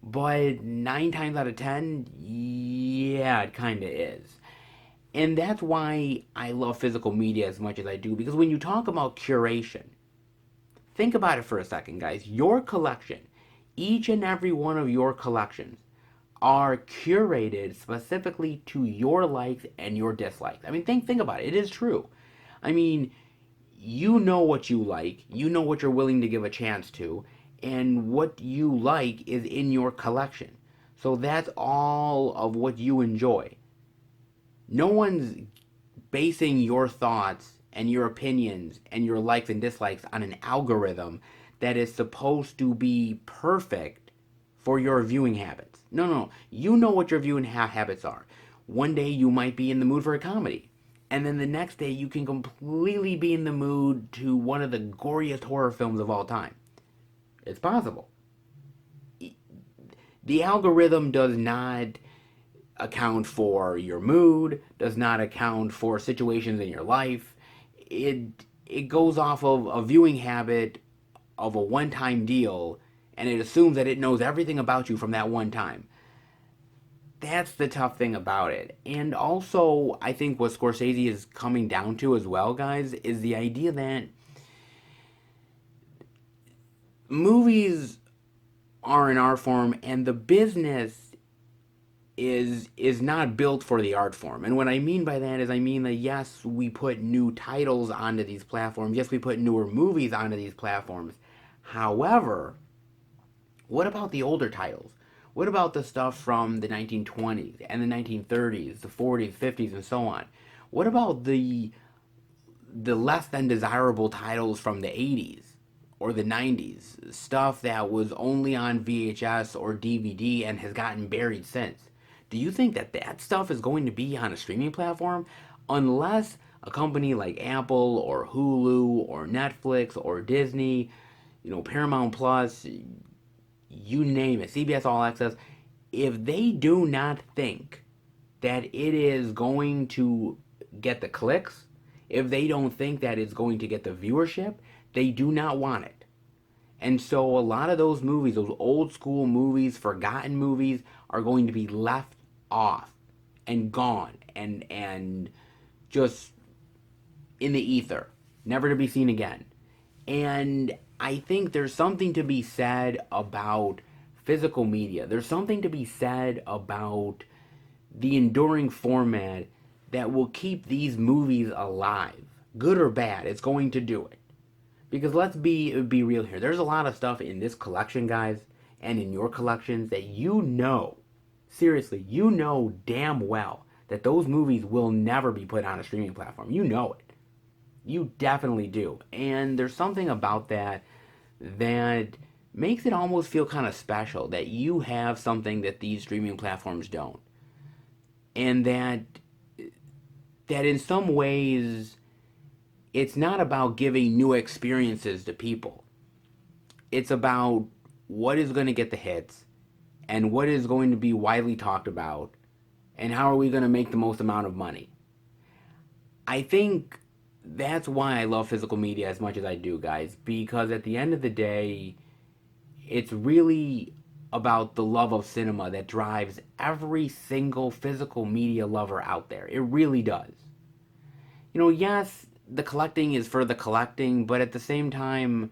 but 9 times out of 10, yeah, it kind of is. And that's why I love physical media as much as I do, because when you talk about curation, think about it for a second, guys. Your collection, each and every one of your collections, are curated specifically to your likes and your dislikes. I mean, think about it. It is true. I mean, you know what you like, you know what you're willing to give a chance to, and what you like is in your collection. So that's all of what you enjoy. No one's basing your thoughts and your opinions and your likes and dislikes on an algorithm that is supposed to be perfect for your viewing habits. No. You know what your viewing habits are. One day you might be in the mood for a comedy, and then the next day you can completely be in the mood to one of the goriest horror films of all time. It's possible. The algorithm does not account for your mood, does not account for situations in your life. It goes off of a viewing habit of a one-time deal, and it assumes that it knows everything about you from that one time. That's the tough thing about it. And also, I think what Scorsese is coming down to as well, guys, is the idea that movies are in art form, and the business is not built for the art form. And what I mean by that is, I mean that yes, we put new titles onto these platforms. Yes, we put newer movies onto these platforms. However, what about the older titles? What about the stuff from the 1920s and the 1930s, the 40s, 50s, and so on? What about the less than desirable titles from the 80s or the 90s? Stuff that was only on VHS or DVD and has gotten buried since. Do you think that that stuff is going to be on a streaming platform unless a company like Apple or Hulu or Netflix or Disney, Paramount Plus, you name it, CBS All Access, if they do not think that it is going to get the clicks, if they don't think that it's going to get the viewership, they do not want it. And so a lot of those movies, those old school movies, forgotten movies, are going to be left off and gone and just in the ether, never to be seen again. And I think there's something to be said about physical media. There's something to be said about the enduring format that will keep these movies alive. Good or bad, it's going to do it. Because let's be real here. There's a lot of stuff in this collection, guys, and in your collections that seriously, damn well that those movies will never be put on a streaming platform. You know it. You definitely do. And there's something about that makes it almost feel kind of special that you have something that these streaming platforms don't. And that in some ways it's not about giving new experiences to people. It's about what is going to get the hits and what is going to be widely talked about and how are we going to make the most amount of money. I think that's why I love physical media as much as I do, guys, because at the end of the day, it's really about the love of cinema that drives every single physical media lover out there. It really does. Yes, the collecting is for the collecting, but at the same time,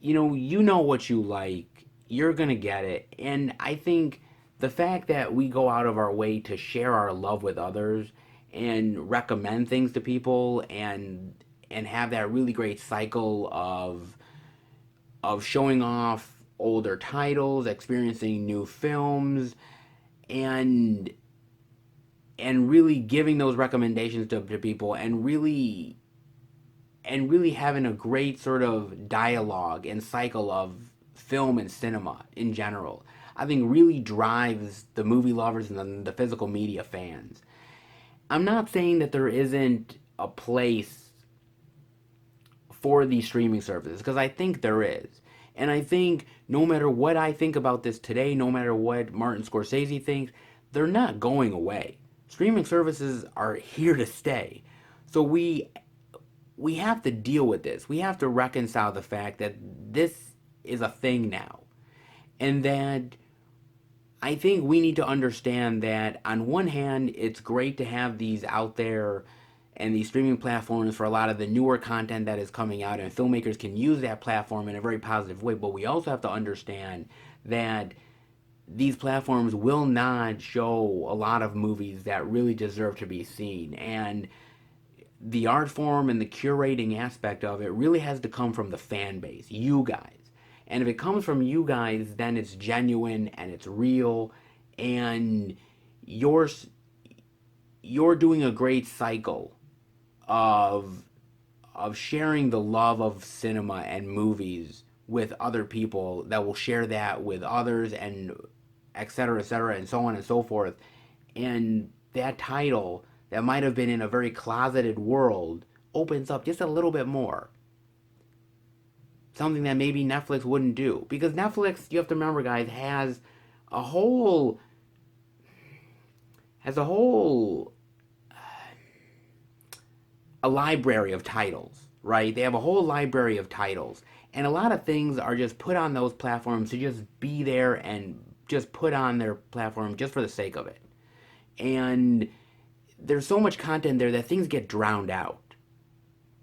you know what you like. You're going to get it. And I think the fact that we go out of our way to share our love with others and recommend things to people and have that really great cycle of showing off older titles, experiencing new films, and really giving those recommendations to people and really having a great sort of dialogue and cycle of film and cinema in general, I think really drives the movie lovers and the physical media fans. I'm not saying that there isn't a place for these streaming services, because I think there is. And I think no matter what I think about this today, no matter what Martin Scorsese thinks, they're not going away. Streaming services are here to stay. So we have to deal with this. We have to reconcile the fact that this is a thing now. And that I think we need to understand that on one hand, it's great to have these out there and these streaming platforms for a lot of the newer content that is coming out, and filmmakers can use that platform in a very positive way. But we also have to understand that these platforms will not show a lot of movies that really deserve to be seen. And the art form and the curating aspect of it really has to come from the fan base, you guys. And if it comes from you guys, then it's genuine and it's real, and you're doing a great cycle of sharing the love of cinema and movies with other people that will share that with others, and et cetera, and so on and so forth. And that title that might have been in a very closeted world opens up just a little bit more. Something that maybe Netflix wouldn't do. Because Netflix, you have to remember, guys, has a whole a library of titles, right? They have a whole library of titles. And a lot of things are just put on those platforms to just be there and just put on their platform just for the sake of it. And there's so much content there that things get drowned out.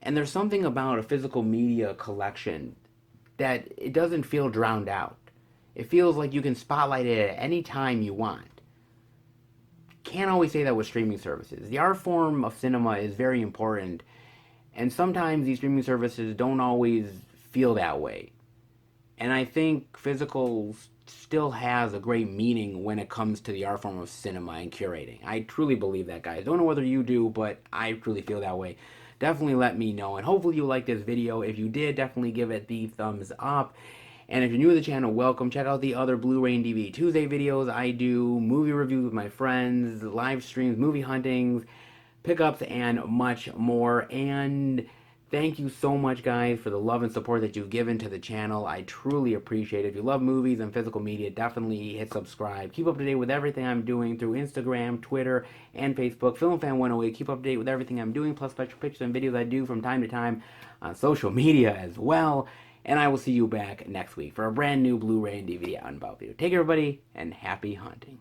And there's something about a physical media collection that it doesn't feel drowned out. It feels like you can spotlight it at any time you want. Can't always say that with streaming services. The art form of cinema is very important, and sometimes these streaming services don't always feel that way. And I think physical still has a great meaning when it comes to the art form of cinema and curating. I truly believe that, guys. Don't know whether you do, but I truly feel that way. Definitely let me know, and hopefully you liked this video. If you did, definitely give it the thumbs up. And if you're new to the channel, welcome. Check out the other Blu-ray and DVD Tuesday videos. I do movie reviews with my friends, live streams, movie huntings, pickups, and much more. And thank you so much, guys, for the love and support that you've given to the channel. I truly appreciate it. If you love movies and physical media, definitely hit subscribe. Keep up to date with everything I'm doing through Instagram, Twitter, and Facebook. FilmFan108. Keep up to date with everything I'm doing, plus special pictures and videos I do from time to time on social media as well. And I will see you back next week for a brand new Blu-ray and DVD unbox video. Take care, everybody, and happy hunting.